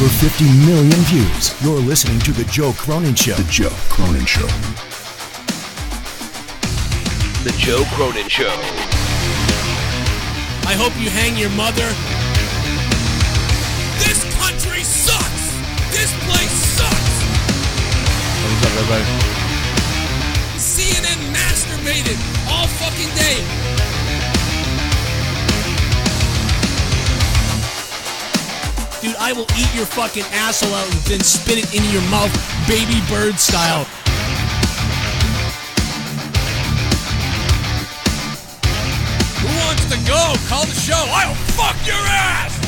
over 50 million views. You're listening to The Joe Cronin Show. The Joe Cronin Show. The Joe Cronin Show. I hope you hang your mother. This country sucks! This place sucks! What's up, everybody? CNN masturbated all fucking day. Dude, I will eat your fucking asshole out and then spit it into your mouth, baby bird style. Who wants to go? Call the show. I'll fuck your ass!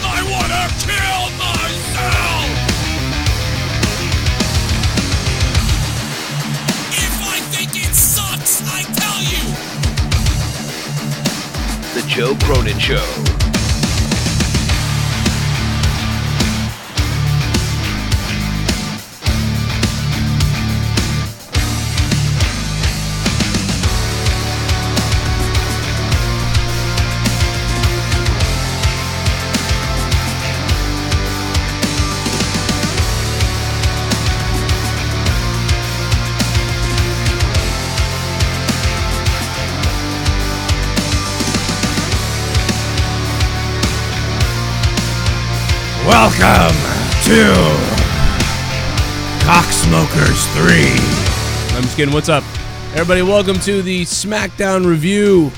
I want to kill myself! If I think it sucks, I tell you! The Joe Cronin Show. Welcome to Cocksmokers 3. I'm just kidding. What's up, everybody? Welcome to the Smackdown review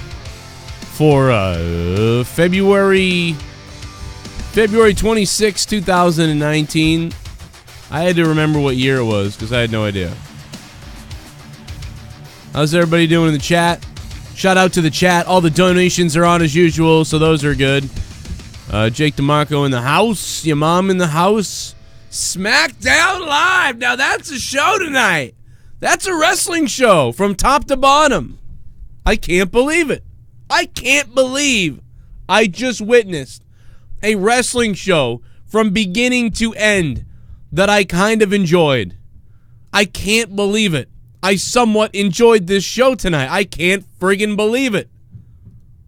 for February 26, 2019. I had to remember what year it was because I had no idea. How's everybody doing in the chat? Shout out to the chat. All the donations are on as usual, so those are good. Jake DeMarco in the house. Your mom in the house. Smackdown Live. Now that's a show tonight. That's a wrestling show from top to bottom. I can't believe it. I can't believe I just witnessed a wrestling show from beginning to end that I kind of enjoyed. I can't believe it. I somewhat enjoyed this show tonight. I can't friggin' believe it.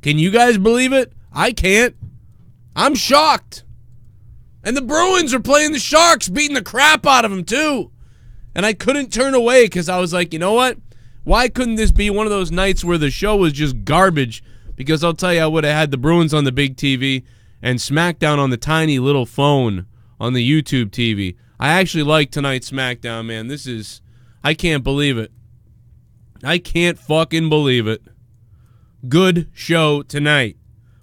Can you guys believe it? I can't. I'm shocked. And the Bruins are playing the Sharks, beating the crap out of them, too. And I couldn't turn away because I was like, you know what? Why couldn't this be one of those nights where the show was just garbage? Because I'll tell you, I would have had the Bruins on the big TV and SmackDown on the tiny little phone on the YouTube TV. I actually like tonight's SmackDown, man. This is... I can't believe it. I can't fucking believe it. Good show tonight.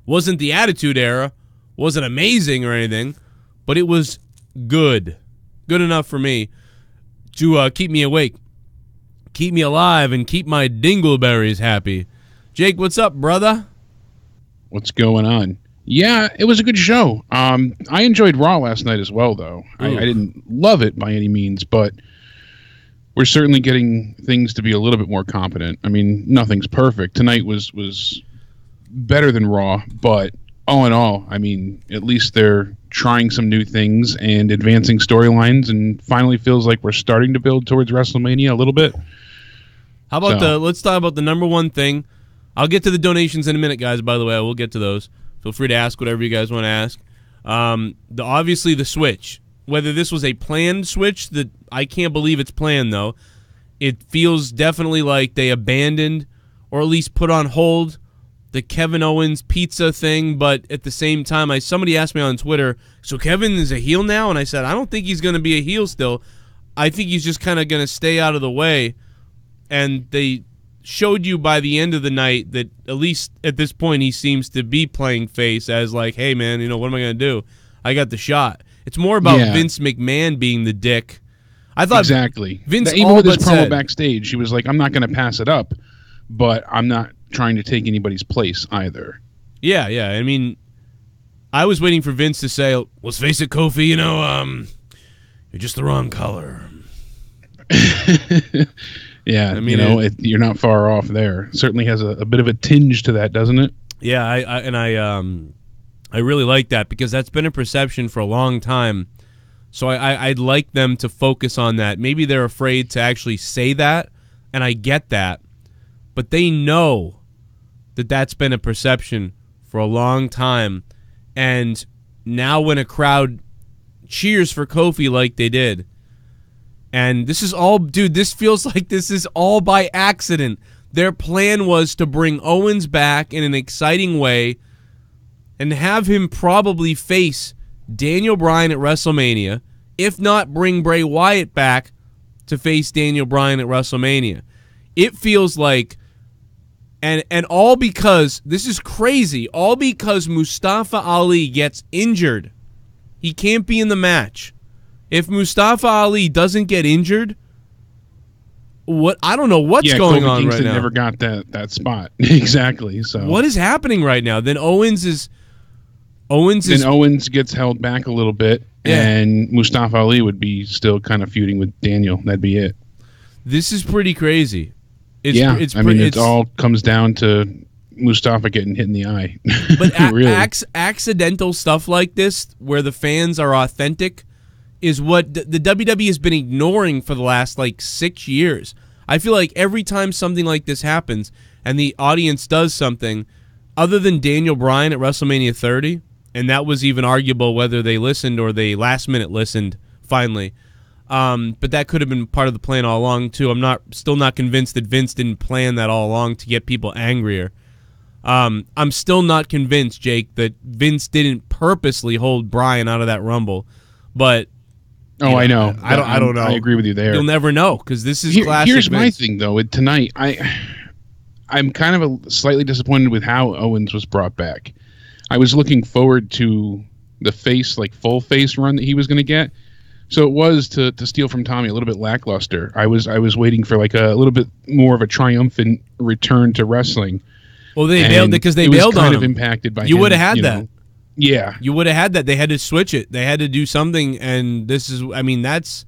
Wasn't the Attitude Era. Wasn't amazing or anything, but it was good. Good enough for me to keep me awake, keep me alive, and keep my dingleberries happy. Jake, what's up, brother? What's going on? Yeah, it was a good show. I enjoyed Raw last night as well, though. I didn't love it by any means, but we're certainly getting things to be a little bit more competent. I mean, nothing's perfect. Tonight was better than Raw, but all in all, I mean, at least they're trying some new things and advancing storylines, and finally feels like we're starting to build towards WrestleMania a little bit. How about let's talk about the number one thing. I'll get to the donations in a minute, guys, by the way. I will get to those. Feel free to ask whatever you guys want to ask. Obviously, the switch. Whether this was a planned switch, that I can't believe it's planned, though. It feels definitely like they abandoned or at least put on hold the Kevin Owens pizza thing, but at the same time, somebody asked me on Twitter, so Kevin is a heel now? And I said, I don't think he's going to be a heel still. I think he's just kind of going to stay out of the way. And they showed you by the end of the night that at least at this point he seems to be playing face as like, hey, man, you know, what am I going to do? I got the shot. It's more about Vince McMahon being the dick. I thought exactly. Vince even with his promo said, backstage, he was like, I'm not going to pass it up, but I'm not trying to take anybody's place either. Yeah. I mean, I was waiting for Vince to say, let's face it, Kofi, you know, you're just the wrong color. Yeah, I mean, you know, you're not far off there. It certainly has a bit of a tinge to that, doesn't it? Yeah, I really like that because that's been a perception for a long time. So I'd like them to focus on that. Maybe they're afraid to actually say that and I get that. But they know that that's been a perception for a long time. And now when a crowd cheers for Kofi like they did, and this is all, dude, this feels like this is all by accident. Their plan was to bring Owens back in an exciting way and have him probably face Daniel Bryan at WrestleMania, if not bring Bray Wyatt back to face Daniel Bryan at WrestleMania. It feels like, and all because, this is crazy, all because Mustafa Ali gets injured. He can't be in the match. If Mustafa Ali doesn't get injured, I don't know what's going on right now. Never got that spot. Exactly. So what is happening right now? Then Owens gets held back a little bit, and Mustafa Ali would be still kind of feuding with Daniel. That'd be it. This is pretty crazy. It all comes down to Mustafa getting hit in the eye. But really. Accidental stuff like this, where the fans are authentic, is what the WWE has been ignoring for the last, 6 years. I feel like every time something like this happens and the audience does something, other than Daniel Bryan at WrestleMania 30, and that was even arguable whether they listened or they last-minute listened, finally. But that could have been part of the plan all along, too. I'm still not convinced that Vince didn't plan that all along to get people angrier. I'm still not convinced, Jake, that Vince didn't purposely hold Bryan out of that Rumble. But I know. I don't know. I agree with you there. You'll never know, because this is classic Here's Vince. my thing, though. Tonight, I'm kind of slightly disappointed with how Owens was brought back. I was looking forward to the full face run that he was going to get. So it was, to steal from Tommy, a little bit lackluster. I was waiting for a little bit more of a triumphant return to wrestling. Well, they bailed because they bailed on him. Kind of impacted by you would have had that. Yeah. You would have had that. They had to switch it. They had to do something, and that's...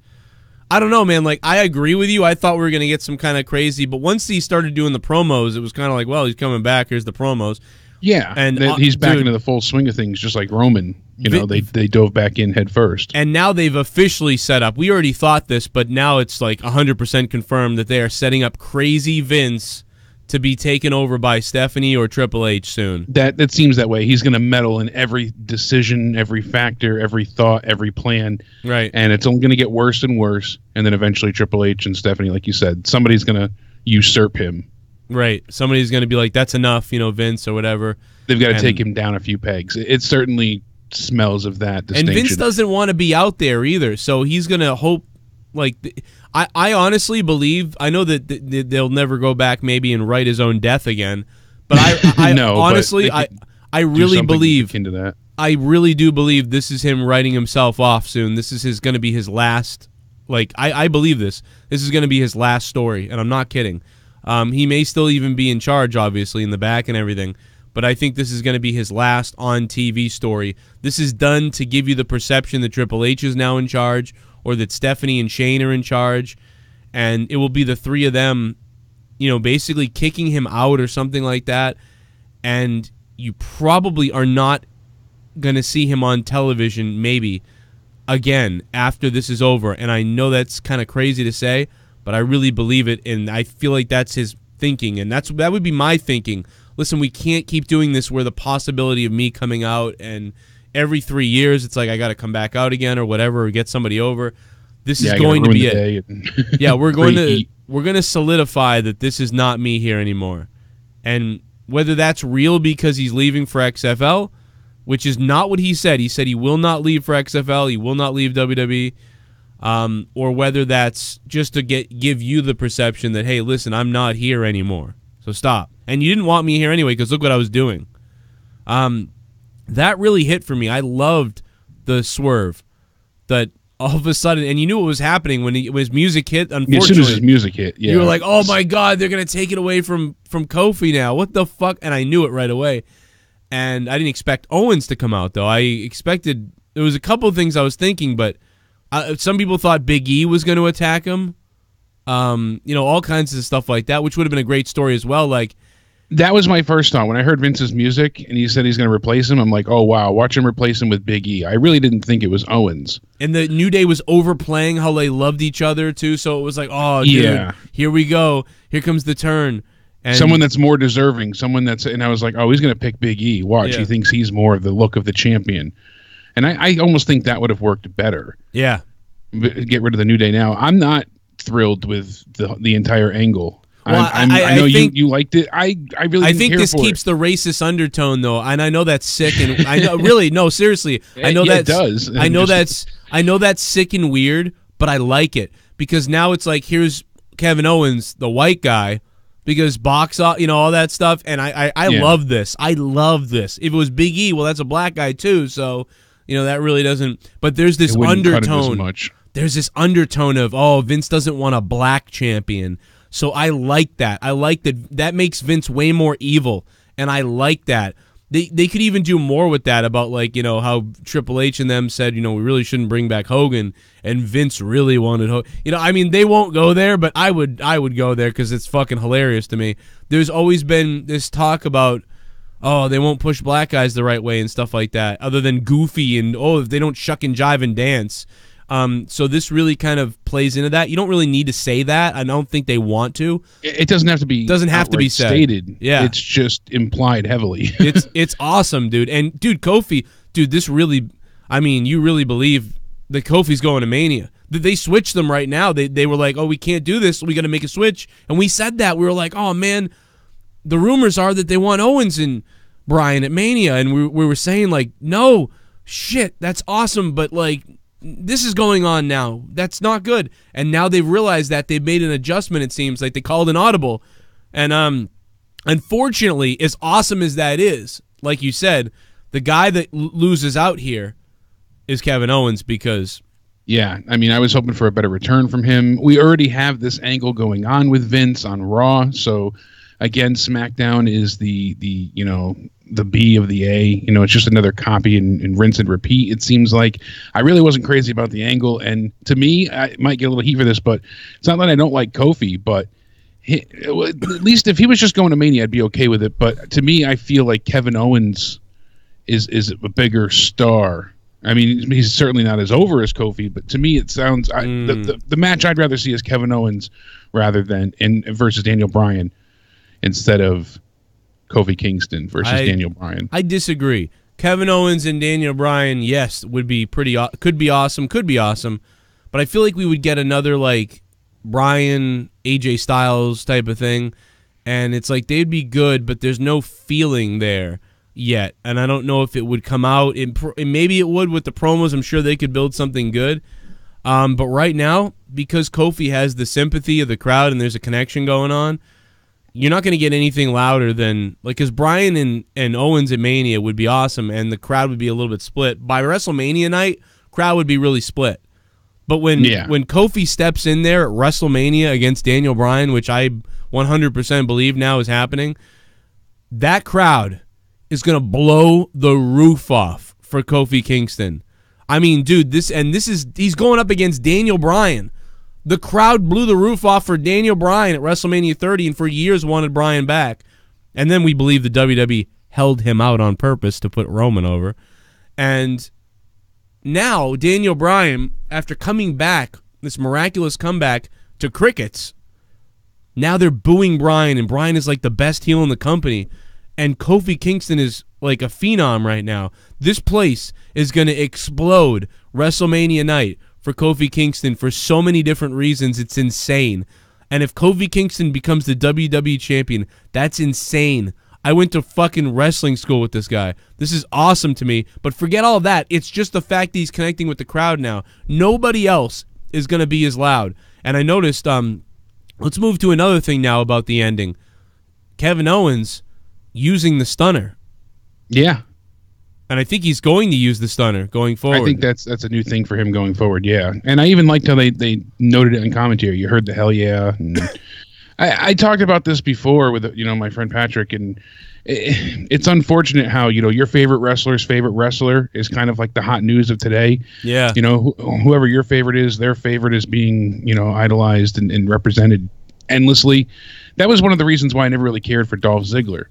I don't know, man. I agree with you. I thought we were going to get some kind of crazy, but once he started doing the promos, it was kind of like, well, he's coming back. Here's the promos. Yeah, and he's back into the full swing of things, just like Roman. They dove back in head first. And now they've officially set up. We already thought this, but now it's 100% confirmed that they are setting up Crazy Vince to be taken over by Stephanie or Triple H soon. That seems that way. He's going to meddle in every decision, every factor, every thought, every plan. Right. And it's only going to get worse and worse. And then eventually Triple H and Stephanie, like you said, somebody's going to usurp him. Right. Somebody's going to be like, that's enough, Vince or whatever. They've got to take him down a few pegs. It certainly smells of that distinction. And Vince doesn't want to be out there either, so he's going to hope, I honestly believe, I know that they'll never go back maybe and write his own death again, but I no, honestly, I really believe, into that. I really do believe this is him writing himself off soon. This is going to be his last, I believe this. This is going to be his last story, and I'm not kidding. He may still even be in charge, obviously, in the back and everything, but I think this is going to be his last on-TV story. This is done to give you the perception that Triple H is now in charge, or that Stephanie and Shane are in charge, and it will be the three of them, basically kicking him out or something like that, and you probably are not going to see him on television, maybe, again, after this is over, and I know that's kind of crazy to say, but I really believe it, and I feel like that's his thinking, and that would be my thinking. Listen, we can't keep doing this where the possibility of me coming out and every 3 years it's like I got to come back out again or whatever or get somebody over. This is going to be it. Yeah, we're going to solidify that this is not me here anymore. And whether that's real because he's leaving for XFL, which is not what he said. He said he will not leave for XFL, he will not leave WWE. Or whether that's just to give you the perception that, hey, listen, I'm not here anymore, so stop. And you didn't want me here anyway because look what I was doing. That really hit for me. I loved the swerve that all of a sudden, and you knew what was happening when his music hit, unfortunately. As soon as his music hit, yeah. You were like, oh my God, they're going to take it away from Kofi now. What the fuck? And I knew it right away. And I didn't expect Owens to come out, though. I expected, there was a couple of things I was thinking, but some people thought Big E was going to attack him. All kinds of stuff like that, which would have been a great story as well. That was my first thought. When I heard Vince's music and he said he's going to replace him, I'm like, oh, wow, watch him replace him with Big E. I really didn't think it was Owens. And the New Day was overplaying how they loved each other, too, so it was like, oh, dude, here we go. Here comes the turn. And someone that's more deserving, and I was like, oh, he's going to pick Big E. Watch, he thinks he's more of the look of the champion. And I almost think that would have worked better. Yeah. Get rid of the New Day now. I'm not thrilled with the entire angle. Well, I know you liked it. I really didn't think care this for keeps it. the racist undertone though, and I know that's sick. And I know, really, no, seriously, I know it does. I know that's sick and weird, but I like it because now it's like here's Kevin Owens, the white guy, because box, all that stuff, and I love this. I love this. If it was Big E, well, that's a black guy too, so that really doesn't. But there's this undertone. There's this undertone of Vince doesn't want a black champion. So I like that. I like that. That makes Vince way more evil, and I like that. They could even do more with that about how Triple H and them said we really shouldn't bring back Hogan, and Vince really wanted Hogan. They won't go there, but I would go there because it's fucking hilarious to me. There's always been this talk about they won't push black guys the right way and stuff like that, other than Goofy and if they don't shuck and jive and dance. So this really kind of plays into that. You don't really need to say that. I don't think they want to. It doesn't have to be. Doesn't have to be stated. Yeah, it's just implied heavily. it's awesome, dude. And dude, Kofi, this really. I mean, you really believe that Kofi's going to Mania? They switched them right now. They were like, we can't do this. We got to make a switch. And we said that. We were like, oh man, the rumors are that they want Owens and Bryan at Mania, and we were saying like, no, shit, that's awesome, but this is going on now. That's not good. And now they've realized that they've made an adjustment, it seems like they called an audible. And unfortunately, as awesome as that is, like you said, the guy that loses out here is Kevin Owens because... Yeah, I mean, I was hoping for a better return from him. We already have this angle going on with Vince on Raw, so again, SmackDown is the B of the A. It's just another copy and rinse and repeat, it seems like. I really wasn't crazy about the angle, and to me, I might get a little heat for this, but it's not that I don't like Kofi, but at least if he was just going to Mania, I'd be okay with it. But to me, I feel like Kevin Owens is a bigger star. I mean, he's certainly not as over as Kofi, but to me, it sounds the match I'd rather see is Kevin Owens versus Daniel Bryan instead of Kofi Kingston versus Daniel Bryan. I disagree. Kevin Owens and Daniel Bryan, yes, could be awesome, but I feel like we would get another Bryan, AJ Styles type of thing, and it's like they'd be good, but there's no feeling there yet, and I don't know if it would come out. Maybe it would with the promos. I'm sure they could build something good, but right now, because Kofi has the sympathy of the crowd and there's a connection going on, you're not going to get anything louder than because Bryan and Owens at Mania would be awesome, and the crowd would be a little bit split. By WrestleMania night, crowd would be really split. But when Kofi steps in there at WrestleMania against Daniel Bryan, which I 100% believe now is happening, that crowd is going to blow the roof off for Kofi Kingston. I mean, dude, he's going up against Daniel Bryan. The crowd blew the roof off for Daniel Bryan at WrestleMania 30 and for years wanted Bryan back. And then we believe the WWE held him out on purpose to put Roman over. And now Daniel Bryan, after coming back, this miraculous comeback to crickets, now they're booing Bryan, and Bryan is like the best heel in the company. And Kofi Kingston is like a phenom right now. This place is going to explode WrestleMania night for Kofi Kingston for so many different reasons. It's insane. And if Kofi Kingston becomes the WWE champion, that's insane. I went to fucking wrestling school with this guy. This is awesome to me. But forget all that. It's just the fact that he's connecting with the crowd now. Nobody else is going to be as loud. And I noticed, let's move to another thing now about the ending. Kevin Owens using the stunner. Yeah. And I think he's going to use the stunner going forward. I think that's a new thing for him going forward, yeah. And I even liked how they noted it in commentary. You heard the hell yeah. And I talked about this before with my friend Patrick, and it's unfortunate how your favorite wrestler's favorite wrestler is kind of like the hot news of today. Yeah. Whoever your favorite is, their favorite is being idolized and represented endlessly. That was one of the reasons why I never really cared for Dolph Ziggler.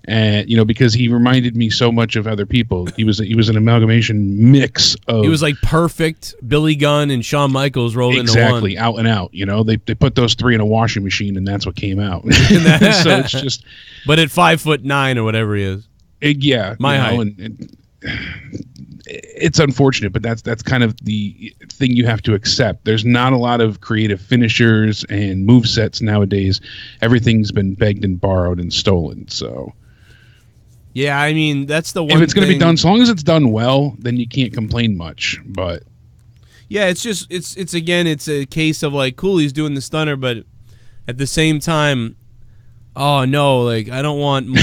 And because he reminded me so much of other people. He was an amalgamation mix of. He was like perfect Billy Gunn and Shawn Michaels rolled into one. Exactly, out and out. They put those three in a washing machine, and that's what came out. So it's just. But at 5'9" or whatever he is. Yeah, my height. And it's unfortunate, but that's kind of the thing you have to accept. There's not a lot of creative finishers and movesets nowadays. Everything's been begged and borrowed and stolen. So. Yeah, I mean, that's the one. If it's going to be done, as long as it's done well, then you can't complain much. But yeah, it's just it's a case of like, cool, he's doing the stunner, but at the same time, oh no, like I don't want more.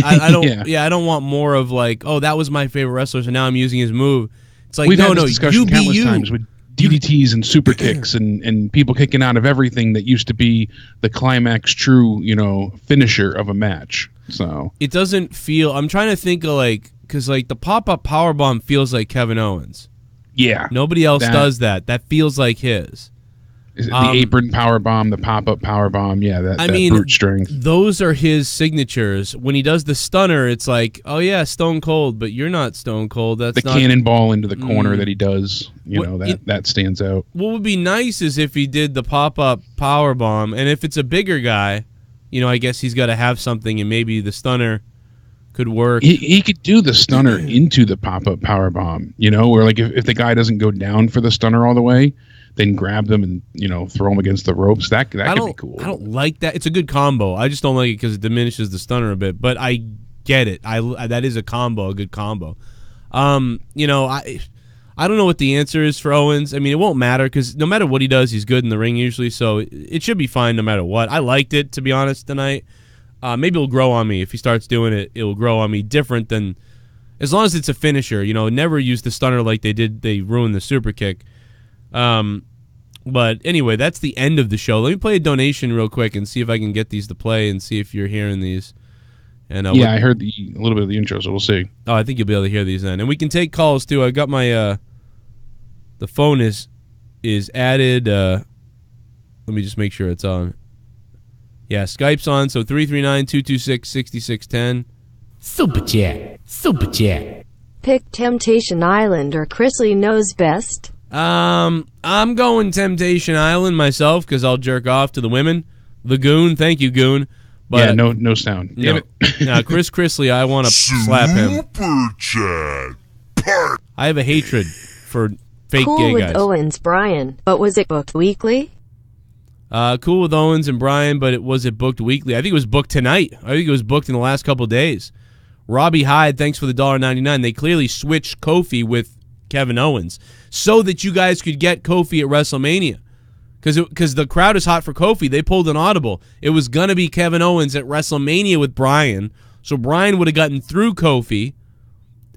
I don't. I don't want more of like, oh, that was my favorite wrestler, so now I'm using his move. It's like we've had this you discussion be countless you. times with DDTs and super kicks and people kicking out of everything that used to be the climax true, finisher of a match. So it doesn't feel. I'm trying to think of like, because like the pop-up powerbomb feels like Kevin Owens. Yeah, Nobody else does that. That feels like his. Is it the apron powerbomb, the pop-up powerbomb? Yeah, that brute strength. Those are his signatures. When he does the stunner, it's like, oh yeah, Stone Cold, but you're not Stone Cold. That's the not cannonball into the corner that he does. That stands out. What would be nice is if he did the pop-up powerbomb, and if it's a bigger guy, I guess he's got to have something, and maybe the stunner could work. He could do the stunner into the pop-up powerbomb, where like if the guy doesn't go down for the stunner all the way, then grab them and throw them against the ropes. That could be cool. I don't like that. It's a good combo. I just don't like it because it diminishes the stunner a bit. But I get it. That is a good combo. I don't know what the answer is for Owens. I mean, it won't matter because no matter what he does, he's good in the ring usually. So it should be fine no matter what. I liked it, to be honest, tonight. Maybe it'll grow on me. If he starts doing it, it'll grow on me different than as long as it's a finisher. Never use the stunner like they did. They ruined the super kick. But anyway, that's the end of the show. Let me play a donation real quick and see if I can get these to play and see if you're hearing these. And I heard a little bit of the intro, so we'll see. Oh, I think you'll be able to hear these then. And we can take calls too. I got my the phone is added. Let me just make sure it's on. Yeah, Skype's on, so 339-226-6610. Super chat. Pick Temptation Island or Chrisley Knows Best. I'm going Temptation Island myself because I'll jerk off to the women. The Goon, thank you, Goon. But no sound. Damn it. Now, Chris Chrisley, I want to slap him. Super chat. Part. I have a hatred for fake Cool gay with guys. Owens, Brian, but was it booked weekly? Cool with Owens and Brian, but was it booked weekly? I think it was booked tonight. I think it was booked in the last couple of days. Robbie Hyde, thanks for the $1.99. They clearly switched Kofi with Kevin Owens so that you guys could get Kofi at WrestleMania. Because the crowd is hot for Kofi. They pulled an audible. It was going to be Kevin Owens at WrestleMania with Brian. So Brian would have gotten through Kofi.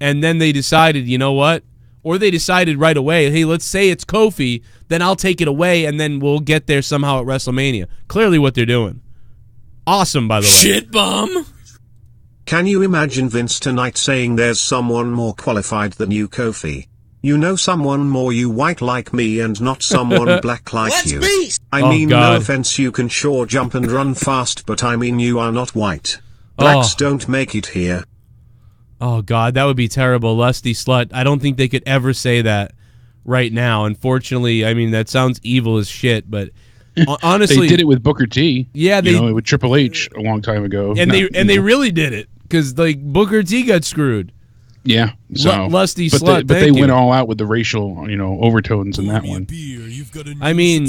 And then they decided, you know what? Or they decided right away, hey, let's say it's Kofi. Then I'll take it away, and then we'll get there somehow at WrestleMania. Clearly what they're doing. Awesome, by the way. Shit bomb. Can you imagine Vince tonight saying there's someone more qualified than you, Kofi? Someone more you white like me and not someone black like you. I mean, no offense, you can sure jump and run fast, but I mean you are not white. Blacks don't make it here. Oh, God, that would be terrible. Lusty slut. I don't think they could ever say that right now. Unfortunately, I mean, that sounds evil as shit, but honestly... They did it with Booker T. Yeah, with Triple H a long time ago. And they really did it, because like Booker T got screwed. Yeah, so lusty slut. But they went all out with the racial, overtones in that one. I mean,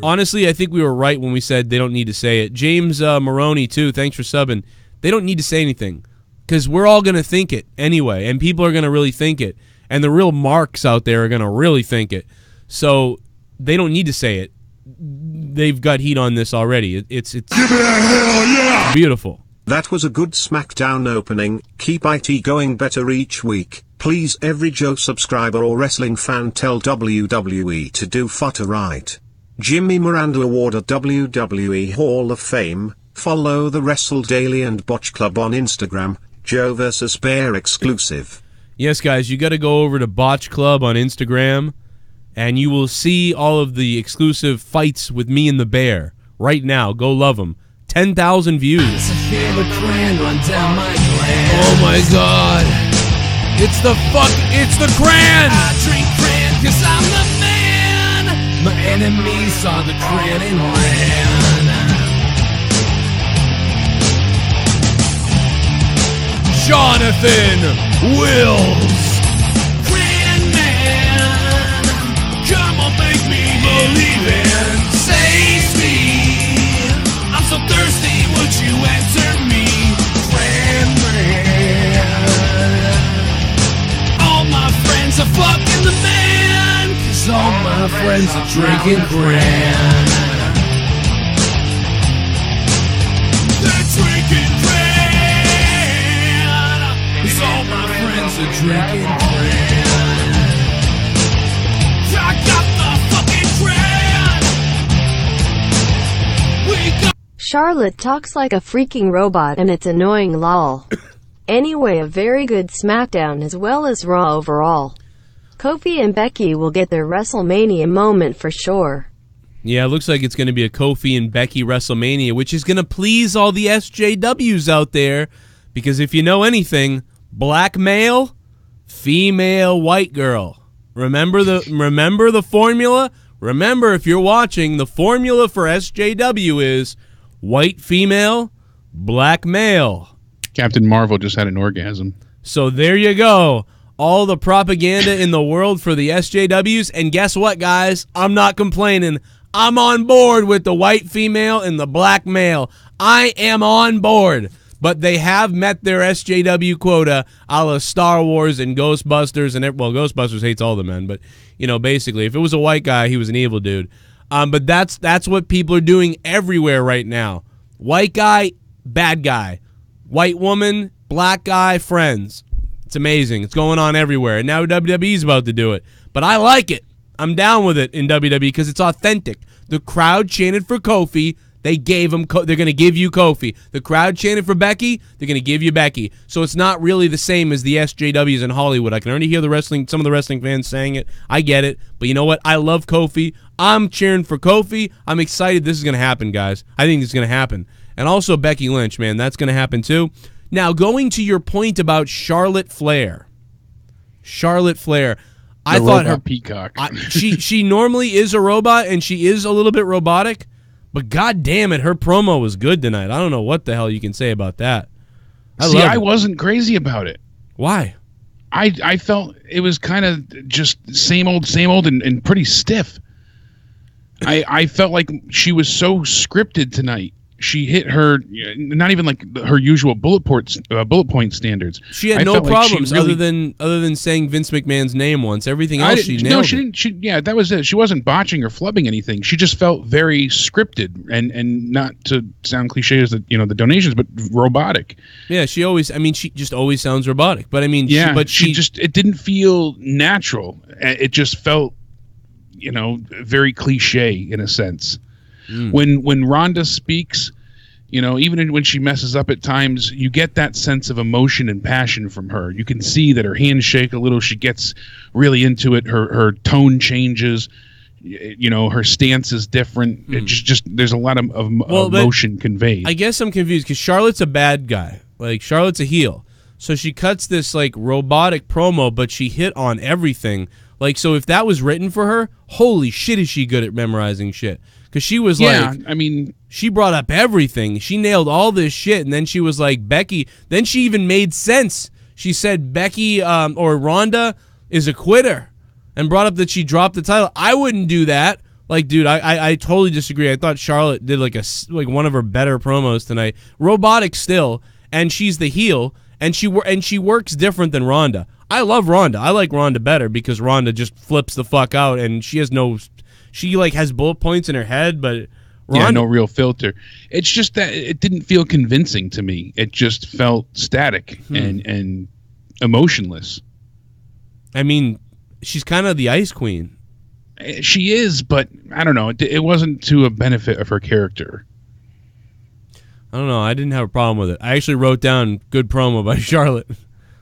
honestly, I think we were right when we said they don't need to say it. James Maroney too. Thanks for subbing. They don't need to say anything because we're all gonna think it anyway, and people are gonna really think it, and the real marks out there are gonna really think it. So they don't need to say it. They've got heat on this already. It's give it a hell yeah! Beautiful. That was a good SmackDown opening. Keep IT going better each week. Please, every Joe subscriber or wrestling fan, tell WWE to do footer right. Jimmy Miranda awarded WWE Hall of Fame. Follow the Wrestle Daily and Botch Club on Instagram. Joe vs. Bear exclusive. Yes, guys, you got to go over to Botch Club on Instagram, and you will see all of the exclusive fights with me and the Bear. right now. Go love him. 10,000 views. Oh my God. It's the Cran. I drink cran 'cause I'm the man. My enemies are the cran and ran. Jonathan Wills. Cran man, come on, make me believe it. Save me, I'm so thirsty, would you answer me? Cran man, all my friends are fucking the man, 'cause all my friends are drinking cran. They're drinking cran, 'cause all my friends are drinking cran. I got the fucking cran. We got Charlotte talks like a freaking robot and it's annoying lol. Anyway, a very good SmackDown as well as Raw overall. Kofi and Becky will get their WrestleMania moment for sure. Yeah, it looks like it's going to be a Kofi and Becky WrestleMania, which is going to please all the SJWs out there, because if you know anything, black male, female white girl. Remember the formula? Remember, if you're watching, the formula for SJW is white female, black male. Captain Marvel just had an orgasm. So there you go. All the propaganda in the world for the SJWs. And guess what, guys? I'm not complaining. I'm on board with the white female and the black male. I am on board. But they have met their SJW quota a la Star Wars and Ghostbusters. And well, Ghostbusters hates all the men. But, you know, basically, if it was a white guy, he was an evil dude. But that's what people are doing everywhere right now. White guy, bad guy. White woman, black guy, friends. It's amazing. It's going on everywhere. And now WWE's about to do it. But I like it. I'm down with it in WWE because it's authentic. The crowd chanted for Kofi. They gave him. They're going to give you Kofi. The crowd chanted for Becky. They're going to give you Becky. So it's not really the same as the SJWs in Hollywood. I can already hear some of the wrestling fans saying it. I get it. But you know what? I love Kofi. I'm cheering for Kofi. I'm excited this is going to happen, guys. I think it's going to happen. And also Becky Lynch, man. That's going to happen too. Now, going to your point about Charlotte Flair. I thought her peacock. She normally is a robot, and she is a little bit robotic. But god damn it, her promo was good tonight. I don't know what the hell you can say about that. I wasn't crazy about it. Why? I felt it was kind of just same old, and pretty stiff. I felt like she was so scripted tonight. She hit her, not even like her usual bullet point standards. She had no problems other than saying Vince McMahon's name once. Everything else she nailed. No, she didn't. Yeah, that was it. She wasn't botching or flubbing anything. She just felt very scripted and not to sound cliche as the donations, but robotic. Yeah, she just always sounds robotic. But I mean, it didn't feel natural. It just felt, very cliche in a sense. When Rhonda speaks, even when she messes up at times, you get that sense of emotion and passion from her. You can see that her hands shake a little. She gets really into it. Her tone changes. Her stance is different. It just there's a lot of emotion conveyed. I guess I'm confused because Charlotte's a bad guy. Like, Charlotte's a heel. So she cuts this, like, robotic promo, but she hit on everything. Like, so if that was written for her, holy shit, is she good at memorizing shit. Because she was she brought up everything. She nailed all this shit, and then she was like, Becky. Then she even made sense. She said Becky or Rhonda is a quitter and brought up that she dropped the title. I wouldn't do that. Like, dude, I totally disagree. I thought Charlotte did like one of her better promos tonight. Robotic still, and she's the heel, and she works different than Rhonda. I love Rhonda. I like Rhonda better because Rhonda just flips the fuck out, and she has has bullet points in her head, but Rhonda, no real filter. It's just that it didn't feel convincing to me. It just felt static and emotionless. I mean, she's kind of the Ice Queen. She is, but I don't know. It wasn't to a benefit of her character. I don't know. I didn't have a problem with it. I actually wrote down good promo by Charlotte.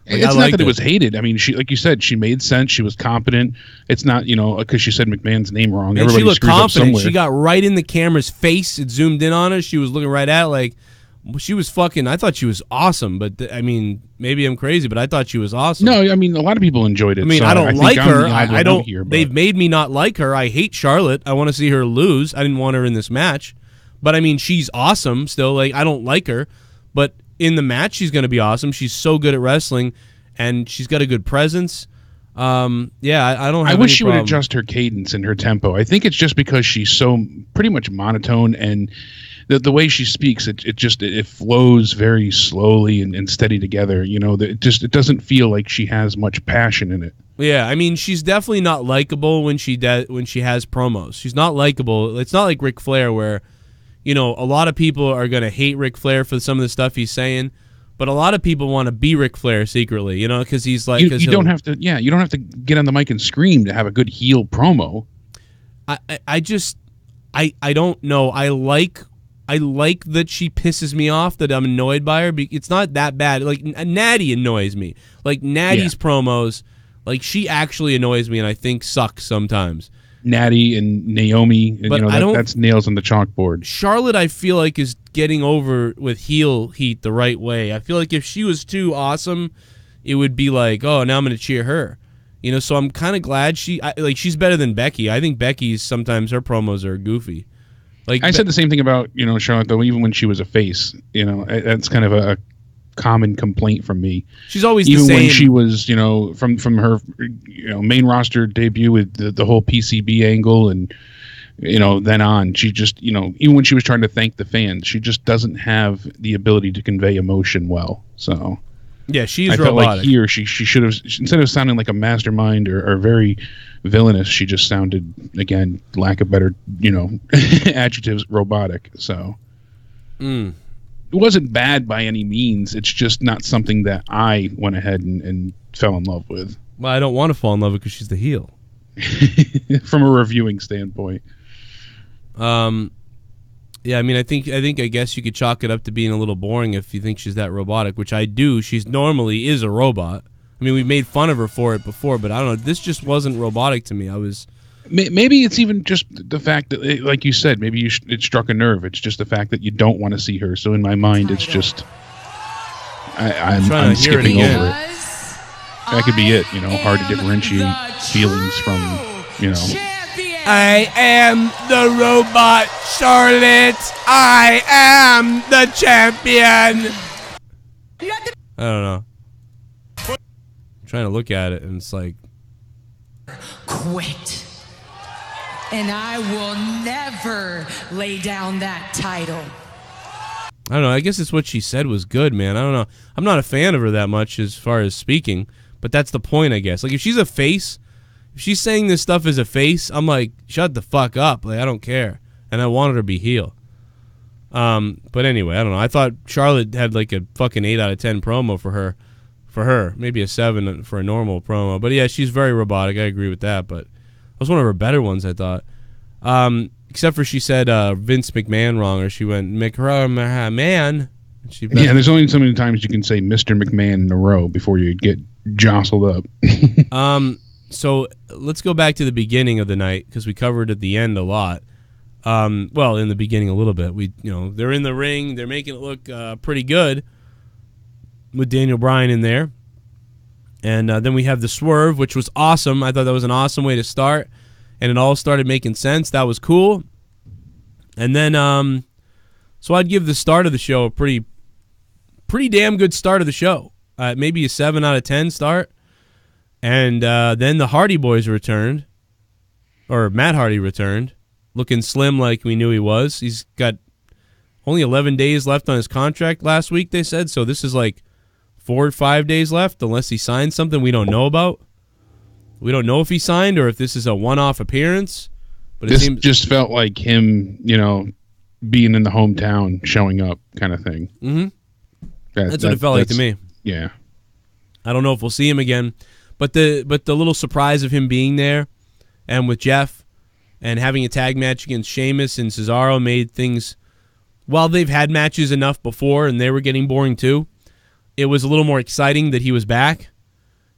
Like, it's not that it was hated. I mean, she, like you said, she made sense. She was competent. It's not, because she said McMahon's name wrong. And she looked screws up confident. somewhere. She got right in the camera's face. It zoomed in on her. She was looking right at it, like, she was fucking. I thought she was awesome, but I mean, maybe I'm crazy, but I thought she was awesome. No, I mean, a lot of people enjoyed it. I mean, so I don't think like I'm her. the odd I one don't. out here, but- They've made me not like her. I hate Charlotte. I want to see her lose. I didn't want her in this match, but I mean, she's awesome still. Like, I don't like her, but in the match, she's going to be awesome. She's so good at wrestling, and she's got a good presence. Yeah, I don't. Have I wish any she would problem. adjust her cadence and her tempo. I think it's just because she's so pretty much monotone, and the way she speaks, it flows very slowly and steady together. It doesn't feel like she has much passion in it. Yeah, I mean, she's definitely not likable when she has promos. She's not likable. It's not like Ric Flair, where a lot of people are gonna hate Ric Flair for some of the stuff he's saying. But a lot of people want to be Ric Flair secretly, because he's like... You don't have to get on the mic and scream to have a good heel promo. I don't know. I like that she pisses me off, that I'm annoyed by her. It's not that bad. Like, Natty annoys me. Like, Natty's promos, like, she actually annoys me and I think sucks sometimes. Natty and Naomi, and that's nails on the chalkboard. Charlotte, I feel like, is getting over with heel heat the right way. I feel like if she was too awesome, it would be like, oh, now I'm going to cheer her. So I'm kind of glad she's better than Becky. I think Becky's sometimes her promos are goofy. Like, I said the same thing about Charlotte, though, even when she was a face. That's kind of a common complaint from me. She's always even the same. When she was from her main roster debut with the whole PCB angle, and then on, she just even when she was trying to thank the fans, she just doesn't have the ability to convey emotion well. So yeah, she's I robotic. felt like here she should have, instead of sounding like a mastermind or very villainous, she just sounded, again, lack of better adjectives, robotic. So it wasn't bad by any means. It's just not something that I went ahead and fell in love with. Well, I don't want to fall in love with because she's the heel. From a reviewing standpoint. Yeah, I mean, I guess you could chalk it up to being a little boring if you think she's that robotic, which I do. She's normally is a robot. I mean, we've made fun of her for it before, but I don't know. This just wasn't robotic to me. Maybe it's even just the fact that, like you said, maybe it struck a nerve. It's just the fact that you don't want to see her. So in my mind, it's just I'm skipping over it. That could be it. Hard to differentiate feelings from I am the robot, Charlotte. I am the champion. I don't know. I'm trying to look at it, and it's like, quit. And I will never lay down that title. I don't know. I guess it's what she said was good, man. I don't know. I'm not a fan of her that much as far as speaking, but that's the point, I guess. Like, if she's a face, if she's saying this stuff as a face, I'm like, shut the fuck up. Like, I don't care. And I wanted her to be heel. But anyway, I don't know. I thought Charlotte had like a fucking 8 out of 10 promo for her. Maybe a 7 for a normal promo. But yeah, she's very robotic. I agree with that. But that was one of her better ones, I thought. Except for she said Vince McMahon wrong, or she went McMahon. Yeah, there's only so many times you can say Mr. McMahon in a row before you get jostled up. So let's go back to the beginning of the night, because we covered at the end a lot. Well, in the beginning a little bit. They're in the ring. They're making it look pretty good with Daniel Bryan in there. And then we have the swerve, which was awesome. I thought that was an awesome way to start. And it all started making sense. That was cool. And then, so I'd give the start of the show a pretty damn good start of the show. Maybe a 7 out of 10 start. And then the Hardy Boys returned. Or Matt Hardy returned. Looking slim like we knew he was. He's got only 11 days left on his contract last week, they said. So this is like 4 or 5 days left, unless he signed something we don't know about. We don't know if he signed or if this is a one-off appearance. But this just felt like him, being in the hometown, showing up kind of thing. Mm-hmm. That's what it felt like to me. Yeah. I don't know if we'll see him again. But the little surprise of him being there and with Jeff and having a tag match against Sheamus and Cesaro made things, while they've had matches enough before and they were getting boring too, it was a little more exciting that he was back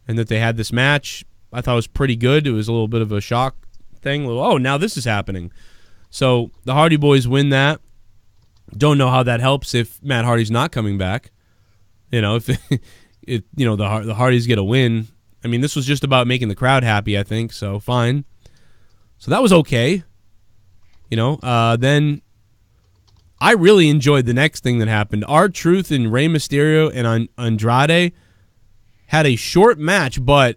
and that they had this match. I thought it was pretty good. It was a little bit of a shock thing. Oh, now this is happening. So the Hardy Boys win that. Don't know how that helps if Matt Hardy's not coming back. If the Hardys get a win. I mean, this was just about making the crowd happy, I think. So fine. So that was okay. Then I really enjoyed the next thing that happened. R-Truth and Rey Mysterio and Andrade had a short match, but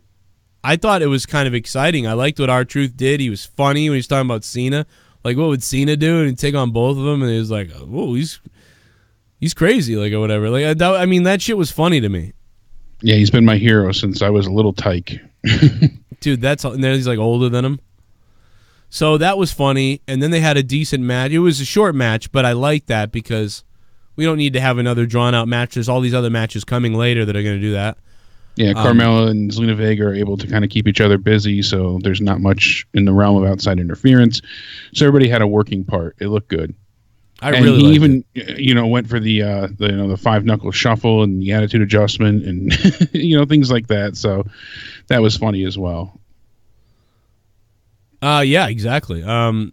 I thought it was kind of exciting. I liked what R-Truth did. He was funny when he was talking about Cena. Like, what would Cena do? And he'd take on both of them, and he was like, whoa, he's crazy, like, or whatever. Like, I mean, that shit was funny to me. Yeah, he's been my hero since I was a little tyke. Dude, and then he's like older than him. So that was funny, and then they had a decent match. It was a short match, but I liked that because we don't need to have another drawn-out match. There's all these other matches coming later that are going to do that. Yeah, Carmella and Zelina Vega are able to kind of keep each other busy, so there's not much in the realm of outside interference. So everybody had a working part. It looked good. He even went for the five knuckle shuffle and the attitude adjustment and things like that. So that was funny as well. Yeah, exactly. That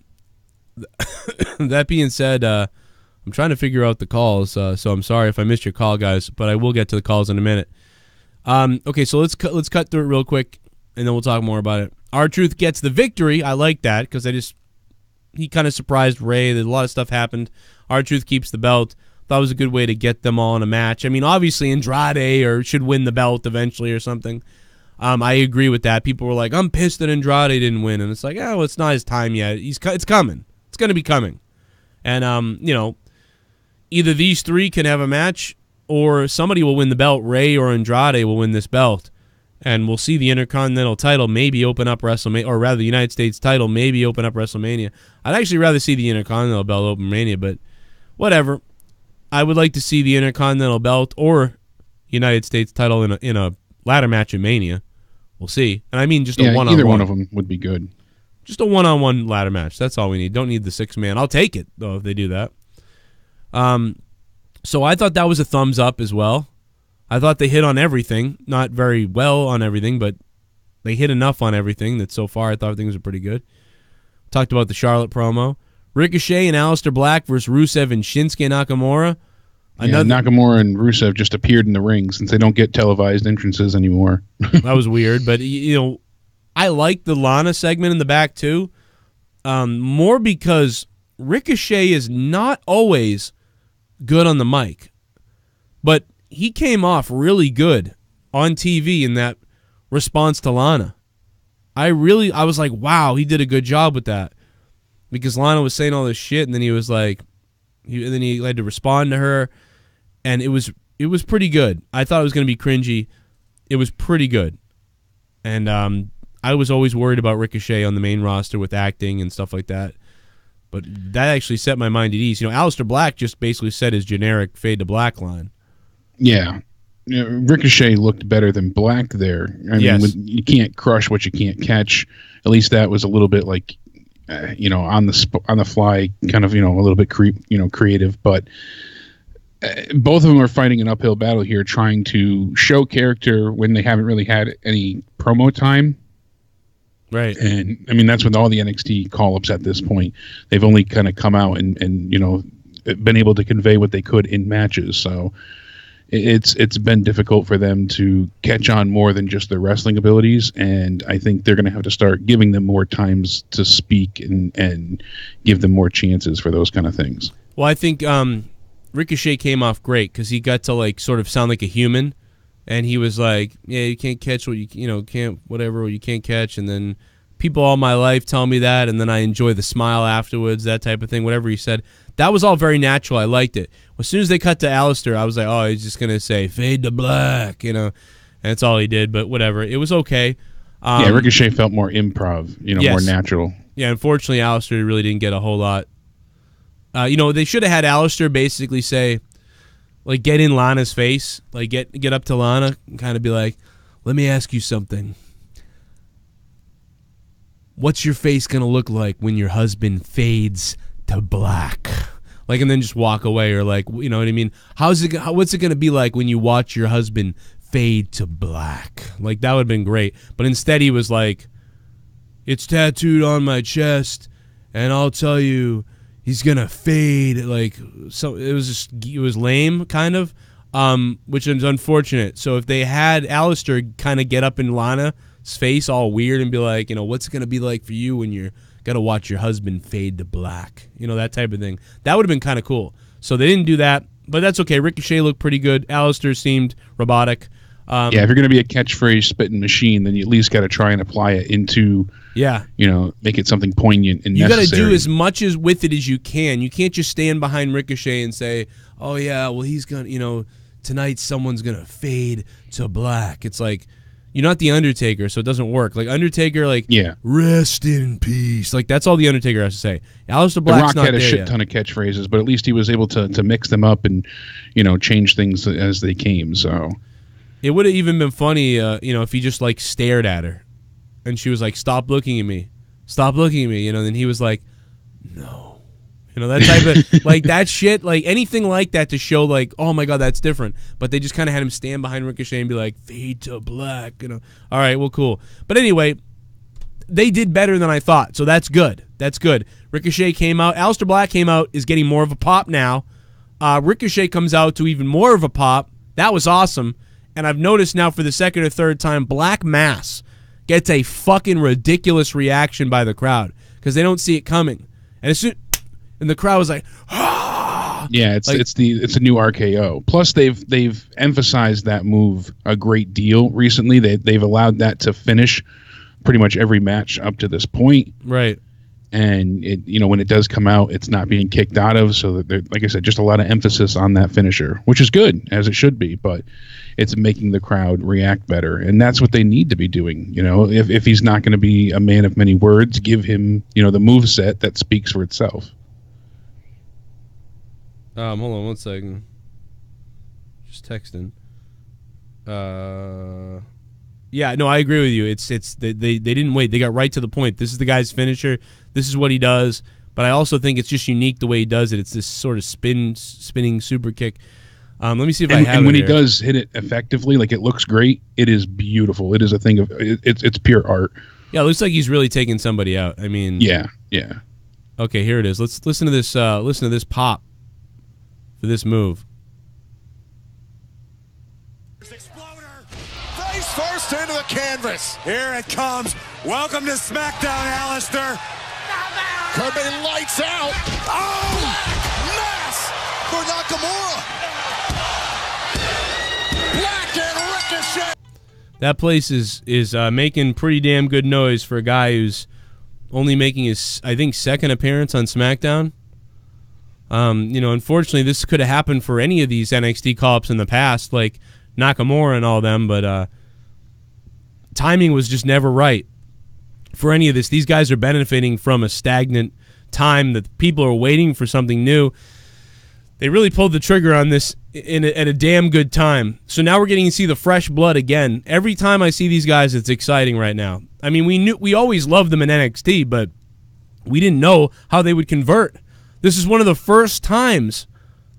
being said, I'm trying to figure out the calls, so I'm sorry if I missed your call, guys, but I will get to the calls in a minute. Okay, so let's cut through it real quick, and then we'll talk more about it. R-Truth gets the victory. I like that because he kind of surprised Ray. A lot of stuff happened. R-Truth keeps the belt. Thought it was a good way to get them all in a match. I mean, obviously Andrade should win the belt eventually or something. I agree with that. People were like, I'm pissed that Andrade didn't win, and it's like, well, it's not his time yet. It's coming. It's going to be coming. And either these three can have a match, or somebody will win the belt. Ray or Andrade will win this belt. And we'll see the Intercontinental title maybe open up WrestleMania, or rather the United States title maybe open up WrestleMania. I'd actually rather see the Intercontinental belt open Mania, but whatever. I would like to see the Intercontinental belt or United States title in a ladder match in Mania. We'll see. And I mean just a one-on-one. Either one of them would be good. Just a one-on-one ladder match. That's all we need. Don't need the six-man. I'll take it, though, if they do that. So I thought that was a thumbs up as well. I thought they hit on everything. Not very well on everything, but they hit enough on everything that so far I thought things were pretty good. Talked about the Charlotte promo. Ricochet and Aleister Black versus Rusev and Shinsuke Nakamura. Nakamura and Rusev just appeared in the ring since they don't get televised entrances anymore. That was weird, but I like the Lana segment in the back too. More because Ricochet is not always good on the mic, but he came off really good on TV in that response to Lana. I was like, wow, he did a good job with that, because Lana was saying all this shit, and then he was like, then he had to respond to her, and it was pretty good. I thought it was going to be cringy. It was pretty good, and I was always worried about Ricochet on the main roster with acting and stuff like that. But that actually set my mind at ease. Aleister Black just basically said his generic fade to black line. Yeah. Ricochet looked better than Black there. I mean, you can't crush what you can't catch. At least that was a little bit like, on the fly, kind of, a little bit creative. But both of them are fighting an uphill battle here, trying to show character when they haven't really had any promo time. Right. And I mean, that's with all the NXT call-ups at this point. They've only kind of come out and been able to convey what they could in matches. So it's been difficult for them to catch on more than just their wrestling abilities. And I think they're going to have to start giving them more times to speak and give them more chances for those kind of things. Well, I think Ricochet came off great because he got to sort of sound like a human. And he was like, yeah, you can't catch what you can't catch. And then people all my life tell me that, and then I enjoy the smile afterwards, that type of thing, whatever he said. That was all very natural. I liked it. As soon as they cut to Aleister, I was like, oh, he's just going to say, fade to black, and that's all he did, but whatever. It was okay. Ricochet felt more improv, yes. More natural. Yeah, unfortunately, Aleister really didn't get a whole lot. They should have had Aleister basically say, get in Lana's face, get up to Lana and kind of be like, let me ask you something. What's your face going to look like when your husband fades to black? Like, and then just walk away, or like, you know what I mean? What's it gonna be like when you watch your husband fade to black? Like, that would have been great. But instead he was like, it's tattooed on my chest, and I'll tell you, he's gonna fade. Like, so it was lame, kind of, which is unfortunate. So if they had Alistair kind of get up in Lana's face all weird and be like, you know, what's it gonna be like for you when you're gotta watch your husband fade to black, you know, that type of thing. That would have been kind of cool. So they didn't do that, but that's okay. Ricochet looked pretty good. Alistair seemed robotic. Yeah, if you're going to be a catchphrase spitting machine, then you at least got to try and apply it into, you know, make it something poignant and necessary. You got to do as much as with it as you can. You can't just stand behind Ricochet and say, oh, yeah, well, he's going to, you know, tonight someone's going to fade to black. It's like, you're not the Undertaker, so it doesn't work. Like, Undertaker, like, rest in peace. Like, that's all the Undertaker has to say. Aleister Black's The Rock had a shit ton of catchphrases, but at least he was able to mix them up and, you know, change things as they came, so... It would have even been funny, you know, if he just, like, stared at her. And she was like, stop looking at me. Stop looking at me. You know, and then he was like, no. You know, that type of, like, that shit, like, anything like that to show, like, oh, my God, that's different. But they just kind of had him stand behind Ricochet and be like, fade to black, you know. All right, well, cool. But anyway, they did better than I thought, so that's good. That's good. Ricochet came out. Aleister Black came out, is getting more of a pop now. Ricochet comes out to even more of a pop. That was awesome. And I've noticed now for the second or third time, Black Mass gets a fucking ridiculous reaction by the crowd because they don't see it coming. And the crowd was like, ah! Yeah, it's a new RKO. Plus, they've emphasized that move a great deal recently. They've allowed that to finish pretty much every match up to this point. Right. And it, you know, when it does come out, it's not being kicked out of. So that, like I said, just a lot of emphasis on that finisher, which is good, as it should be. But it's making the crowd react better, and that's what they need to be doing. You know, if he's not going to be a man of many words, give him, you know, the moveset that speaks for itself. Hold on 1 second. Just texting. Yeah, no, I agree with you. They didn't wait. They got right to the point. This is the guy's finisher. This is what he does. But I also think it's just unique the way he does it. It's this sort of spinning super kick. Let me see if I have it. And when here. he does hit it effectively, like, it looks great. It is beautiful. It is a thing of it's pure art. Yeah, it looks like he's really taking somebody out. I mean, yeah. Okay, here it is. Let's listen to this. Listen to this pop for this move. Exploder, face first into the canvas. Here it comes. Welcome to SmackDown, Alistair. Could be lights out. Oh, mass for Nakamura. Black and Ricochet. That place is making pretty damn good noise for a guy who's only making his, I think, second appearance on SmackDown. You know, unfortunately, this could have happened for any of these NXT call-ups in the past, like Nakamura and all them, but timing was just never right for any of this. These guys are benefiting from a stagnant time that people are waiting for something new. They really pulled the trigger on this at a damn good time. So now we're getting to see the fresh blood again. Every time I see these guys, it's exciting right now. I mean, we always loved them in NXT, but we didn't know how they would convert. This is one of the first times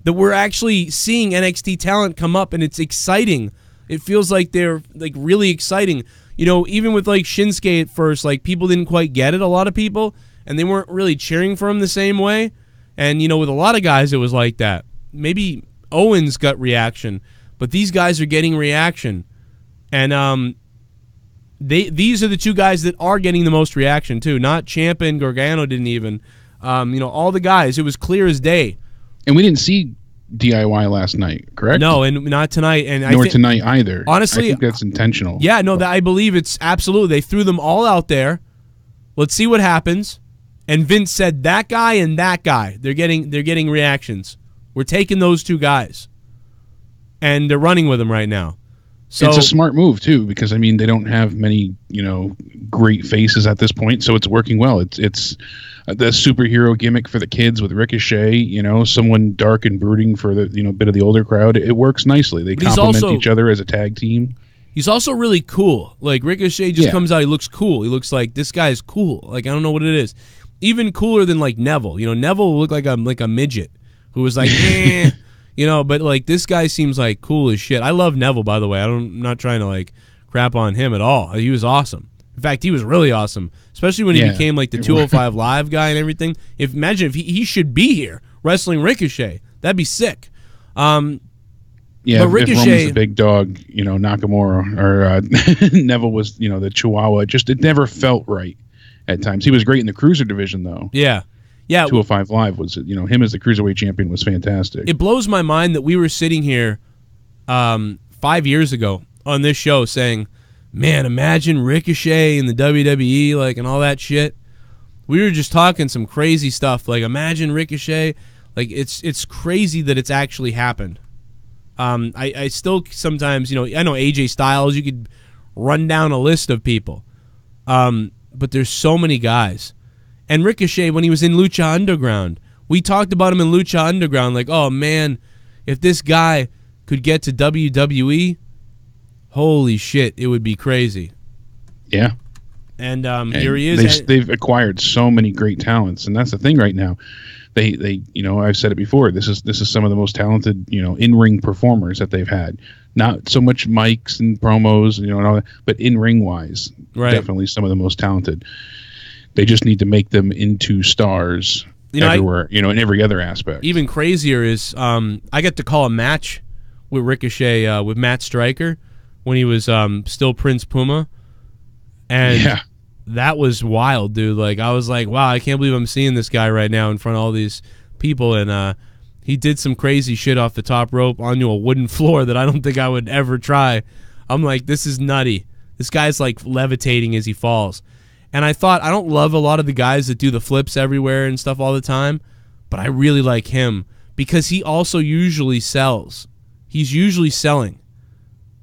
that we're actually seeing NXT talent come up, and it's exciting. It feels like they're like really exciting. You know, even with like Shinsuke at first, like people didn't quite get it, a lot of people, and they weren't really cheering for him the same way. And, you know, with a lot of guys, it was like that. Maybe Owens got reaction, but these guys are getting reaction. And these are the two guys that are getting the most reaction, too. Not Ciampa and Gargano didn't even. You know, all the guys, it was clear as day. And we didn't see DIY last night, correct? No, and not tonight. And nor tonight either. Honestly, I think that's intentional. Yeah, no, I believe it's absolutely. They threw them all out there. Let's see what happens. And Vince said that guy and that guy, they're getting reactions. We're taking those two guys, and they're running with them right now. So it's a smart move too, because I mean they don't have many, you know, great faces at this point, so it's working well. It's the superhero gimmick for the kids with Ricochet, you know, someone dark and brooding for the, you know, bit of the older crowd. It works nicely. They complement each other as a tag team. He's also really cool. Like Ricochet just comes out, he looks cool. He looks like this guy's cool. Like I don't know what it is. Even cooler than like Neville. You know, Neville will look like a midget. who was like, eh, but like this guy seems like cool as shit. I love Neville, by the way. I'm not trying to like crap on him at all. He was awesome. In fact, he was really awesome, especially when he became like the 205 Live guy and everything. Imagine if he should be here wrestling Ricochet. That'd be sick. But Ricochet, if Roman's the big dog, Nakamura or Neville was, the Chihuahua. It never felt right at times. He was great in the cruiser division, though. Yeah. 205 Live was, him as the cruiserweight champion was fantastic. It blows my mind that we were sitting here 5 years ago on this show saying, man, imagine Ricochet in the WWE, like, and all that shit. We were just talking some crazy stuff, like, imagine Ricochet. Like, it's crazy that it's actually happened. I still sometimes, I know AJ Styles, you could run down a list of people. But there's so many guys. And Ricochet, when he was in Lucha Underground, we talked about him in Lucha Underground, like, oh, man, if this guy could get to WWE, holy shit, it would be crazy. Yeah. And here he is. They've acquired so many great talents, and that's the thing right now. They I've said it before. This is some of the most talented, in-ring performers that they've had. Not so much mics and promos, and all that, but in-ring wise, definitely some of the most talented. They just need to make them into stars everywhere, in every other aspect. Even crazier is I get to call a match with Ricochet with Matt Stryker when he was still Prince Puma, and that was wild, dude. Like, I was like, wow, I can't believe I'm seeing this guy right now in front of all these people, and he did some crazy shit off the top rope onto a wooden floor that I don't think I would ever try. I'm like, this is nutty. This guy's like levitating as he falls. And I thought, I don't love a lot of the guys that do the flips everywhere and stuff all the time, but I really like him because he also usually sells. He's usually selling.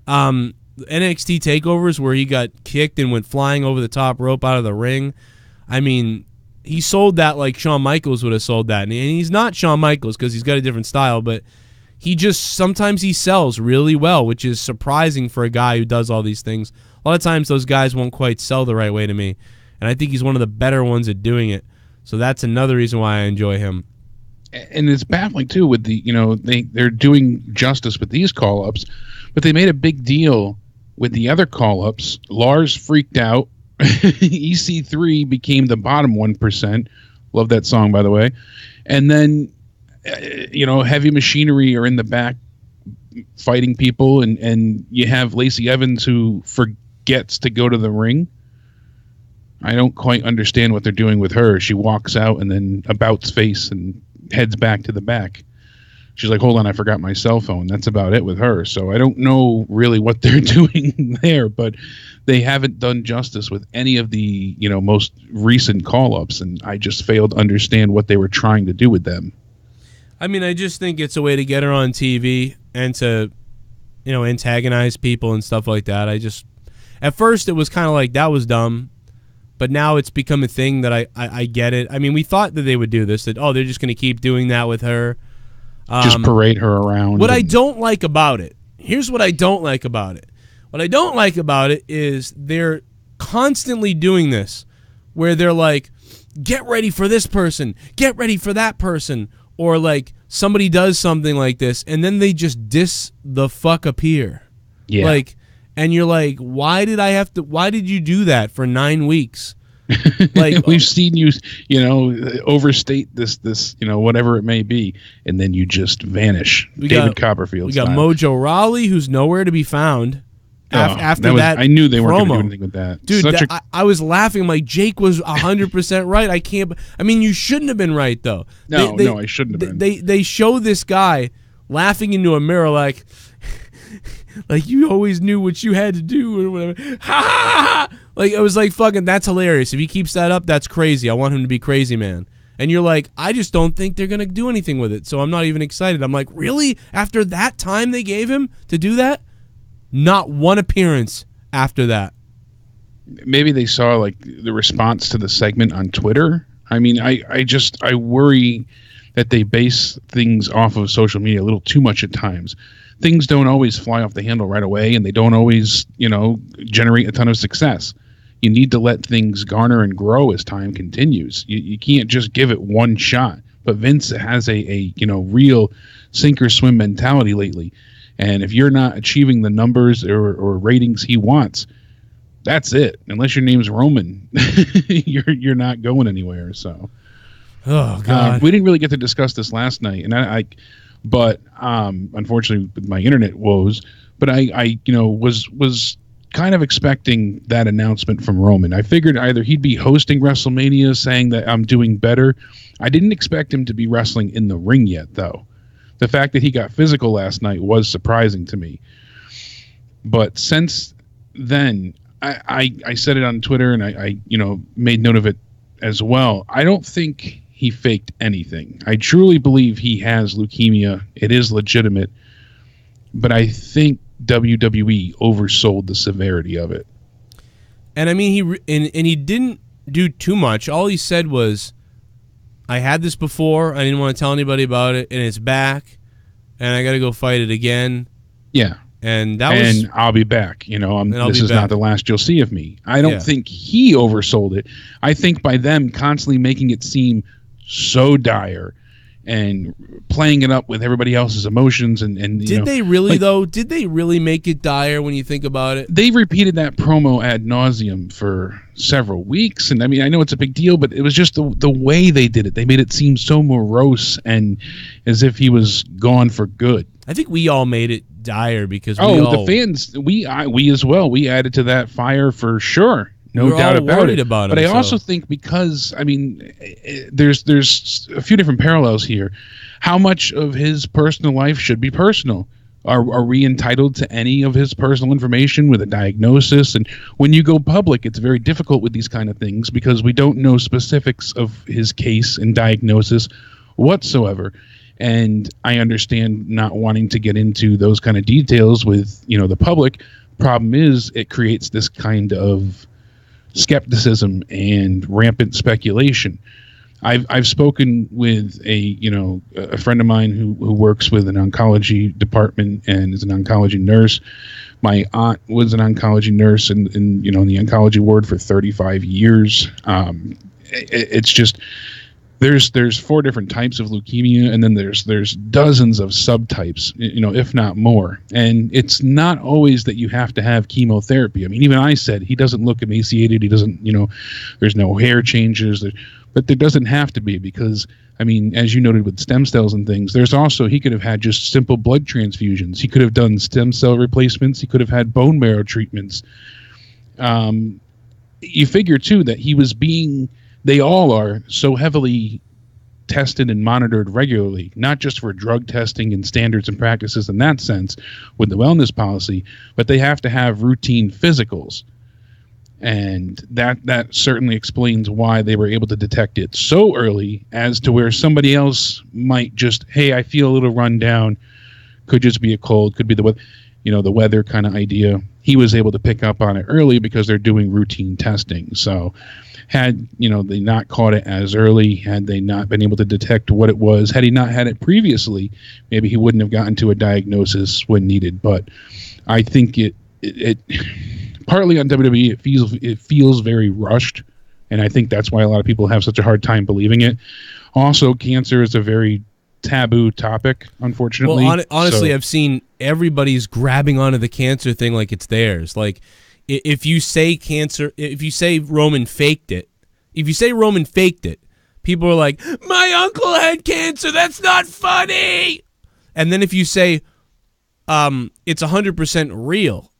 NXT takeovers where he got kicked and went flying over the top rope out of the ring. I mean, he sold that like Shawn Michaels would have sold that. And he's not Shawn Michaels because he's got a different style, but sometimes he sells really well, which is surprising for a guy who does all these things. A lot of times those guys won't quite sell the right way to me. And I think he's one of the better ones at doing it. So that's another reason why I enjoy him. And it's baffling too with the, they're doing justice with these call-ups, but they made a big deal with the other call-ups. Lars freaked out. EC3 became the bottom 1%. Love that song, by the way. And then, Heavy Machinery are in the back fighting people, and you have Lacey Evans who forgets to go to the ring. I don't quite understand what they're doing with her. She walks out and then abouts face and heads back to the back. She's like, hold on, I forgot my cell phone. That's about it with her. So I don't know really what they're doing there, but they haven't done justice with any of the, most recent call-ups, and I just failed to understand what they were trying to do with them. I mean, I just think it's a way to get her on TV and to, antagonize people and stuff like that. At first it was kind of like, that was dumb, but now it's become a thing that I get it. I mean, we thought that they would do this, that, they're just going to keep doing that with her. Just parade her around. What I don't like about it, here's what I don't like about it. What I don't like about it is they're constantly doing this, where they're like, get ready for this person, get ready for that person, or like somebody does something like this, and then they just diss the fuck up here. Yeah. Like, and you're like, why did you do that for 9 weeks? Like, we've seen you, overstate this, whatever it may be, and then you just vanish. David Copperfield. We got style. Mojo Rawley, who's nowhere to be found. After that, I knew they weren't going to promo. do anything with that, dude. I was laughing. I'm like, Jake was 100% right. I mean, you shouldn't have been right though. No, I shouldn't have been. They show this guy laughing into a mirror like you always knew what you had to do or whatever. Ha ha ha! Like, it was like, fucking, that's hilarious. If he keeps that up, that's crazy. I want him to be crazy, man. And you're like, I just don't think they're gonna do anything with it. So I'm not even excited. I'm like, really? After that time they gave him to do that? Not one appearance after that. Maybe they saw like the response to the segment on Twitter. I mean, I worry that they base things off of social media a little too much at times. Things don't always fly off the handle right away, and they don't always, generate a ton of success. You need to let things garner and grow as time continues. You can't just give it one shot. but Vince has a real sink or swim mentality lately. And if you're not achieving the numbers or ratings he wants, that's it. Unless your name's Roman, you're not going anywhere. So, oh God, we didn't really get to discuss this last night, and but unfortunately with my internet woes, but I was kind of expecting that announcement from Roman. I figured either he'd be hosting WrestleMania saying that I'm doing better. I didn't expect him to be wrestling in the ring yet, though. The fact that he got physical last night was surprising to me. But since then, I said it on Twitter, and I made note of it as well. I don't think he faked anything. I truly believe he has leukemia. It is legitimate, but I think WWE oversold the severity of it. And I mean, he didn't do too much. All he said was, I had this before, I didn't want to tell anybody about it, and it's back, and I got to go fight it again. Yeah. And I'll be back. This is not the last you'll see of me. I don't think he oversold it. I think by them constantly making it seem so dire and playing it up with everybody else's emotions and did they really though? Did they really make it dire when you think about it? They repeated that promo ad nauseum for several weeks, and I mean, I know it's a big deal, but it was just the way they did it. They made it seem so morose and as if he was gone for good. I think we all made it dire because the fans, we as well, we added to that fire for sure. No doubt about it. But I also think because, I mean, there's a few different parallels here. How much of his personal life should be personal? Are we entitled to any of his personal information with a diagnosis? And when you go public, it's very difficult with these kind of things because we don't know specifics of his case and diagnosis whatsoever. And I understand not wanting to get into those kind of details with, the public. Problem is, it creates this kind of skepticism and rampant speculation. I've spoken with a friend of mine who works with an oncology department and is an oncology nurse. My aunt was an oncology nurse in the oncology ward for 35 years. It's just there's 4 different types of leukemia, and then there's dozens of subtypes, if not more. And it's not always that you have to have chemotherapy. I mean, even I said he doesn't look emaciated. He doesn't, there's no hair changes, but there doesn't have to be because, I mean, as you noted with stem cells and things, there's also, he could have had just simple blood transfusions. He could have done stem cell replacements. He could have had bone marrow treatments. You figure too that he was they all are so heavily tested and monitored regularly, not just for drug testing and standards and practices in that sense with the wellness policy, but they have to have routine physicals. And that certainly explains why they were able to detect it so early as to where somebody else might just, hey, I feel a little run down, could just be a cold, could be the weather kind of idea. He was able to pick up on it early because they're doing routine testing. So had they not caught it as early, had they not been able to detect what it was, had he not had it previously, maybe he wouldn't have gotten to a diagnosis when needed. But I think it partly on WWE, it feels very rushed, and I think that's why a lot of people have such a hard time believing it. Also, cancer is a very taboo topic, unfortunately. Well, honestly, I've seen everybody's grabbing onto the cancer thing like it's theirs. Like, if you say Roman faked it, people are like, my uncle had cancer, that's not funny. And then if you say it's 100% real,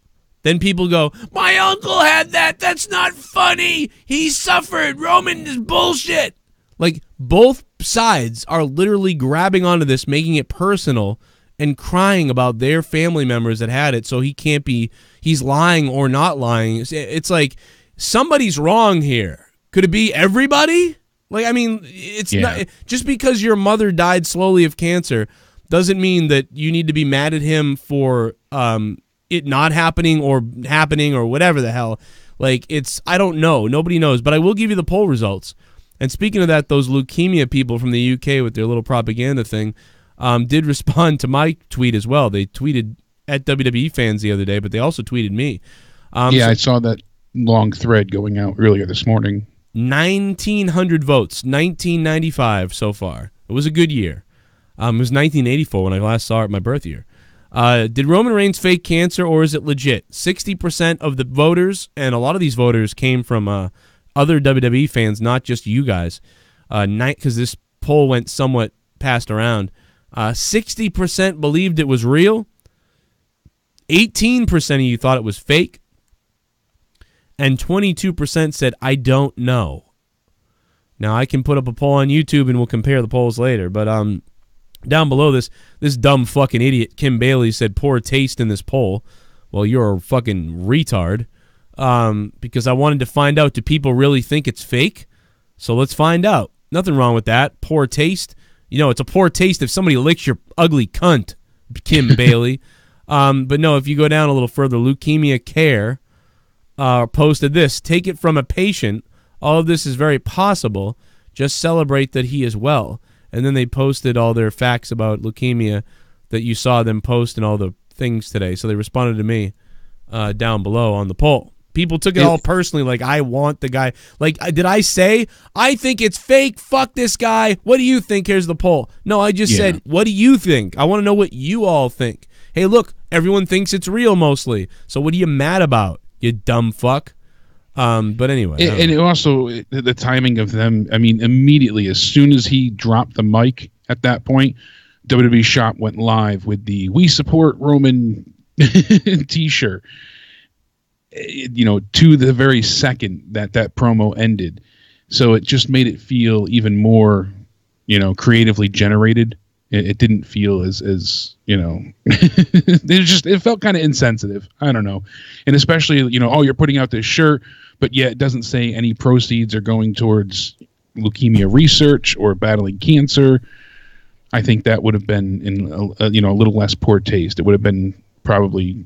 then people go, my uncle had that, that's not funny, he suffered, Roman is bullshit. Like, both sides are literally grabbing onto this, making it personal, and crying about their family members that had it, so he's lying or not lying. It's like, somebody's wrong here. Could it be everybody? Like, I mean, it's not just because your mother died slowly of cancer doesn't mean that you need to be mad at him for it not happening or whatever the hell. Like, I don't know. Nobody knows, but I will give you the poll results. And speaking of that, those leukemia people from the UK with their little propaganda thing did respond to my tweet as well. They tweeted at WWE fans the other day, but they also tweeted me. I saw that long thread going out earlier this morning. 1,900 votes, 1995 so far. It was a good year. It was 1984 when I last saw it, my birth year. Did Roman Reigns fake cancer or is it legit? 60% of the voters, and a lot of these voters came from other WWE fans, not just you guys, because this poll went somewhat passed around. 60% believed it was real. 18% of you thought it was fake. And 22% said, I don't know. Now, I can put up a poll on YouTube and we'll compare the polls later. But down below this dumb fucking idiot, Kim Bailey, said poor taste in this poll. Well, you're a fucking retard. Because I wanted to find out, do people really think it's fake? So let's find out. Nothing wrong with that. Poor taste. You know, it's a poor taste if somebody licks your ugly cunt, Kim Bailey. But no, if you go down a little further, Leukemia Care posted this. Take it from a patient. All of this is very possible. Just celebrate that he is well. And then they posted all their facts about leukemia that you saw them post and all the things today. So they responded to me down below on the poll. People took it all personally, like, I want the guy. Like, did I say, I think it's fake, fuck this guy, what do you think? Here's the poll. No, I just said, what do you think? I want to know what you all think. Hey, look, everyone thinks it's real mostly. So what are you mad about, you dumb fuck? But anyway. And it also, the timing of them, I mean, immediately, as soon as he dropped the mic at that point, WWE Shop went live with the We Support Roman t-shirt. You know, to the very second that promo ended. So it just made it feel even more, you know, creatively generated. It didn't feel as you know, it felt kind of insensitive. I don't know. And especially, you know, oh, you're putting out this shirt, but yet it doesn't say any proceeds are going towards leukemia research or battling cancer. I think that would have been in a little less poor taste. It would have been probably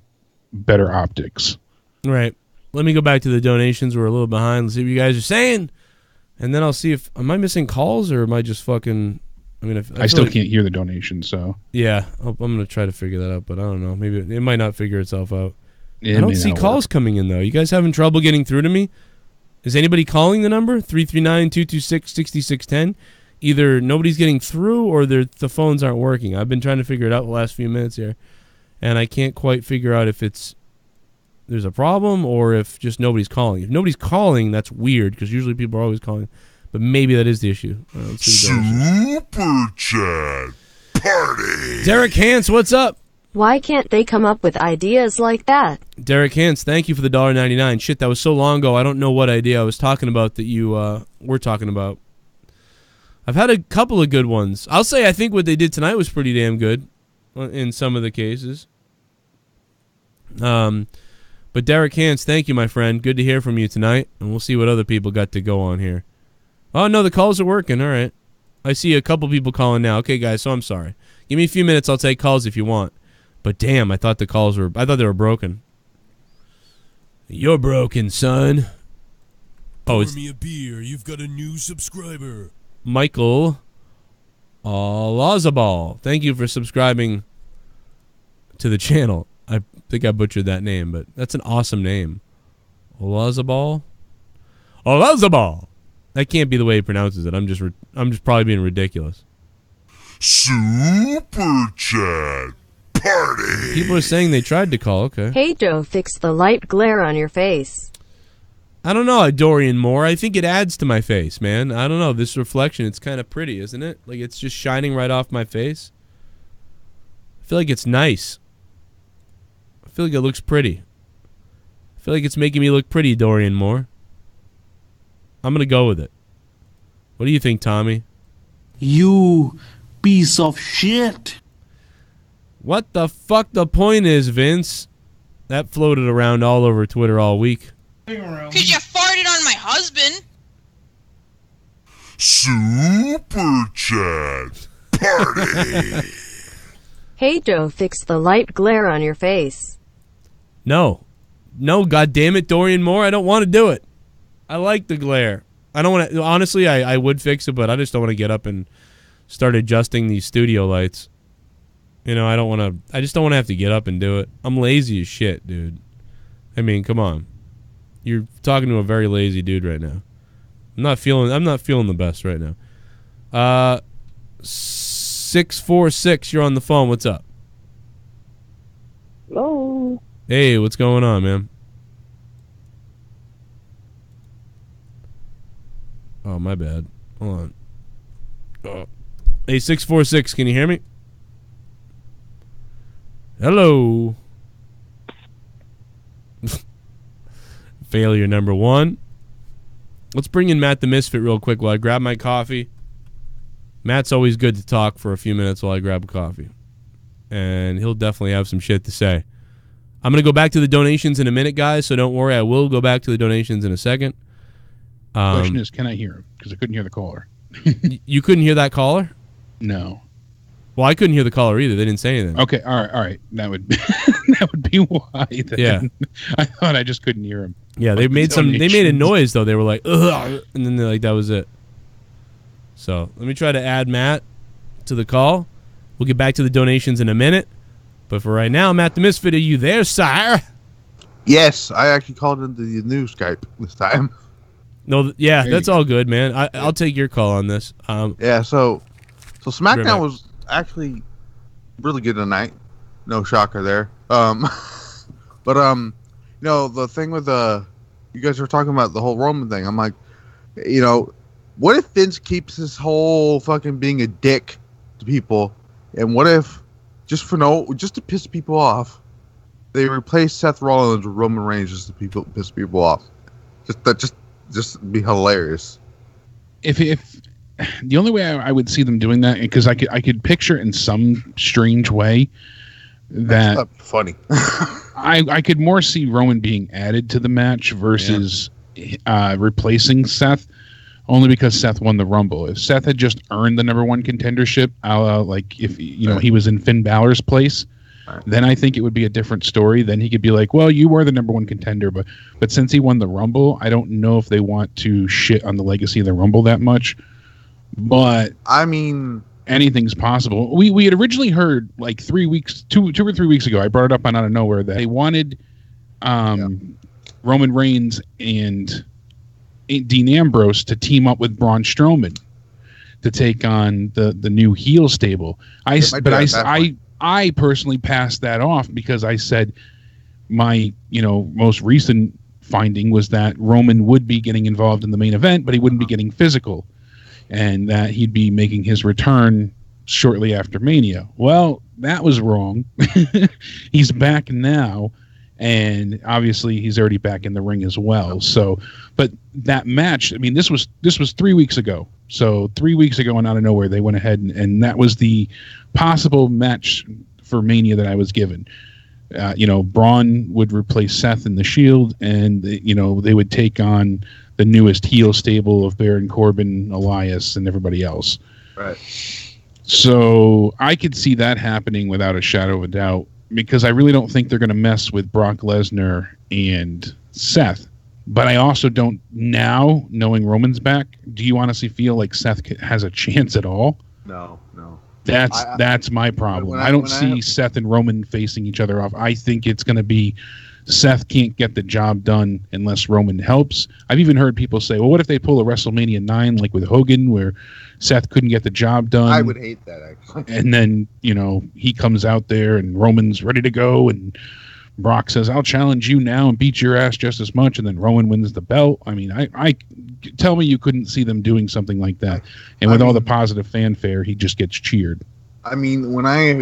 better optics. Right. Let me go back to the donations. We're a little behind. Let's see what you guys are saying. And then I'll see if... Am I missing calls or am I just fucking... I mean, I still can't hear the donations, so... Yeah. I'm going to try to figure that out, but I don't know. Maybe it might not figure itself out. I don't see calls coming in, though. You guys having trouble getting through to me? Is anybody calling the number? 339-226-6610? Either nobody's getting through or the phones aren't working. I've been trying to figure it out the last few minutes here, and I can't quite figure out if there's a problem or if just nobody's calling. If nobody's calling, that's weird because usually people are always calling. But maybe that is the issue. Super Chat Party. Derek Hans, what's up? Why can't they come up with ideas like that? Derek Hans, thank you for the $1.99. Shit, that was so long ago. I don't know what idea I was talking about that you were talking about. I've had a couple of good ones. I'll say I think what they did tonight was pretty damn good in some of the cases. But Derek Hans, thank you, my friend. Good to hear from you tonight, and we'll see what other people got to go on here. Oh, no, the calls are working. All right. I see a couple people calling now. Okay, guys, so I'm sorry. Give me a few minutes. I'll take calls if you want. But damn, I thought they were broken. You're broken, son. Pour me a beer. You've got a new subscriber. Michael Lazabal. Thank you for subscribing to the channel. I think I butchered that name, but that's an awesome name. Lazabal? That can't be the way he pronounces it. I'm just probably being ridiculous. Super Chat Party. People are saying they tried to call. Okay. Hey, Joe, fix the light glare on your face. I don't know, Dorian Moore. I think it adds to my face, man. I don't know. This reflection, it's kind of pretty, isn't it? Like, it's just shining right off my face. I feel like it's nice. I feel like it looks pretty. I feel like it's making me look pretty, Dorian Moore. I'm going to go with it. What do you think, Tommy? You piece of shit. What the fuck the point is, Vince? That floated around all over Twitter all week. Because you farted on my husband. Super Chat Party. Hey, Joe, fix the light glare on your face. No, goddammit, Dorian Moore. I don't want to do it. I like the glare. I don't want to. Honestly, I would fix it, but I just don't want to get up and start adjusting these studio lights. You know, I just don't want to have to get up and do it. I'm lazy as shit, dude. I mean, come on. You're talking to a very lazy dude right now. I'm not feeling the best right now. 646, you're on the phone. What's up? Hello. Hey, what's going on, man? Oh, my bad. Hold on. Oh. Hey, 646, can you hear me? Hello. Failure number 1. Let's bring in Matt the Misfit real quick while I grab my coffee. Matt's always good to talk for a few minutes while I grab a coffee. And he'll definitely have some shit to say. I'm going to go back to the donations in a minute, guys, so don't worry. I will go back to the donations in a second. The question is, can I hear him? Because I couldn't hear the caller. You couldn't hear that caller? No. Well, I couldn't hear the caller either. They didn't say anything. Okay, all right. That would that would be why. Then. Yeah. I thought I just couldn't hear him. Yeah, they made a noise though. They were like, ugh, and then they're like, that was it. So let me try to add Matt to the call. We'll get back to the donations in a minute. But for right now, Matt the Misfit, are you there, sire? Yes, I actually called into the new Skype this time. No, yeah, that's all good, man. I'll take your call on this. Yeah, so SmackDown was actually really good tonight. No shocker there. But you know, the thing with you guys were talking about the whole Roman thing. I'm like, you know, what if Vince keeps this whole fucking being a dick to people, and what if just to piss people off, they replace Seth Rollins with Roman Reigns just to piss people off? Just be hilarious. If the only way I would see them doing that, because I could picture in some strange way that that's funny. I could more see Roman being added to the match versus replacing Seth, only because Seth won the Rumble. If Seth had just earned the number 1 contendership, like if he was in Finn Balor's place, then I think it would be a different story. Then he could be like, well, you were the number 1 contender, but since he won the Rumble, I don't know if they want to shit on the legacy of the Rumble that much. But I mean, anything's possible. We had originally heard like 2 or 3 weeks ago, I brought it up on Out of Nowhere, that they wanted Roman Reigns and Dean Ambrose to team up with Braun Strowman to take on the new heel stable. I personally passed that off because I said my most recent finding was that Roman would be getting involved in the main event, but he wouldn't be getting physical, and that he'd be making his return shortly after Mania. Well, that was wrong. He's back now, and obviously he's already back in the ring as well. So, but that match, I mean, this was 3 weeks ago. So 3 weeks ago, and Out of Nowhere, they went ahead and that was the possible match for Mania that I was given. Braun would replace Seth in the Shield, and they would take on the newest heel stable of Baron Corbin, Elias, and everybody else. Right. So I could see that happening without a shadow of a doubt, because I really don't think they're going to mess with Brock Lesnar and Seth. But I also don't, now, knowing Roman's back, do you honestly feel like Seth has a chance at all? No. That's my problem. I don't see Seth and Roman facing each other off. I think it's going to be Seth can't get the job done unless Roman helps. I've even heard people say, well, what if they pull a WrestleMania 9 like with Hogan, where Seth couldn't get the job done? I would hate that, actually. And then, he comes out there and Roman's ready to go, and Brock says, I'll challenge you now and beat your ass just as much, and then Roman wins the belt. I mean, I tell me you couldn't see them doing something like that. And with all the positive fanfare, he just gets cheered. I mean, when I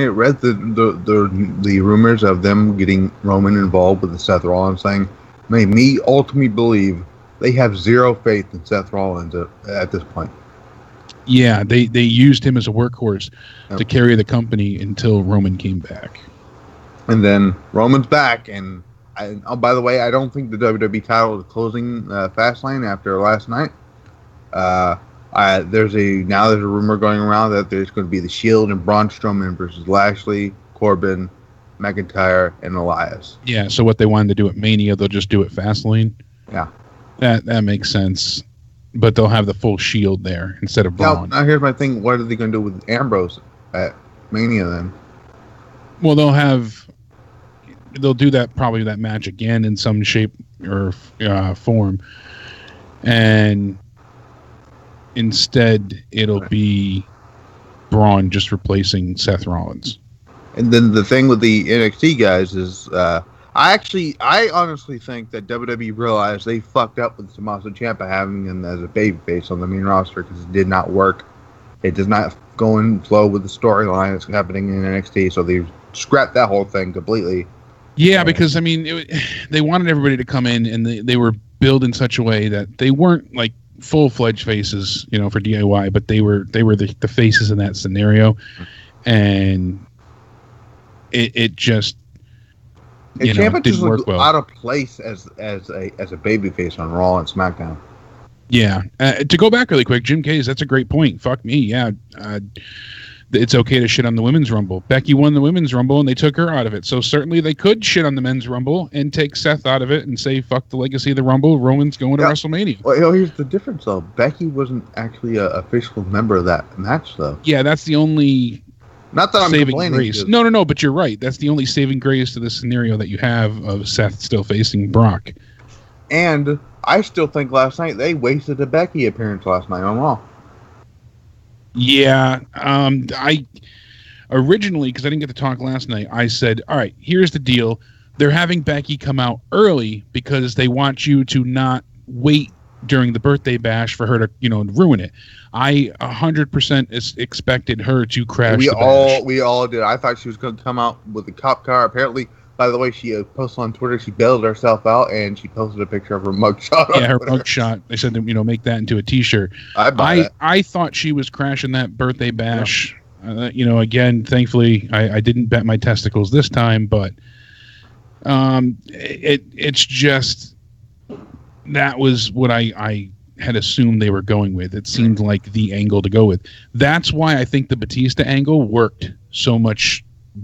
read the rumors of them getting Roman involved with the Seth Rollins thing, made me ultimately believe they have zero faith in Seth Rollins at this point. Yeah, they used him as a workhorse to carry the company until Roman came back. And then Roman's back, and by the way, I don't think the WWE title is closing Fastlane after last night. There's a rumor going around that there's going to be the Shield and Braun Strowman versus Lashley, Corbin, McIntyre, and Elias. Yeah, so what they wanted to do at Mania, they'll just do it Fastlane. Yeah, that makes sense. But they'll have the full Shield there instead of Braun. Now here's my thing: what are they going to do with Ambrose at Mania then? Well, they'll do that match again in some shape or form, and instead it'll be Braun just replacing Seth Rollins. And then the thing with the NXT guys is, I honestly think that WWE realized they fucked up with Tommaso Ciampa having him as a babyface on the main roster because it did not work. It does not go and flow with the storyline that's happening in NXT, so they scrapped that whole thing completely. Yeah, because, I mean, they wanted everybody to come in, and they were built in such a way that they weren't, like, full-fledged faces, you know, for DIY, but they were the faces in that scenario, and it just, you know, Ciampa just didn't work looked well. out of place as a babyface on Raw and SmackDown. Yeah. To go back really quick, Jim Case, that's a great point. Fuck me, yeah. It's okay to shit on the Women's Rumble. Becky won the Women's Rumble, and they took her out of it. So certainly they could shit on the Men's Rumble and take Seth out of it and say, fuck the legacy of the Rumble. Roman's going to WrestleMania. Well, here's the difference, though. Becky wasn't actually a official member of that match, though. Yeah, that's the only Not that I'm saving complaining. grace. No, but you're right. That's the only saving grace to the scenario that you have of Seth still facing Brock. And I still think last night they wasted a Becky appearance last night on Raw. Yeah, I originally, because I didn't get to talk last night, I said, all right, here's the deal. They're having Becky come out early because they want you to not wait during the birthday bash for her to, you know, ruin it. I 100% expected her to crash the bash. We all did. I thought she was going to come out with a cop car. Apparently, by the way, she posted on Twitter, she bailed herself out, and she posted a picture of her mugshot. Yeah, her mugshot. They said, you know, make that into a T-shirt. I thought she was crashing that birthday bash. Yeah. You know, again, thankfully, I didn't bet my testicles this time, but it's just that was what I had assumed they were going with. It seemed like the angle to go with. That's why I think the Batista angle worked so much.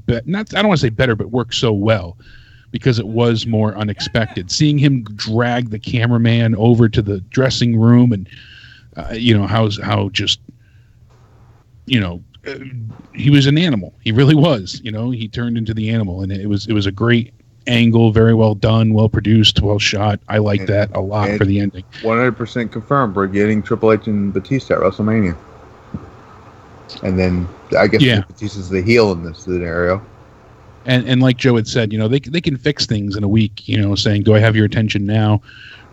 I don't want to say better, but worked so well because it was more unexpected. Seeing him drag the cameraman over to the dressing room, and you know how just, you know, he was an animal. He really was. You know, he turned into the animal, and it was a great angle, very well done, well produced, well shot. I like that a lot for the ending. 100% confirmed. We're getting Triple H and Batista at WrestleMania. And then I guess Batista's the heel in this scenario. And like Joe had said, you know, they can fix things in a week, you know, saying, do I have your attention now?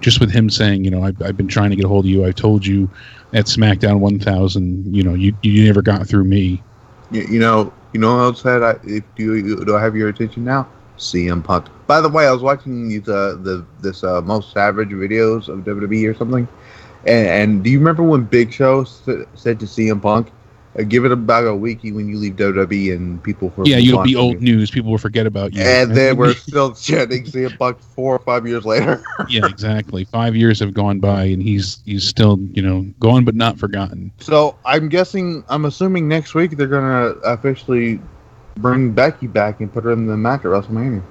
Just with him saying, you know, I've been trying to get a hold of you. I told you at SmackDown 1000, you know, you never got through me. You know who else said, do I have your attention now? CM Punk. By the way, I was watching these this Most Savage videos of WWE or something. And do you remember when Big Show said to CM Punk, give it about a week when you leave WWE and people... you'll be old news. People will forget about you. And then we're still chanting CM Punk 4 or 5 years later. Yeah, exactly. 5 years have gone by, and he's still, you know, gone but not forgotten. So I'm assuming next week they're going to officially bring Becky back and put her in the match at WrestleMania.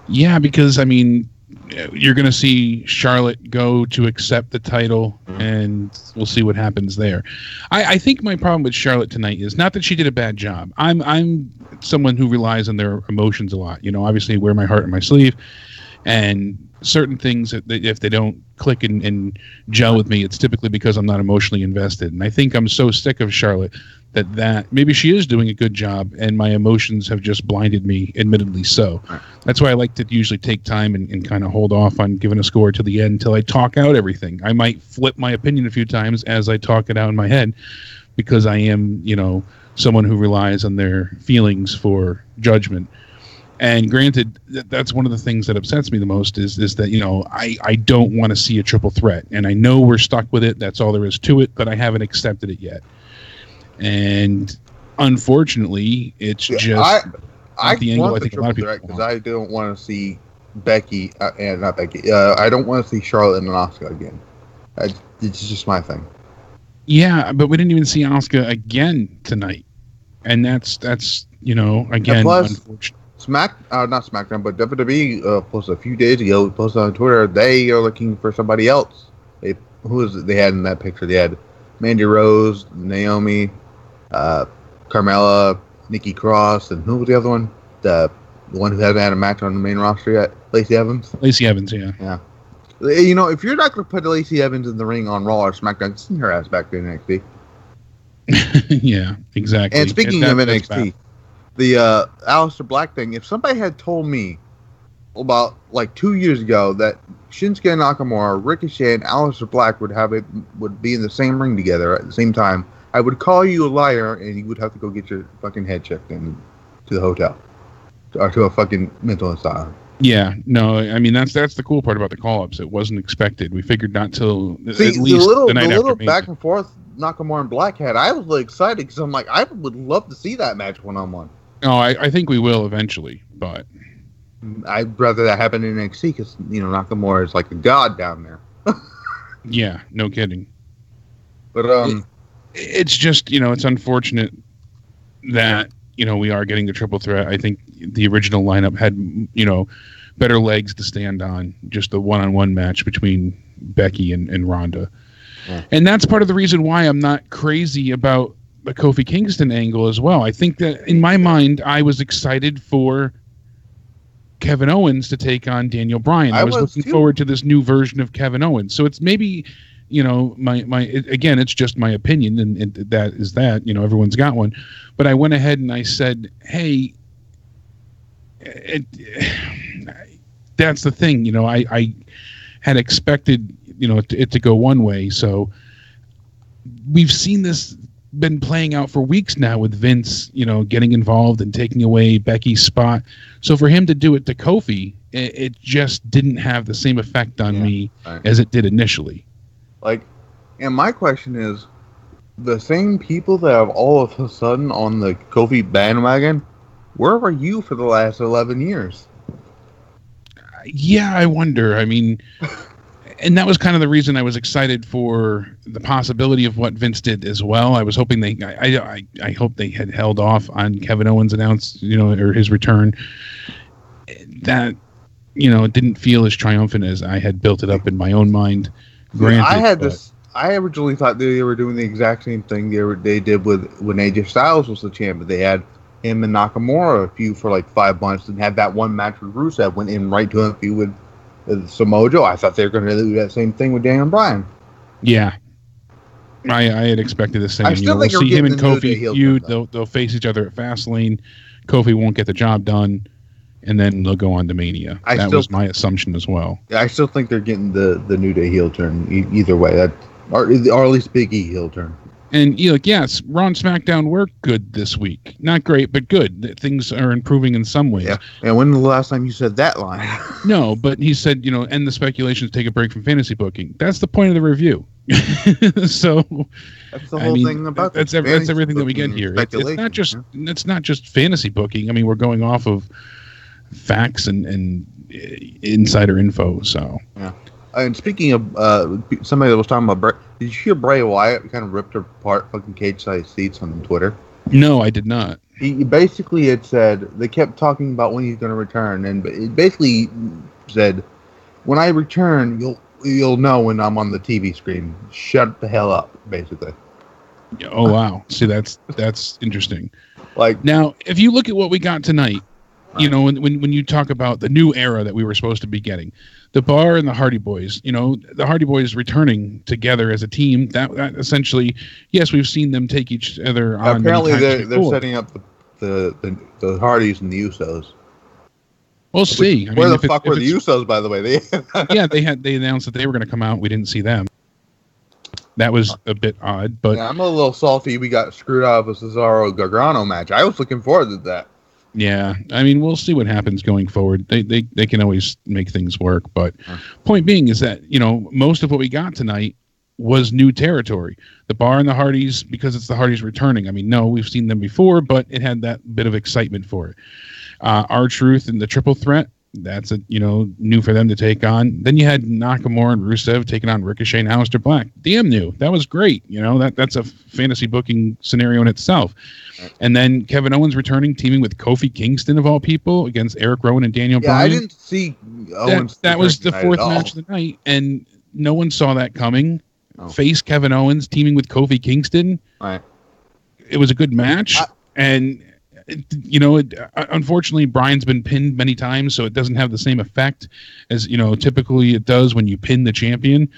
Yeah, because, I mean, you're going to see Charlotte go to accept the title, and we'll see what happens there. I think my problem with Charlotte tonight is not that she did a bad job. I'm someone who relies on their emotions a lot. You know, obviously, I wear my heart on my sleeve, and certain things, that if they don't click and gel with me, it's typically because I'm not emotionally invested. And I think I'm so sick of Charlotte that maybe she is doing a good job, and my emotions have just blinded me, admittedly so. That's why I like to usually take time and kind of hold off on giving a score to the end until I talk out everything. I might flip my opinion a few times as I talk it out in my head, because I am, you know, someone who relies on their feelings for judgment. And granted, that's one of the things that upsets me the most is that, you know, I don't want to see a triple threat. And I know we're stuck with it. That's all there is to it. But I haven't accepted it yet. And unfortunately, it's just I the angle want I the think a lot of people because I don't want to see Becky and not Becky. I don't want to see Charlotte and Asuka again. It's just my thing. Yeah, but we didn't even see Asuka again tonight, and that's you know, again, unfortunate. Not SmackDown, but WWE posted a few days ago. Posted on Twitter they are looking for somebody else. They had in that picture? They had Mandy Rose, Naomi, Carmella, Nikki Cross, and who was the other one? The one who hasn't had a match on the main roster yet, Lacey Evans. Lacey Evans, yeah. Yeah. You know, if you're not going to put Lacey Evans in the ring on Raw or SmackDown, send her ass back to NXT. Yeah, exactly. And speaking of NXT, the Aleister Black thing, if somebody had told me about like 2 years ago that Shinsuke Nakamura, Ricochet, and Aleister Black would be in the same ring together at the same time, I would call you a liar, and you would have to go get your fucking head checked in to the hotel or to a fucking mental asylum. Yeah, no, I mean that's the cool part about the call-ups. It wasn't expected. We figured not till at least the night after. The little back and forth Nakamura and Black had, I was really excited because I'm like, I would love to see that match one-on-one. Oh, I think we will eventually, but I'd rather that happen in NXT because, Nakamura is like a god down there. Yeah, no kidding. But it's just, it's unfortunate that, we are getting the triple threat. I think the original lineup had, better legs to stand on, just the one-on-one match between Becky and Ronda. Yeah. And that's part of the reason why I'm not crazy about the Kofi Kingston angle as well. I think that in my mind, I was excited for Kevin Owens to take on Daniel Bryan. I was looking forward to this new version of Kevin Owens. So it's maybe, again, it's just my opinion, and that is that, everyone's got one. But I went ahead and I said, hey, that's the thing. I had expected, it to go one way. So we've seen this been playing out for weeks now with Vince, getting involved and taking away Becky's spot. So for him to do it to Kofi, it just didn't have the same effect on me as it did initially. And my question is, the same people that have all of a sudden on the Kofi bandwagon, where were you for the last 11 years? Yeah, I wonder. I mean, and that was kind of the reason I was excited for the possibility of what Vince did as well. I was hoping I hope they had held off on Kevin Owens or his return. That, it didn't feel as triumphant as I had built it up in my own mind. Granted, I originally thought they were doing the exact same thing they did with when AJ Styles was the champ. But they had him and Nakamura a feud for like 5 months and had that one match with Rusev, went in right to a feud with Samoa Joe. I thought they were going to do that same thing with Daniel Bryan. Yeah. I had expected the same. We'll see him and Kofi feud. They'll face each other at Fastlane. Kofi won't get the job done, and then they'll go on to Mania. That was my assumption as well. Yeah, I still think they're getting the New Day heel turn either way. Or at least Big E heel turn. And yes, Raw and SmackDown were good this week. Not great, but good. Things are improving in some ways. Yeah. And when was the last time you said that line? No, but he said, end the speculations, take a break from fantasy booking. That's the point of the review. So that's the whole thing about that's everything that we get here. It's not just fantasy booking. I mean, we're going off of facts and insider info. So yeah. And speaking of somebody that was talking about did you hear Bray Wyatt kind of ripped apart fucking cage-sized seats on Twitter? No, I did not. He basically had said, they kept talking about when he's going to return, and it basically said, when I return, you'll know when I'm on the TV screen. Shut the hell up, basically. Oh, wow. See, that's interesting. Now, if you look at what we got tonight, when you talk about the new era that we were supposed to be getting, the Bar and the Hardy Boys, the Hardy Boys returning together as a team, that essentially, yes, we've seen them take each other on. Apparently, they're setting up the Hardys and the Usos. We'll see. Where the fuck were the Usos, by the way? They announced that they were going to come out. We didn't see them. That was a bit odd, but I'm a little salty. We got screwed out of a Cesaro Gargano match. I was looking forward to that. Yeah, I mean, we'll see what happens going forward. They can always make things work, but point being is that most of what we got tonight was new territory. The Bar and the Hardys, because it's the Hardys returning. I mean, no, we've seen them before, but it had that bit of excitement for it. R-Truth and the Triple Threat, that's new for them to take on. Then you had Nakamura and Rusev taking on Ricochet and Aleister Black. Damn new. That was great. That's a fantasy booking scenario in itself. And then Kevin Owens returning, teaming with Kofi Kingston of all people against Eric Rowan and Daniel Bryan. I didn't see Owens. That was the fourth match of the night, and no one saw that coming. Face Kevin Owens teaming with Kofi Kingston. Right. It was a good match, and unfortunately, Bryan's been pinned many times, so it doesn't have the same effect as typically it does when you pin the champion.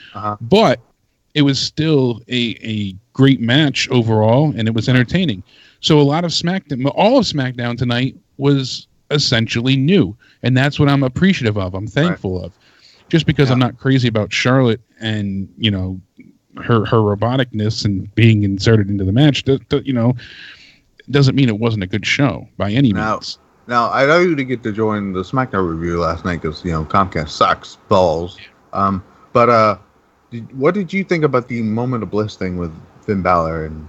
But it was still a great match overall, and it was entertaining. So a lot of SmackDown, all of SmackDown tonight was essentially new, and that's what I'm appreciative of. I'm thankful of. Just because I'm not crazy about Charlotte and, you know, her roboticness and being inserted into the match, doesn't mean it wasn't a good show by any means. Now, I know you didn't get to join the SmackDown review last night because, you know, Comcast sucks balls. But what did you think about the Moment of Bliss thing with Finn Balor? And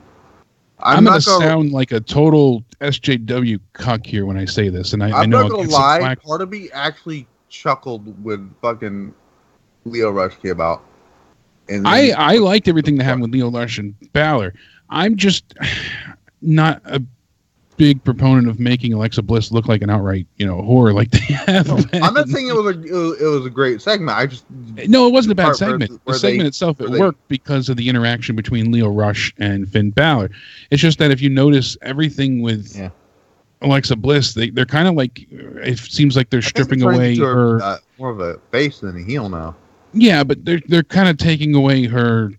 I'm going to sound like a total SJW cuck here when I say this, and I know I'm not going to lie. Part of me actually chuckled when fucking Lio Rush came out. And I liked everything that happened with Lio Rush and Balor. I'm just not a big proponent of making Alexa Bliss look like an outright, whore like they have. I'm not saying it was a great segment. It wasn't a bad segment. The segment itself worked because of the interaction between Lio Rush and Finn Balor. It's just that if you notice everything with Alexa Bliss, they're kind of like, it seems like they're stripping away her more of a face than a heel now. Yeah, but they're kind of taking away her,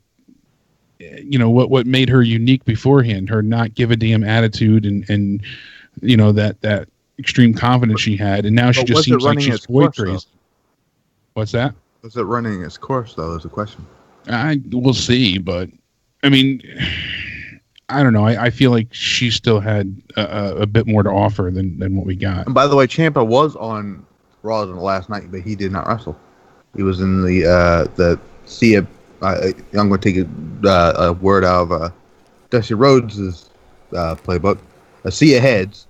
what made her unique beforehand, her not give a damn attitude and that extreme confidence she had, and now she just seems like she's boy crazy. What's that? Was it running its course though? Is the question. We'll see, but I mean, I don't know. I feel like she still had a bit more to offer than what we got. And by the way, Ciampa was on Raw last night, but he did not wrestle. He was in the Sia. I'm going to take a word out of Dusty Rhodes' playbook. Sia heads.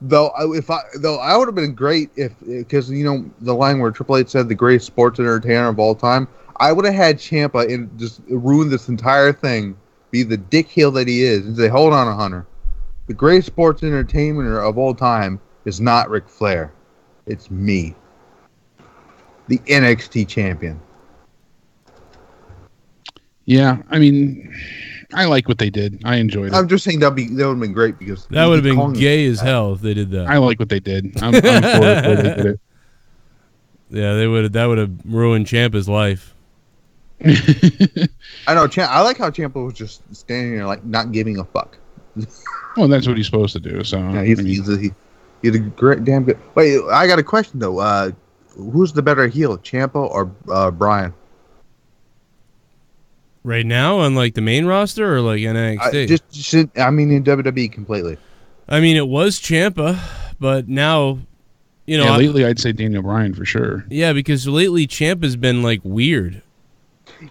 Though I would have been great because the line where Triple H said the greatest sports entertainer of all time. I would have had Ciampa and just ruin this entire thing, be the dick heel that he is, and say, "Hold on, Hunter. The greatest sports entertainer of all time is not Ric Flair. It's me, the NXT champion." Yeah, I mean, I like what they did. I enjoyed it. I'm just saying that would have been great because that would have been gay as hell if they did that. I like what they did. I'm for it the way they did it. Yeah, that would have ruined Ciampa's life. I know. I like how Ciampa was just standing there, like not giving a fuck. Well, that's what he's supposed to do. So yeah, he's a great damn good. Wait, I got a question though. Who's the better heel, Ciampa or Bryan? Right now on like the main roster or like NXT? In WWE completely. I mean, it was Ciampa, but now, lately I'd say Daniel Bryan for sure. Yeah, because lately Ciampa's been like weird.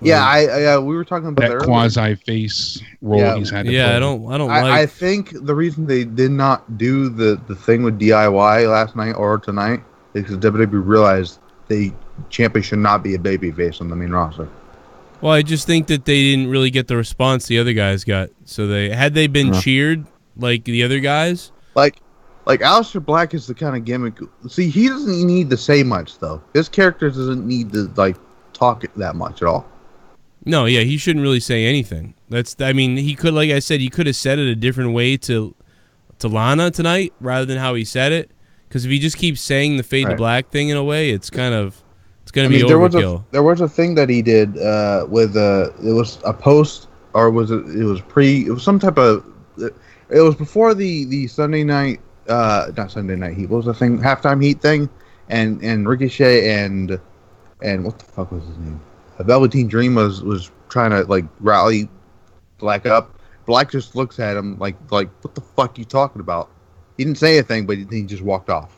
Yeah, we were talking about that quasi face role he's had to play. I don't like. I think the reason they did not do the thing with DIY last night or tonight is because WWE realized Ciampa should not be a babyface on the main roster. Well, I just think that they didn't really get the response the other guys got. So had they been cheered like the other guys, like Aleister Black is the kind of gimmick. See, he doesn't need to say much though. His character doesn't need to talk that much at all. No, yeah, he shouldn't really say anything. He could, like I said, he could have said it a different way to Lana tonight rather than how he said it. Because if he just keeps saying the fade to black thing in a way, it's going to be overkill. There was a thing that he did with it was a post or was it was pre? It was some type of. It was before the Sunday night, not Sunday night heat. What was the thing? Halftime heat thing, and Ricochet and what the fuck was his name? Velveteen Dream was trying to rally Black up. Black just looks at him like what the fuck you talking about? He didn't say anything, but he just walked off.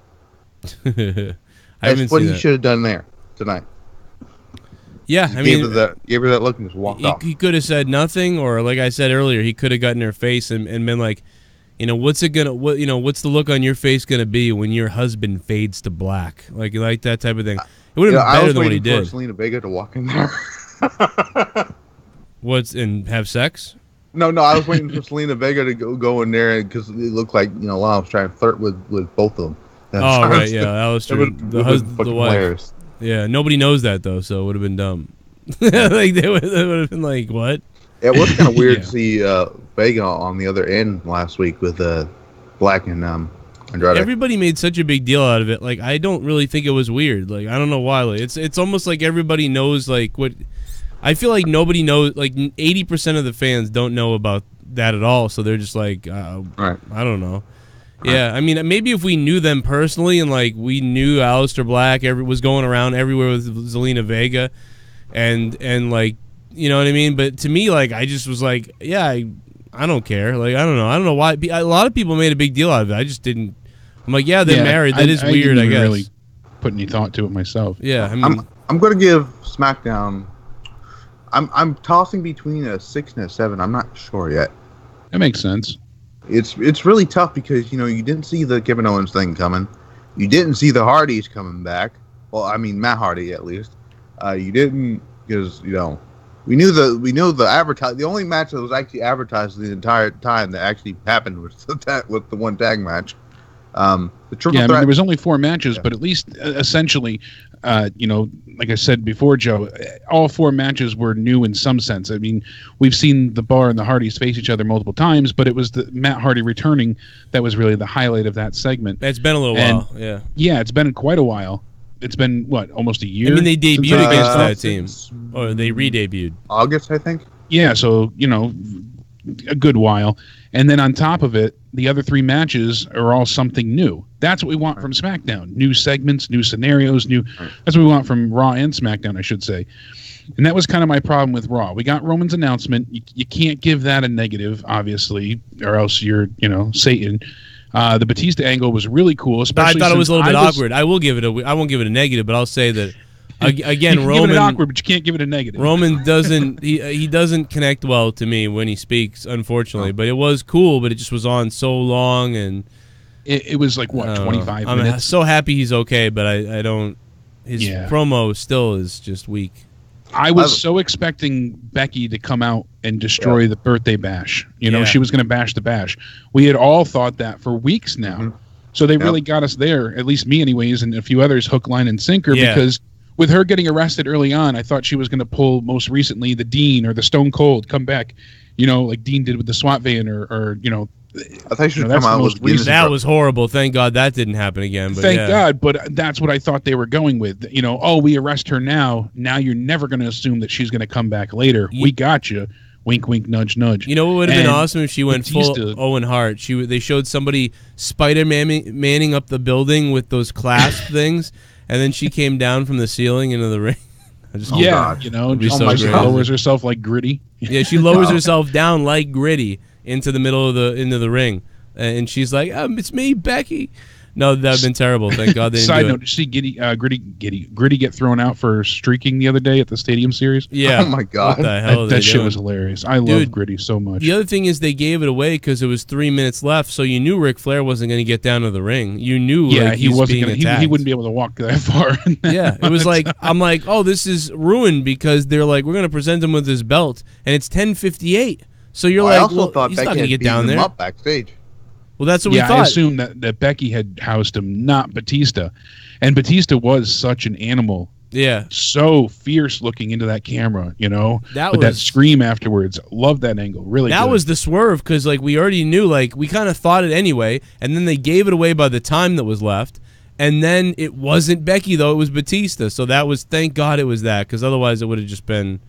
That's what he should have done there tonight. Yeah, gave her that look and just walked off. He could have said nothing, or like I said earlier, he could have gotten her face and been like, what's the look on your face gonna be when your husband fades to black? Like that type of thing. It would have been better than what he did. I was waiting for Selena Vega to walk in there. And have sex? No, I was waiting for Selena Vega to go in there because it looked like Lana was trying to flirt with both of them. Right, yeah, that was true. The wife. Hilarious. Yeah, nobody knows that though, so it would have been dumb. They would have been like, "What?" It was kind of weird to see Vega on the other end last week with Black and Andrade. Everybody made such a big deal out of it. Like, I don't really think it was weird. Like, I don't know why. Like, it's almost like everybody knows what I feel like nobody knows. Like 80% of the fans don't know about that at all. So they're just like, right. I don't know. Yeah, I mean, maybe if we knew them personally and like we knew Aleister Black was going around everywhere with Zelina Vega, and like, you know what I mean. But to me, like, I just was like, yeah, I don't care. Like, I don't know why. A lot of people made a big deal out of it. I just didn't. I'm like, yeah, they're married. That is weird. I guess. Really put any thought to it myself. Yeah, I mean, I'm going to give SmackDown. I'm tossing between a 6 and a 7. I'm not sure yet. That makes sense. It's really tough because, you know, you didn't see the Kevin Owens thing coming. You didn't see the Hardys coming back. Well, I mean, Matt Hardy at least. You didn't, because, you know, we knew the advertise. The only match that was actually advertised the entire time that actually happened was with the one tag match. The triple threat. I mean, there was only 4 matches, but at least essentially, you know, like I said before, Joe, all 4 matches were new in some sense. I mean, we've seen the Bar and the Hardys face each other multiple times, but it was the Matt Hardy returning that was really the highlight of that segment. It's been a little while, yeah. Yeah, it's been quite a while. It's been, what, almost a year? I mean, they debuted against that team. Or they re-debuted. August, I think. Yeah, so, you know, a good while. And then on top of it, the other 3 matches are all something new. That's what we want from SmackDown. New segments, new scenarios, that's what we want from Raw and SmackDown, I should say. And that was kind of my problem with Raw. We got Roman's announcement. You can't give that a negative, obviously, or else you're, you know, Satan. The Batista angle was really cool. Especially I thought it was a little bit awkward. I won't give it a negative, but I'll say that again, you Roman give it awkward, but you can't give it a negative. Roman doesn't he doesn't connect well to me when he speaks, unfortunately. But it was cool, but it just was on so long, and it was like what 25 minutes. I'm so happy he's okay, but I don't. His promo still is just weak. I was so expecting Becky to come out and destroy the birthday bash. You know, she was going to bash the bash. We had all thought that for weeks now. Mm-hmm. So they really got us there, at least me anyways, and a few others, hook, line, and sinker, because with her getting arrested early on, I thought she was going to pull, most recently, the Dean or the Stone Cold, come back, you know, like Dean did with the SWAT van, or you know. I thought she would come out with that was horrible. Thank God that didn't happen again. But Thank God, but that's what I thought they were going with. You know, oh, we arrest her now. Now you're never going to assume that she's going to come back later. We got you. Wink, wink, nudge, nudge. You know what would have been awesome if she went full Owen Hart? They showed somebody Spider-Manning up the building with those clasp things, and then she came down from the ceiling into the ring. You know, just lowers herself like Gritty. Yeah, she lowers herself down like Gritty into the middle of into the ring, and she's like, "It's me, Becky." No, that would have been terrible. Thank God they didn't Side do note, did you see Gritty get thrown out for streaking the other day at the Stadium Series? Yeah. Oh my God. What the hell that shit was hilarious. I love Gritty so much. The other thing is they gave it away because it was 3 minutes left, so you knew Ric Flair wasn't going to get down to the ring. You knew he wasn't going to. He wouldn't be able to walk that far. Yeah, it was like, I'm like, oh, this is ruined because they're like, we're going to present him with his belt, and it's 10:58. So you're like, well, he's not going to get down there. Up backstage. Well, that's what we thought. I assumed that Becky had housed him, not Batista. And Batista was such an animal. Yeah. So fierce looking into that camera, you know? That scream afterwards. Love that angle. Really That was the swerve because, like, we already knew, like, we kind of thought it anyway, and then they gave it away by the time that was left. And then it wasn't Becky, though. It was Batista. So that was, thank God it was that, because otherwise it would have just been...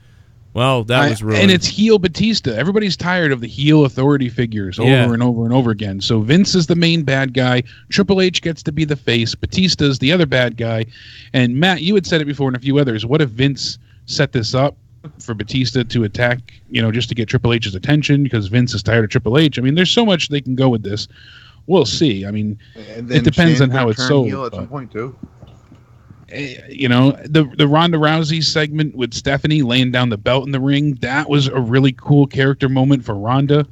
Well, that was ruined. And it's heel Batista. Everybody's tired of the heel authority figures over and over and over again. So Vince is the main bad guy. Triple H gets to be the face. Batista's the other bad guy. And Matt, you had said it before and a few others. What if Vince set this up for Batista to attack, you know, just to get Triple H's attention because Vince is tired of Triple H? I mean, there's so much they can go with this. We'll see. I mean, it depends on how it's sold. At some point too. You know, the Ronda Rousey segment with Stephanie laying down the belt in the ring, that was a really cool character moment for Ronda.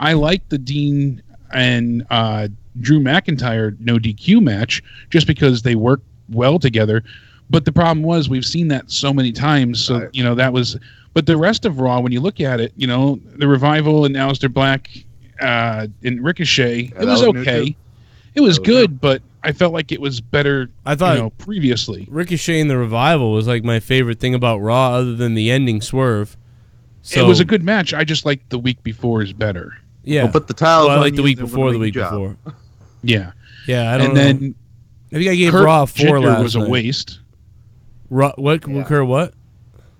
I liked the Dean and Drew McIntyre no DQ match just because they worked well together. But the problem was we've seen that so many times. So, you know, that was... But the rest of Raw, when you look at it, you know, the Revival and Aleister Black and Ricochet, it was okay. It was good, but I felt like it was better. I thought previously. Ricochet and the Revival was like my favorite thing about Raw, other than the ending swerve. So, it was a good match. I just like the week before is better. Yeah, but the tiles. I like the week before. The week before. Yeah, yeah. I don't know. Then I think I gave Raw 4 last was night. A waste. What? What?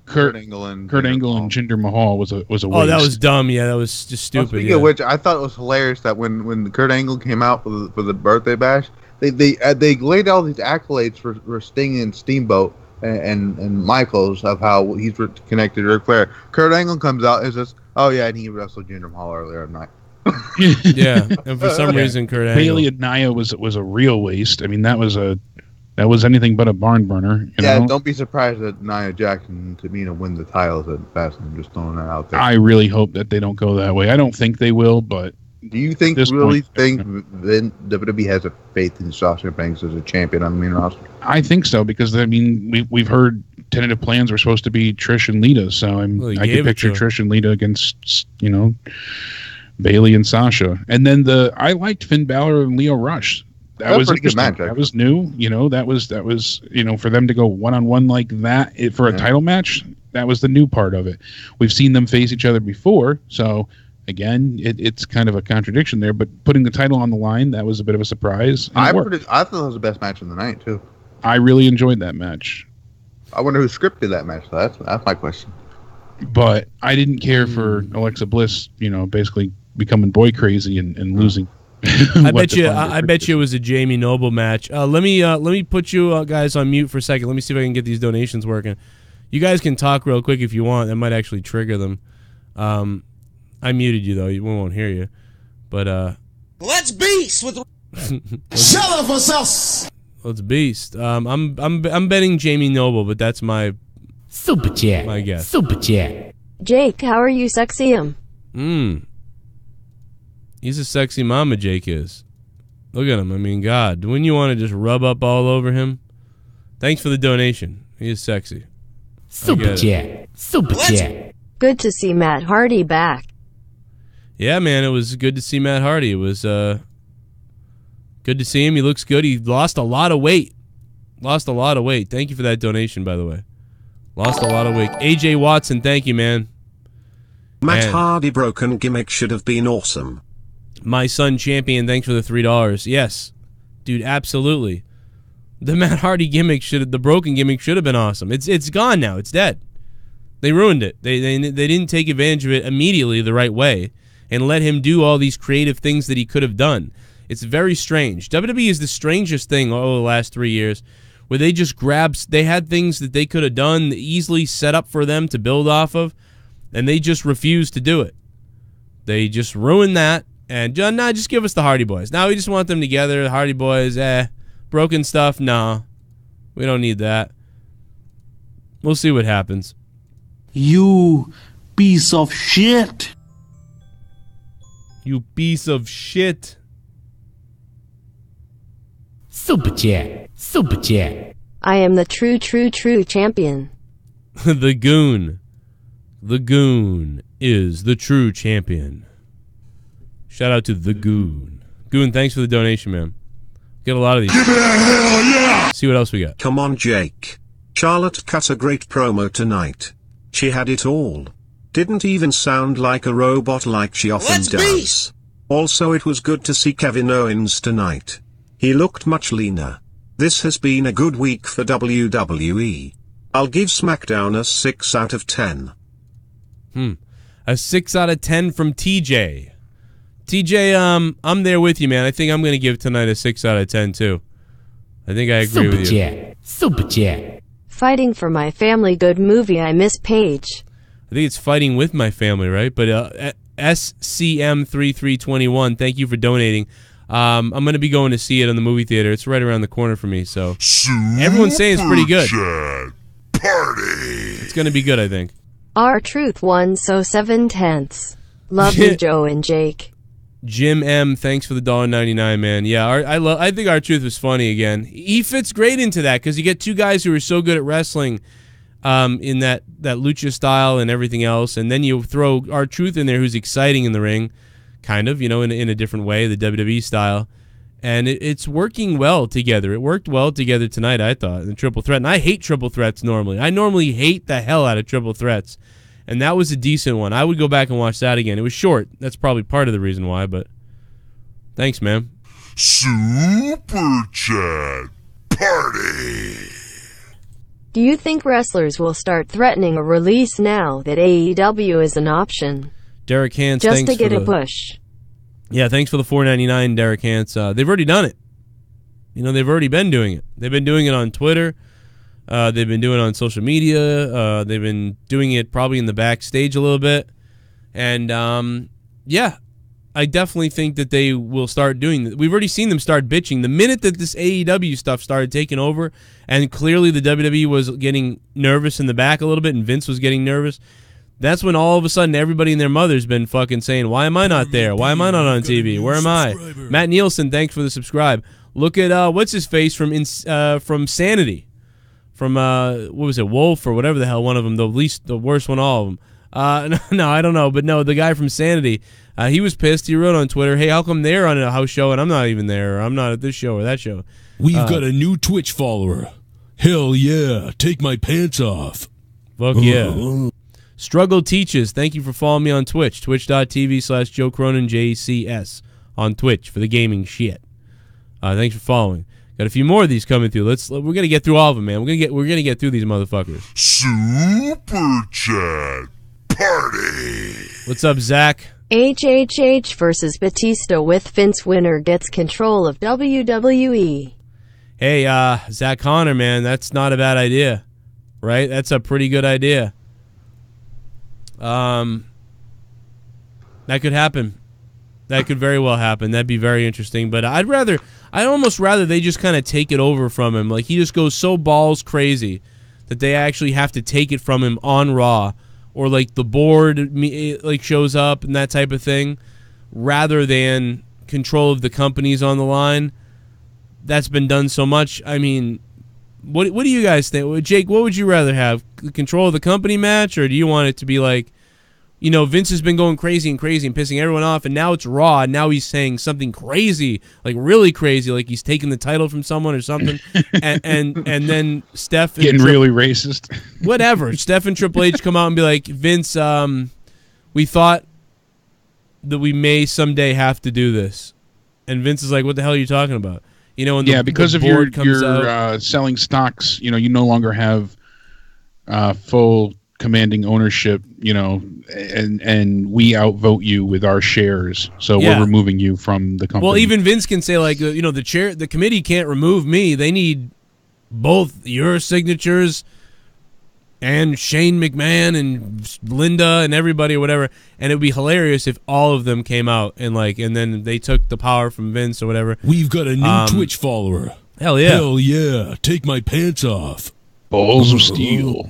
Kurt Angle and Jinder Mahal was a waste. Oh, that was dumb. Yeah, that was just stupid. Speaking of which, I thought it was hilarious that when Kurt Angle came out for the birthday bash, they laid all these accolades for Sting and Steamboat and Michaels of how he's connected to Ric Flair. Kurt Angle comes out and says, "Oh yeah, and he wrestled Jinder Mahal earlier at night." Yeah, and for some reason, Kurt Angle. Bayley and Nia was a real waste. I mean, that was anything but a barn burner. You know? Don't be surprised that Nia Jax and Tamina win the titles at Fastlane. Just throwing that out there. I really hope that they don't go that way. I don't think they will, but do you think then WWE has a faith in Sasha Banks as a champion on the main roster? I think so, because I mean we've heard tentative plans were supposed to be Trish and Lita, so I can picture Trish and Lita against Bayley and Sasha, and then I liked Finn Balor and Leo Rush. That was a pretty good match. That was new. That was for them to go one-on-one like that for a title match. That was the new part of it. We've seen them face each other before, so again, it's kind of a contradiction there. But putting the title on the line, that was a bit of a surprise. I thought that was the best match of the night too. I really enjoyed that match. I wonder who scripted that match. That's my question. But I didn't care for Alexa Bliss, basically becoming boy crazy and losing. I bet you it was a Jamie Noble match. Let me put you guys on mute for a second. Let me see if I can get these donations working. You guys can talk real quick if you want. That might actually trigger them. I muted you though. We won't hear you. But let's beast with sell it for sauce. Let's beast. I'm betting Jamie Noble, but that's my super chat. My guess. Super chat. Jake, how are you, sexy him? He's a sexy mama, Jake is. Look at him. I mean, God, wouldn't you want to just rub up all over him? Thanks for the donation. He is sexy. Super chat. Super chat. Good to see Matt Hardy back. Yeah, man, it was good to see Matt Hardy. It was good to see him. He looks good. He lost a lot of weight. Thank you for that donation, by the way. Lost a lot of weight. AJ Watson, thank you, man. Matt Hardy broken gimmick should have been awesome. My son champion, thanks for the $3. Yes, dude, absolutely. The Matt Hardy gimmick the broken gimmick should have been awesome. It's gone now. It's dead. They ruined it. They didn't take advantage of it immediately the right way and let him do all these creative things that he could have done. It's very strange. WWE is the strangest thing over the last 3 years, where they just they had things that they could have done easily set up for them to build off of, and they just refused to do it. They just ruined that. And just give us the Hardy Boys. Now we just want them together. The Hardy Boys, broken stuff, no. We don't need that. We'll see what happens. You piece of shit. You piece of shit. Super chat. Super chat. I am the true champion. The Goon. The Goon is the true champion. Shout out to the Goon. Goon, thanks for the donation, man. Get a lot of these. Give me a hell yeah! See what else we got. Come on, Jake. Charlotte cut a great promo tonight. She had it all. Didn't even sound like a robot like she often does. Also, it was good to see Kevin Owens tonight. He looked much leaner. This has been a good week for WWE. I'll give SmackDown a 6 out of 10. A 6 out of 10 from TJ. TJ, I'm there with you, man. I think I'm going to give tonight a 6 out of 10, too. I think I agree with you. Super chat. Fighting for my family, good movie. I miss Paige. I think it's Fighting with My Family, right? But SCM3321, thank you for donating. I'm going to be going to see it in the movie theater. It's right around the corner for me, so everyone's saying it's pretty good. Party. It's going to be good, I think. R-Truth won, so 7/10. Love you, Joe and Jake. Jim M, thanks for the $1.99, man. Yeah, I think R-Truth was funny again. He fits great into that because you get two guys who are so good at wrestling in that lucha style and everything else, and then you throw R-Truth in there who's exciting in the ring, kind of, in a different way, the WWE style, and it's working well together. It worked well together tonight, I thought, in the triple threat, and I hate triple threats normally. I normally hate the hell out of triple threats. And that was a decent one. I would go back and watch that again. It was short. That's probably part of the reason why, but thanks, man. Super Chat Party. Do you think wrestlers will start threatening a release now that AEW is an option? Derek Hans, just thanks to get for a push. Yeah, thanks for the $4.99, Derek Hans. They've already done it. They've already been doing it. They've been doing it on Twitter. They've been doing it on social media. They've been doing it probably in the backstage a little bit. And, yeah, I definitely think that they will start doing that. We've already seen them start bitching. The minute that this AEW stuff started taking over, and clearly the WWE was getting nervous in the back a little bit, and Vince was getting nervous, that's when all of a sudden everybody and their mother's been fucking saying, why am I not there? Why am I not on TV? Where am I? Matt Nielsen, thanks for the subscribe. Look at, what's his face from Sanity. From, what was it, Wolf or whatever the hell, one of them, the worst one of all of them. No, I don't know, but no, the guy from Sanity, he was pissed. He wrote on Twitter, hey, how come they're on a house show and I'm not even there, or I'm not at this show or that show? We've got a new Twitch follower. Hell yeah, take my pants off. Fuck yeah. Struggle Teaches, thank you for following me on Twitch, twitch.tv/Joe Cronin JCS on Twitch for the gaming shit. Thanks for following. Got a few more of these coming through. We're gonna get through all of them, man. We're gonna get through these motherfuckers. Super Chat Party. What's up, Zach? HHH versus Batista with Vince winner gets control of WWE. Hey, Zach Connor, man, that's not a bad idea, right? That's a pretty good idea. That could happen. That could very well happen. That'd be very interesting. But I'd almost rather they just kind of take it over from him. Like, he just goes so balls crazy that they actually have to take it from him on Raw, or like the board like shows up and that type of thing, rather than control of the companies on the line. That's been done so much. I mean, what do you guys think? Jake, what would you rather have? Control of the company match, or do you want it to be like, Vince has been going crazy and pissing everyone off, and now it's Raw, and now he's saying something crazy, like really crazy, like he's taking the title from someone or something, and then Steph and getting really racist. Whatever. Steph and Triple H come out and be like, Vince, we thought that we may someday have to do this, and Vince is like, what the hell are you talking about? And because of your selling stocks, you no longer have full commanding ownership, and we outvote you with our shares, so we're removing you from the company. Well, even Vince can say, like, the committee can't remove me. They need both your signatures and Shane McMahon and Linda and everybody or whatever, and it would be hilarious if all of them came out and then they took the power from Vince or whatever. We've got a new Twitch follower. Hell yeah. Hell yeah, take my pants off. Balls of steel.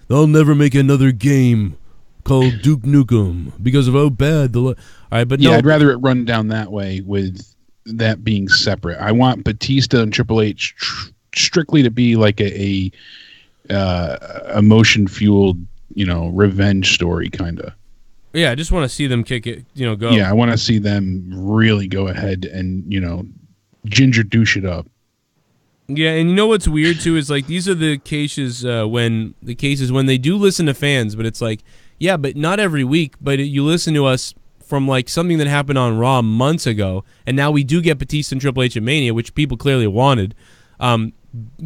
They'll never make another game called Duke Nukem because of how bad the... All right, but no. Yeah, I'd rather it run down that way with that being separate. I want Batista and Triple H strictly to be like a emotion-fueled, revenge story, kind of. Yeah, I just want to see them kick it, go. Yeah, I want to see them really go ahead and, ginger douche it up. Yeah, and you know what's weird too is like these are the cases when they do listen to fans, but it's like, yeah, but not every week. But you listen to us from like something that happened on Raw months ago, and now we do get Batista and Triple H at Mania, which people clearly wanted,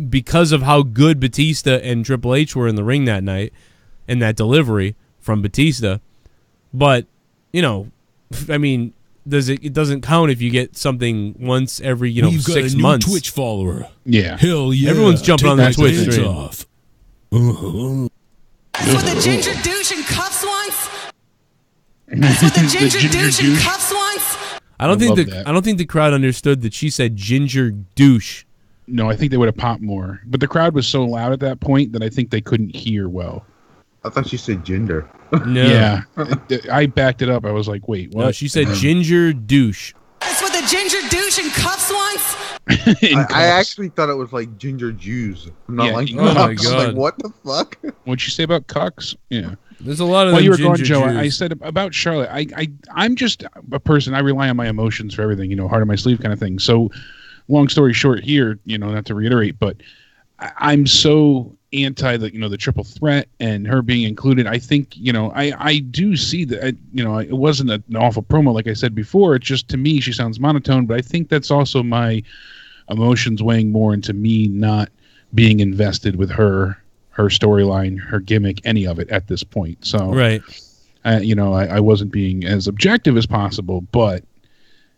because of how good Batista and Triple H were in the ring that night, and that delivery from Batista. But I mean, it doesn't count if you get something once every 6 months. We've got a new Twitch follower. Yeah, hell yeah! Everyone's jumping on that Twitch stream. Off. That's what the ginger douche in cuffs wants. That's what the ginger douche in cuffs wants. I don't think the crowd understood that she said ginger douche. No, I think they would have popped more. But the crowd was so loud at that point that I think they couldn't hear well. I thought she said gender. No. Yeah, I backed it up. I was like, wait, what? No, she said ginger douche. That's what the ginger douche in cuffs wants. I actually thought it was like ginger Jews. I'm not like, oh my God. Like, what the fuck? What'd you say about cucks? Yeah. There's a lot of While you were ginger gone, Joe, Jews. I said about Charlotte, I'm just a person. I rely on my emotions for everything, heart on my sleeve kind of thing. So, long story short here, not to reiterate, but I'm so anti the triple threat and her being included. I think, I do see that, it wasn't an awful promo like I said before. It's just, to me, she sounds monotone, but I think that's also my emotions weighing more into me not being invested with her storyline, her gimmick, any of it at this point. So, right. I wasn't being as objective as possible, but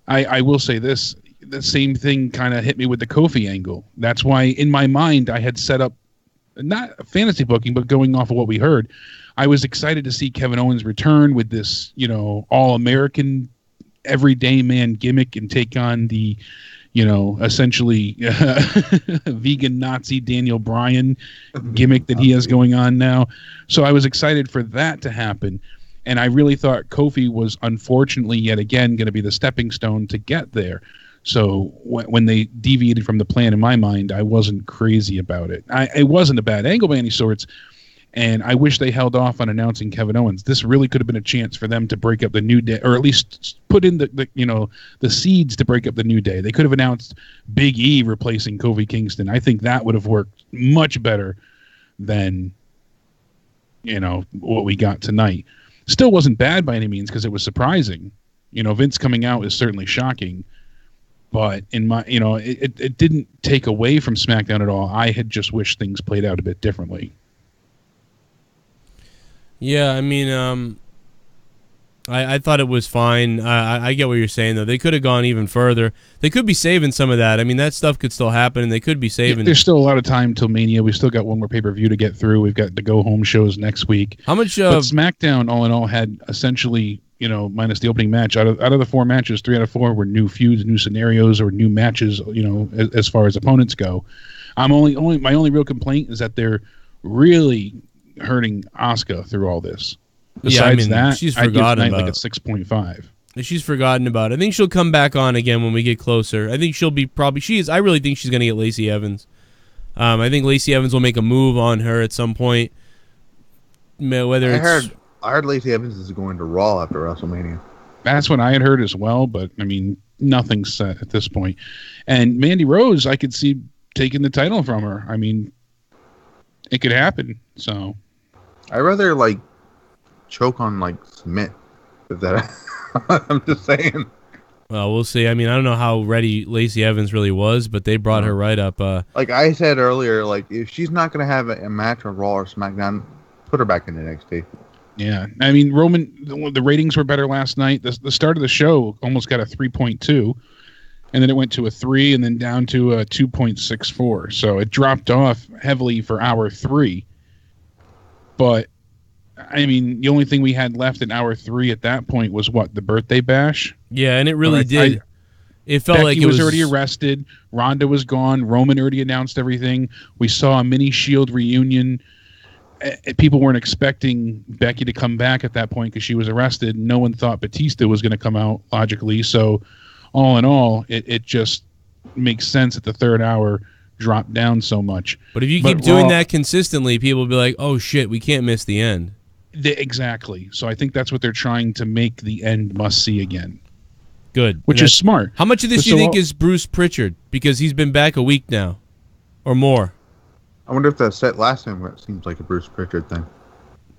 I will say this. The same thing kind of hit me with the Kofi angle. That's why in my mind I had set up, not fantasy booking, but going off of what we heard, I was excited to see Kevin Owens return with this, all-American everyday man gimmick and take on the, essentially vegan Nazi Daniel Bryan gimmick that he has going on now. So I was excited for that to happen. And I really thought Kofi was unfortunately yet again going to be the stepping stone to get there. So when they deviated from the plan in my mind, I wasn't crazy about it. It wasn't a bad angle by any sorts. And I wish they held off on announcing Kevin Owens. This really could have been a chance for them to break up the New Day, or at least put in the seeds to break up the New Day. They could have announced Big E replacing Kofi Kingston. I think that would have worked much better than what we got tonight. Still wasn't bad by any means because it was surprising. Vince coming out is certainly shocking. But in my, it didn't take away from SmackDown at all. I had just wished things played out a bit differently. Yeah, I mean, I thought it was fine. I get what you're saying, though. They could have gone even further. They could be saving some of that. I mean, that stuff could still happen, and they could be saving. Yeah, there's still a lot of time till Mania. We still got one more pay-per-view to get through. We've got the go-home shows next week. How much? But SmackDown, all in all, had essentially, minus the opening match, out of the 4 matches, 3 out of 4 were new feuds, new scenarios, or new matches. As far as opponents go, my only real complaint is that they're really hurting Asuka through all this. Besides that, she's forgotten about like a 6.5. She's forgotten about it. I think she'll come back on again when we get closer. I think she'll be I really think she's going to get Lacey Evans. I think Lacey Evans will make a move on her at some point. I heard Lacey Evans is going to Raw after WrestleMania. That's what I had heard as well, but I mean, nothing's set at this point. And Mandy Rose, I could see taking the title from her. I mean, it could happen. So I'd rather choke on cement. If that, I'm just saying. Well, we'll see. I mean, I don't know how ready Lacey Evans really was, but they brought her right up. Like I said earlier, if she's not going to have a match on Raw or SmackDown, put her back in NXT. Yeah, I mean, Roman, the ratings were better last night. The start of the show almost got a 3.2, and then it went to a 3, and then down to a 2.64. So it dropped off heavily for hour 3. But I mean, the only thing we had left in hour 3 at that point was the birthday bash. Yeah, and it really did. It felt Becky like it was already arrested. Ronda was gone. Roman already announced everything. We saw a mini Shield reunion. People weren't expecting Becky to come back at that point because she was arrested. No one thought Batista was going to come out logically. So, all in all, it just makes sense that the third hour dropped down so much. But if you keep doing that consistently, people will be like, "Oh shit, we can't miss the end." Exactly. So I think that's what they're trying to make the end must see again. Good, which is smart. How much of this do you think is Bruce Pritchard because he's been back a week now, or more? I wonder if that set last time seems like a Bruce Pritchard thing.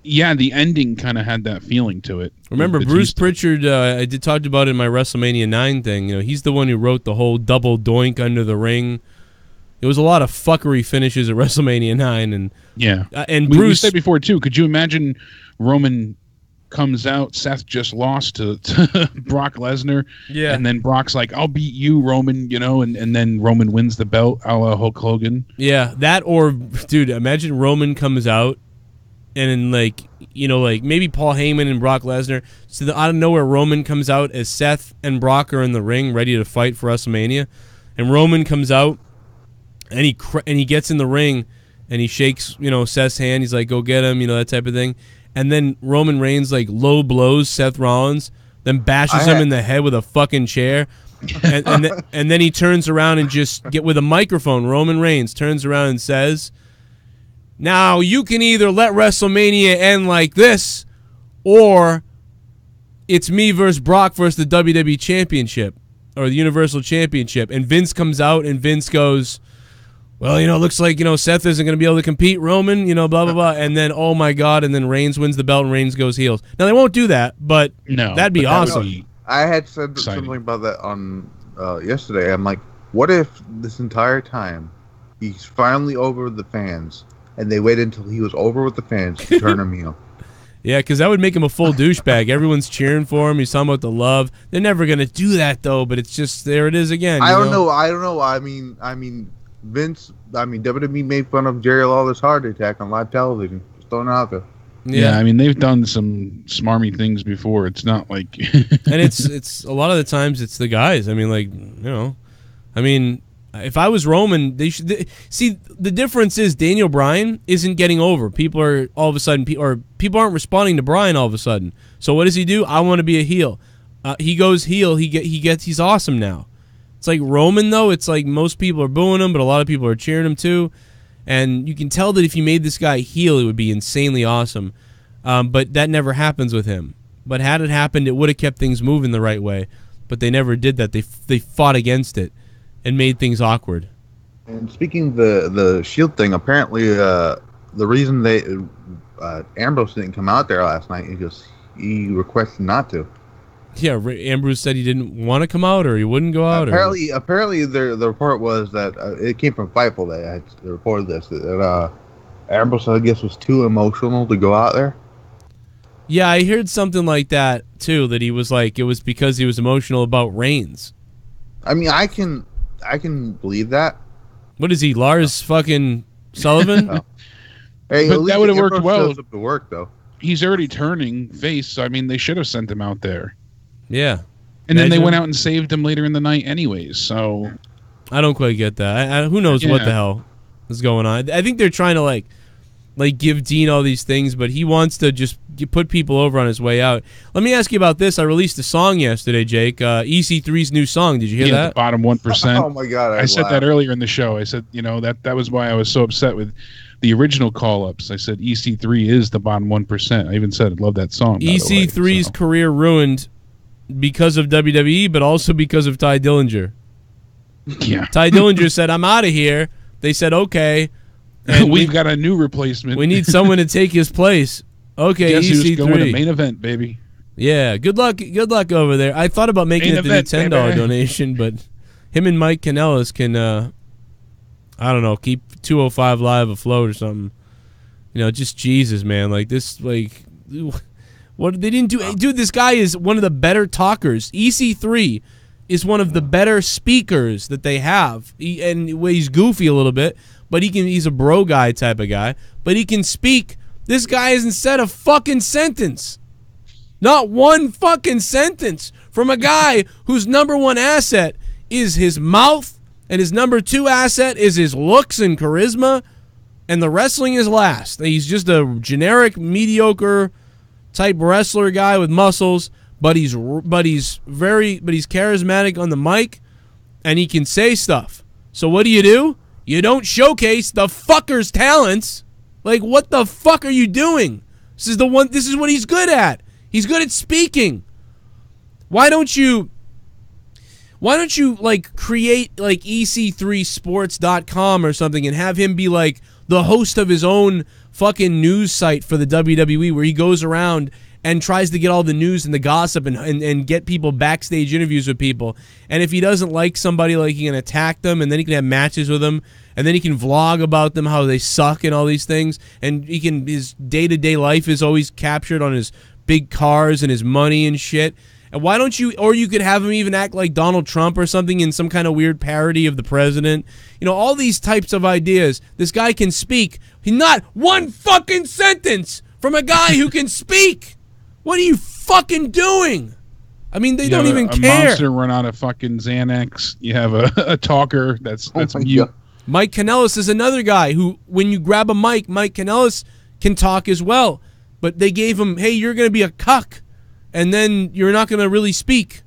Yeah, the ending kind of had that feeling to it. Remember, Bruce Pritchard, I talked about in my WrestleMania 9 thing. He's the one who wrote the whole double doink under the ring. It was a lot of fuckery finishes at WrestleMania 9. And yeah. And we Bruce said before, too, could you imagine Roman comes out, Seth just lost to Brock Lesnar, and then Brock's like, I'll beat you, Roman, and then Roman wins the belt a la Hulk Hogan. Yeah, that or, dude, imagine Roman comes out and maybe Paul Heyman and Brock Lesnar, so out of nowhere Roman comes out as Seth and Brock are in the ring ready to fight for WrestleMania, and Roman comes out and he gets in the ring and he shakes, Seth's hand, he's like, go get him, that type of thing. And then Roman Reigns low blows Seth Rollins, then bashes him in the head with a fucking chair, and then he turns around and just with a microphone. Roman Reigns turns around and says, "Now you can either let WrestleMania end like this, or it's me versus Brock versus the WWE Championship or the Universal Championship." And Vince comes out and Vince goes, well, it looks like, Seth isn't going to be able to compete, Roman, blah, blah, blah. And then, oh, my God, and then Reigns wins the belt and Reigns goes heels. Now, they won't do that, but that'd be awesome. I had said something about that on yesterday. I'm like, what if this entire time He's finally over with the fans, and they waited until he was over with the fans to turn him heel. Yeah, because that would make him a full douchebag. Everyone's cheering for him. He's talking about the love. They're never gonna do that though. But it's just there. It is again. I don't know. I mean, Vince. I mean, WWE made fun of Jerry Lawler's heart attack on live television. Just throwing it out there. Yeah, I mean, they've done some smarmy things before. It's not like, and it's a lot of the times it's the guys. I mean, like, you know, I mean, if I was Roman, see the difference is Daniel Bryan isn't getting over. People are all of a sudden, or people aren't responding to Bryan all of a sudden. So what does he do? I want to be a heel. He goes heel. He's awesome now. It's like Roman though. It's like most people are booing him, but a lot of people are cheering him too. And you can tell that if you made this guy heel, it would be insanely awesome. But that never happens with him. But had it happened, it would have kept things moving the right way. But they never did that. They fought against it and made things awkward. And speaking of the Shield thing, apparently the reason Ambrose didn't come out there last night is because he requested not to. Yeah, Ambrose said he didn't want to come out or he wouldn't go out. Apparently, the report was that it came from Fightful that had reported this that Ambrose, I guess, was too emotional to go out there. Yeah, I heard something like that too. That he was like it was because he was emotional about Reigns. I mean, I can believe that. What is he, Lars fucking Sullivan? No. Hey, but that would have worked well. To work though. He's already turning face, so I mean, they should have sent him out there. Yeah. And then they went out and saved him later in the night anyways, so... I don't quite get that. Who knows what the hell is going on. I think they're trying to, like give Dean all these things, but he wants to just put people over on his way out. Let me ask you about this. I released a song yesterday, Jake. EC3's new song. Did you hear that? The bottom 1%. Oh, my God. I said that earlier in the show. I said, that was why I was so upset with the original call-ups. I said EC3 is the bottom 1%. I even said I love that song. EC3's career ruined because of WWE, but also because of Ty Dillinger. Yeah. Ty Dillinger said, I'm out of here. They said, okay. And we've got a new replacement. We need someone to take his place. Okay, Guess EC3. who's going to main event, baby. Yeah, good luck over there. I thought about making it the new $10 donation, but him and Mike Kanellis can, I don't know, keep 205 Live afloat or something. Just Jesus, man. Like this, like... What they didn't do, dude. This guy is one of the better talkers. EC3 is one of the better speakers that they have, he's goofy a little bit, but he's a bro guy type of guy. But he can speak. This guy hasn't said a fucking sentence, not one fucking sentence from a guy whose number one asset is his mouth, and his number two asset is his looks and charisma, and the wrestling is last. He's just a generic, mediocre type wrestler guy with muscles, but he's charismatic on the mic, and he can say stuff. So what do? You don't showcase the fucker's talents. Like, what the fuck are you doing? This is what he's good at. He's good at speaking. Why don't you like create like EC3sports.com or something and have him be like the host of his own fucking news site for the WWE where he goes around and tries to get all the news and the gossip and get people backstage interviews with people. And if he doesn't like somebody, like, he can attack them, and then he can have matches with them, and then he can vlog about them, how they suck and all these things. And his day-to-day life is always captured on his big cars and his money and shit. And why don't you, or you could have him even act like Donald Trump or something in some kind of weird parody of the president. All these types of ideas. This guy can speak. He's not one fucking sentence from a guy who can speak. What are you fucking doing? I mean, they don't even care. A monster run out of fucking Xanax. You have a talker that's mute. Mike Kanellis is another guy who, when you grab a mic, Mike Kanellis can talk as well. But they gave him, hey, you're going to be a cuck. And then you're not going to really speak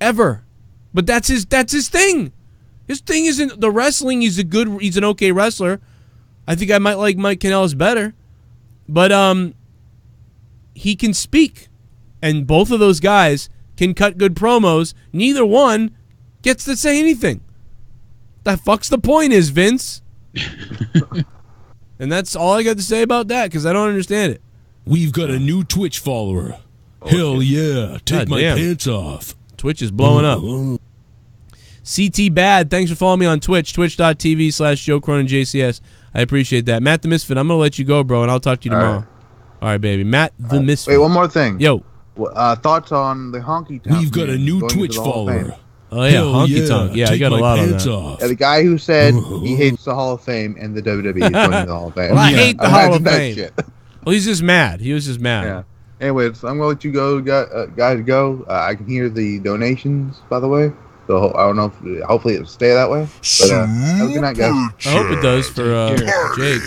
ever. But that's his thing. His thing isn't the wrestling. He's an okay wrestler. I think I might like Mike Kanellis better. But he can speak. And both of those guys can cut good promos. Neither one gets to say anything. The fuck's the point is, Vince? And that's all I got to say about that, because I don't understand it. We've got a new Twitch follower. Hell yeah. Take my pants off. Twitch is blowing up. CT Bad, thanks for following me on Twitch, twitch.tv/Joe Cronin JCS. I appreciate that. Matt the Misfit, I'm going to let you go, bro, and I'll talk to you tomorrow. All right, baby. Matt the Misfit. Wait, one more thing. Yo. Thoughts on the honky tonk? We've got a new Twitch follower. Oh, yeah, honky tonk. Yeah, I got a lot on that. Yeah, the guy who said he hates the Hall of Fame and the WWE is going to the Hall of Fame. Well, I hate the Hall of Fame. Fame. Well, he's just mad. He was just mad. Yeah. Anyways, I'm going to let you go, guys, go. I can hear the donations, by the way. So I don't know if hopefully it'll stay that way. But have a good night, guys. I hope it does for Jake.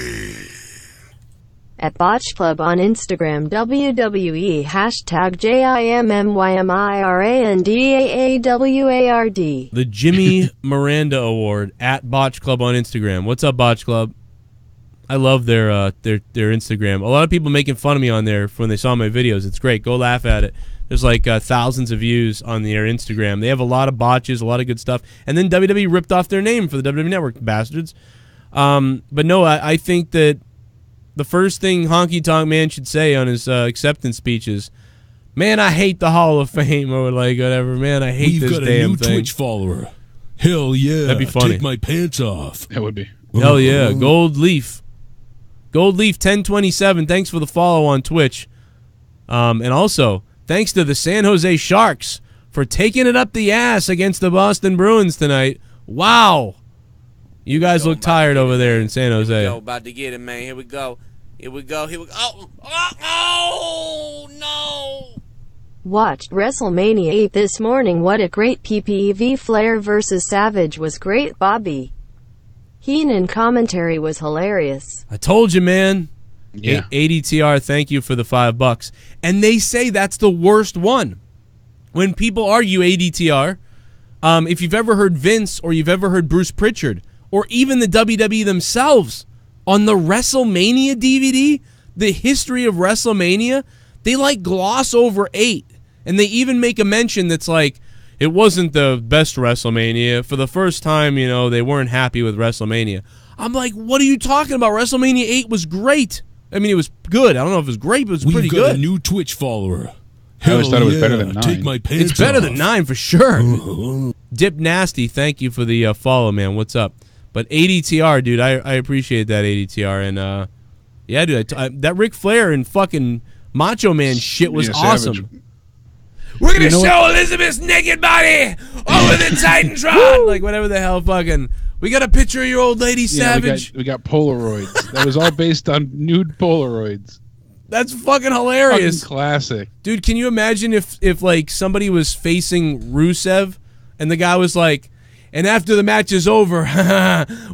At Botch Club on Instagram, WWE #JIMMYMIRANDAAWARD. The Jimmy Miranda Award at Botch Club on Instagram. What's up, Botch Club? I love their Instagram. A lot of people making fun of me on there when they saw my videos. It's great. Go laugh at it. There's like thousands of views on their Instagram. They have a lot of botches, a lot of good stuff. And then WWE ripped off their name for the WWE Network, bastards. But no, I think that the first thing Honky Tonk Man should say on his acceptance speech is, "Man, I hate the Hall of Fame," or like whatever. Man, I hate this damn thing. We've got a new Twitch follower. Hell yeah! That'd be funny. Take my pants off. That would be. Hell yeah! Gold Leaf 1027. Thanks for the follow on Twitch, and also thanks to the San Jose Sharks for taking it up the ass against the Boston Bruins tonight. Wow, you guys look tired over there in San Jose. Yo, about to get it, man. Here we go. Here we go. Here we go. Oh, no. Watched WrestleMania 8 this morning. What a great PPV. Flair versus Savage was great. Bobby Heenan commentary was hilarious. I told you, man. Yeah. ADTR, thank you for the $5. And they say that's the worst one. When people argue ADTR, if you've ever heard Vince or you've ever heard Bruce Pritchard or even the WWE themselves on the WrestleMania DVD, the history of WrestleMania, they like gloss over 8. And they even make a mention that's like, it wasn't the best WrestleMania. For the first time, they weren't happy with WrestleMania. I'm like, what are you talking about? WrestleMania 8 was great. I mean, it was good. I don't know if it was great, but it was pretty good. We've got a new Twitch follower. I always thought it was better than 9. Take my pants It's better off. than 9 for sure. Dip Nasty, thank you for the follow, man. What's up? But ADTR, dude, I appreciate that, ADTR. And, yeah, dude, that Ric Flair and fucking Macho Man shit was awesome. Savage. We're going to show Elizabeth's naked body over the Titantron. Like, whatever the hell, fucking. We got a picture of your old lady, Savage. We got Polaroids. That was all based on nude Polaroids. That's fucking hilarious. Fucking classic. Dude, can you imagine if like, somebody was facing Rusev and the guy was like, and after the match is over,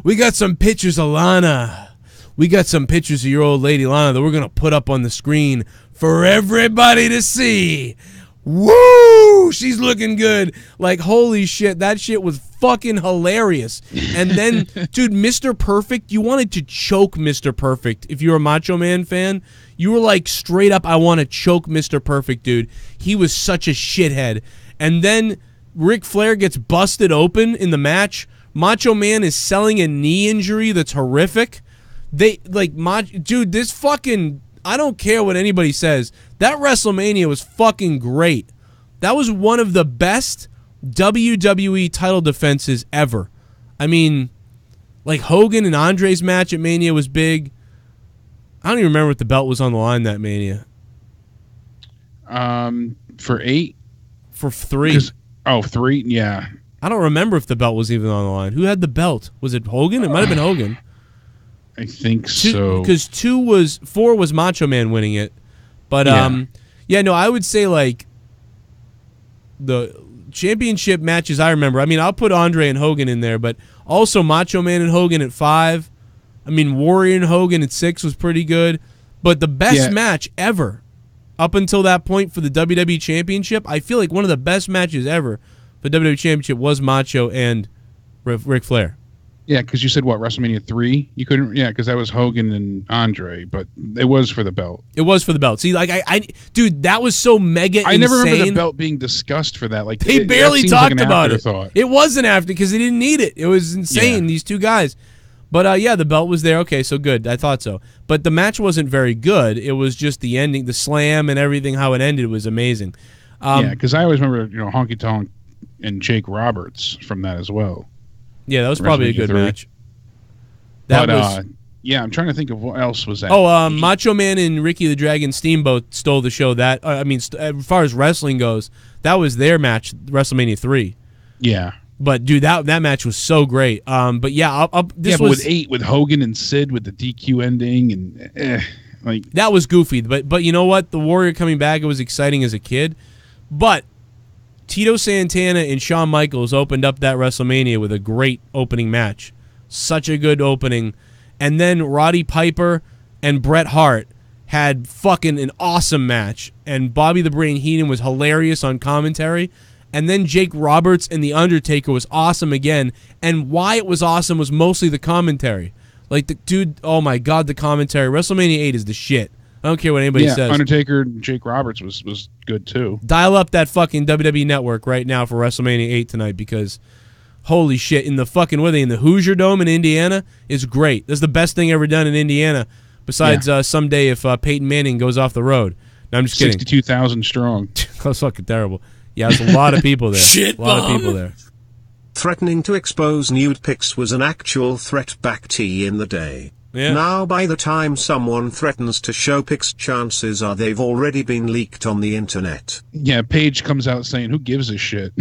we got some pictures of Lana. We got some pictures of your old lady, Lana, that we're going to put up on the screen for everybody to see. Woo! She's looking good. Like, holy shit, that shit was fucking hilarious. And then, dude, Mr. Perfect, you wanted to choke Mr. Perfect. If you're a Macho Man fan, you were like, straight up, I want to choke Mr. Perfect, dude. He was such a shithead. And then Ric Flair gets busted open in the match. Macho Man is selling a knee injury that's horrific. Dude, this fucking, I don't care what anybody says. That WrestleMania was fucking great. That was one of the best WWE title defenses ever. I mean, like Hogan and Andre's match at Mania was big. I don't even remember if the belt was on the line that Mania. For 8? For 3. 3? Yeah. I don't remember if the belt was even on the line. Who had the belt? Was it Hogan? It might have been Hogan. I think so. Because 4 was Macho Man winning it. But, I would say, like, the championship matches I remember. I mean, I'll put Andre and Hogan in there, but also Macho Man and Hogan at 5. I mean, Warrior and Hogan at 6 was pretty good. But the best match ever, up until that point for the WWE Championship, I feel like one of the best matches ever for the WWE Championship was Macho and Ric Flair. Yeah, because you said, WrestleMania 3? You couldn't, because that was Hogan and Andre, but it was for the belt. It was for the belt. See, like, dude, that was so mega insane. I never remember the belt being discussed for that. Like, they barely talked about it. Afterthought. It wasn't after because they didn't need it. It was insane, these two guys. But, the belt was there. Okay, so good. I thought so. But the match wasn't very good. It was just the ending, the slam and everything, how it ended was amazing. Because I always remember, Honky Tonk Jake Roberts from that as well. Yeah, that was probably a good match. That was. Yeah, I'm trying to think of what else was that. Oh, Macho Man and Ricky the Dragon Steamboat stole the show. That as far as wrestling goes, that was their match, WrestleMania 3. Yeah. But dude, that match was so great. But yeah, this was with Hogan and Sid with the DQ ending and like that was goofy. But you know what? The Warrior coming back, it was exciting as a kid. But Tito Santana and Shawn Michaels opened up that WrestleMania with a great opening match. Such a good opening. And then Roddy Piper and Bret Hart had fucking an awesome match. And Bobby the Brain Heenan was hilarious on commentary. And then Jake Roberts and The Undertaker was awesome again. And why it was awesome was mostly the commentary. Like, the dude, oh my God, the commentary. WrestleMania 8 is the shit. I don't care what anybody says. Undertaker and Jake Roberts was good too. Dial up that fucking WWE Network right now for WrestleMania 8 tonight because... holy shit, in the fucking, what are they, in the Hoosier Dome in Indiana is great. That's the best thing ever done in Indiana, besides someday if Peyton Manning goes off the road. No, I'm just kidding. 62,000 strong. That was fucking terrible. Yeah, there's a lot of people there. Shit, a lot of people there. Threatening to expose nude pics was an actual threat back in the day. Yeah. Now by the time someone threatens to show pics, chances are they've already been leaked on the internet. Yeah, Paige comes out saying, who gives a shit?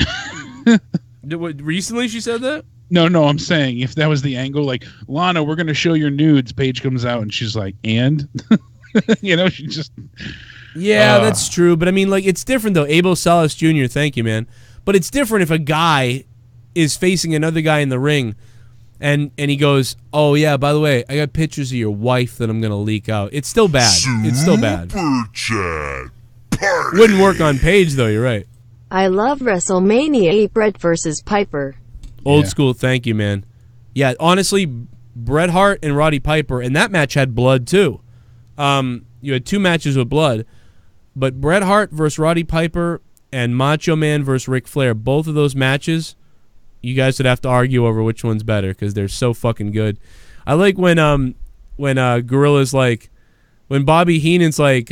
Recently she said that? No, I'm saying if that was the angle, like, Lana, we're going to show your nudes. Paige comes out and she's like, and? She just... Yeah, that's true. But I mean, like, it's different, though. Abel Salas Jr., thank you, man. But it's different if a guy is facing another guy in the ring and he goes, oh, yeah, by the way, I got pictures of your wife that I'm going to leak out. It's still bad. It's still bad. Wouldn't work on Paige, though. You're right. I love WrestleMania 8 Bret versus Piper. Old school, thank you, man. Yeah, honestly, Bret Hart and Roddy Piper, and that match had blood, too. You had two matches with blood, but Bret Hart versus Roddy Piper and Macho Man versus Ric Flair, both of those matches, you guys would have to argue over which one's better because they're so fucking good. I like when Gorilla's like, when Bobby Heenan's like,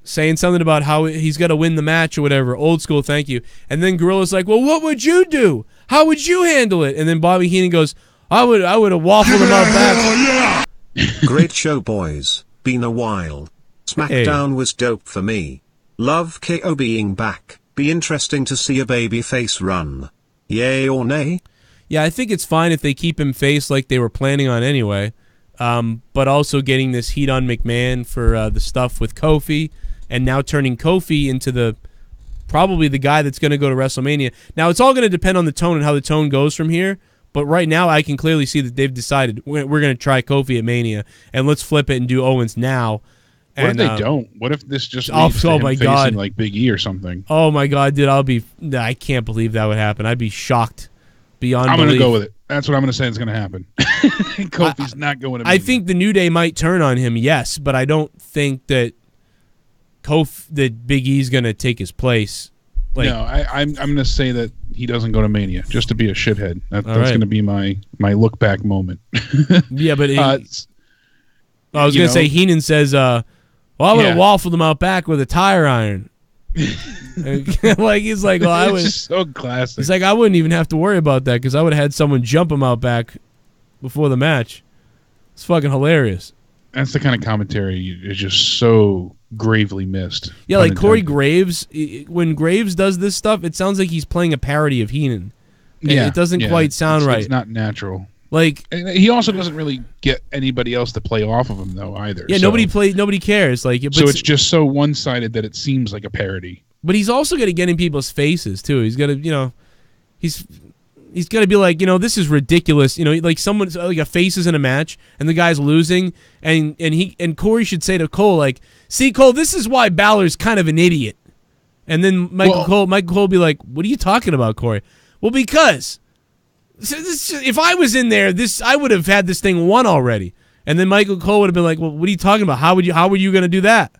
saying something about how he's got to win the match or whatever. Old school, thank you. And then Gorilla's like, well, what would you do? How would you handle it? And then Bobby Heenan goes, I would have waffled him out back. Great show, boys. Been a while. Smackdown was dope for me. Love KO being back. Be interesting to see a babyface run. Yay or nay? Yeah, I think it's fine if they keep him face like they were planning on anyway. But also getting this heat on McMahon for the stuff with Kofi. And now turning Kofi into probably the guy that's going to go to WrestleMania. Now, it's all going to depend on the tone and how the tone goes from here. But right now, I can clearly see that they've decided we're going to try Kofi at Mania, and let's flip it and do Owens now. What if they don't? What if this just leads to him facing like Big E or something? Oh, my God, dude, I can't believe that would happen. I'd be shocked beyond I'm belief. going to go with it. That's what I'm going to say is going to happen. Kofi's not going to Mania. I think the New Day might turn on him, yes, but I don't think that that Big E's going to take his place. No, I'm going to say that he doesn't go to Mania just to be a shithead. That's going to be my look back moment. Yeah, but I was going to say Heenan says, "Well, I would have waffled him out back with a tire iron." Like he's like, "Well, I was just so classic." He's like, "I wouldn't even have to worry about that because I would have had someone jump him out back before the match." It's fucking hilarious. That's the kind of commentary is just so gravely missed. Yeah, like Corey Graves. When Graves does this stuff, it sounds like he's playing a parody of Heenan. Yeah, it doesn't quite sound right. It's not natural. Like he also doesn't really get anybody else to play off of him though either. Yeah, so. Nobody cares. Like, so it's just so one-sided that it seems like a parody. But he's also got to get in people's faces too. He's got to, he's got to be like, this is ridiculous. Like someone's like a face is in a match and the guy's losing, and Corey should say to Cole like, "See, Cole, this is why Balor's kind of an idiot." And then Michael Cole be like, "What are you talking about, Corey?" Well, because if I was in there, I would have had this thing won already. And then Michael Cole would have been like, "Well, what are you talking about? How were you going to do that?"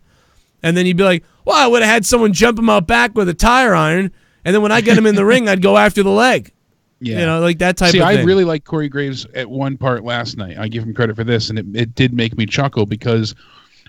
And then he'd be like, "Well, I would have had someone jump him out back with a tire iron, and then when I get him in the ring, I'd go after the leg." Yeah, like that type of thing. I really like Corey Graves at one part last night. I give him credit for this, and it did make me chuckle because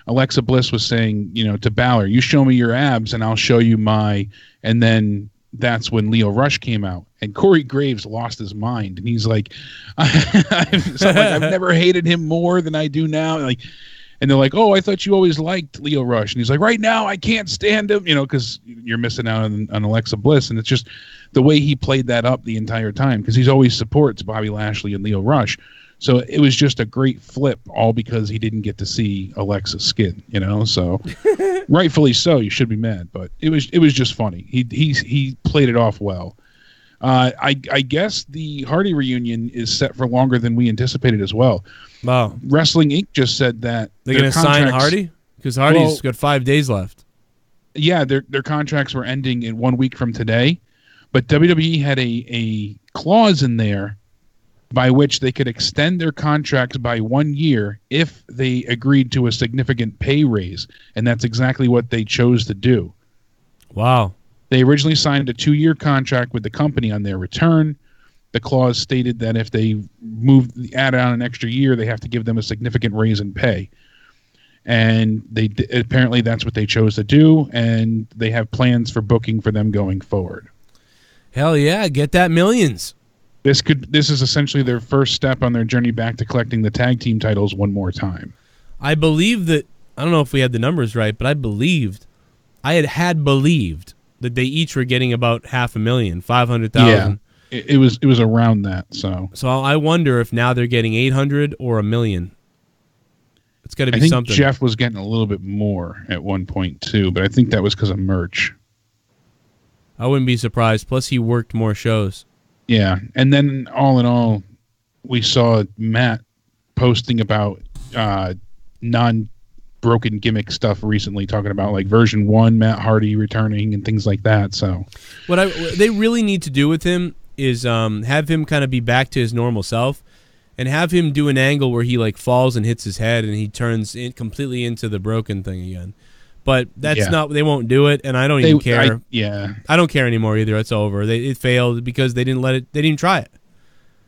Alexa Bliss was saying, to Balor, "You show me your abs, and I'll show you my." And then that's when Lio Rush came out, and Corey Graves lost his mind, and he's like, I've never hated him more than I do now. And they're like, oh, I thought you always liked Lio Rush. And he's like, right now I can't stand him, because you're missing out on Alexa Bliss. And it's just the way he played that up the entire time, because he's always supports Bobby Lashley and Lio Rush. So it was just a great flip, all because he didn't get to see Alexa's skin, So rightfully so, you should be mad, but it was just funny. He played it off well. I guess the Hardy reunion is set for longer than we anticipated as well. Wow. Wrestling Inc. just said that they're going to sign Hardy? Because Hardy's got 5 days left. Yeah, their contracts were ending in 1 week from today, but WWE had a clause in there by which they could extend their contracts by 1 year if they agreed to a significant pay raise, and that's exactly what they chose to do. Wow. They originally signed a 2-year contract with the company on their return. The clause stated that if they add on an extra year, they have to give them a significant raise in pay. And apparently that's what they chose to do, and they have plans for booking for them going forward. Hell yeah, get that millions. This is essentially their first step on their journey back to collecting the tag team titles one more time. I believe that, I don't know if we had the numbers right, but I had believed that they each were getting about $500,000, $500,000. Yeah, it was around that. So I wonder if now they're getting 800 or $1 million. It's got to be I think something. Jeff was getting a little bit more at one point too, but I think that was because of merch. I wouldn't be surprised. Plus, he worked more shows. Yeah, and then all in all, we saw Matt posting about non-broken gimmick stuff recently, talking about like version 1, Matt Hardy returning and things like that. So, what they really need to do with him is have him kind of be back to his normal self, and have him do an angle where he like falls and hits his head, and he turns completely into the broken thing again. But that's not. They won't do it, and I don't even care. I don't care anymore either. It's over. It failed because they didn't let it. They didn't try it.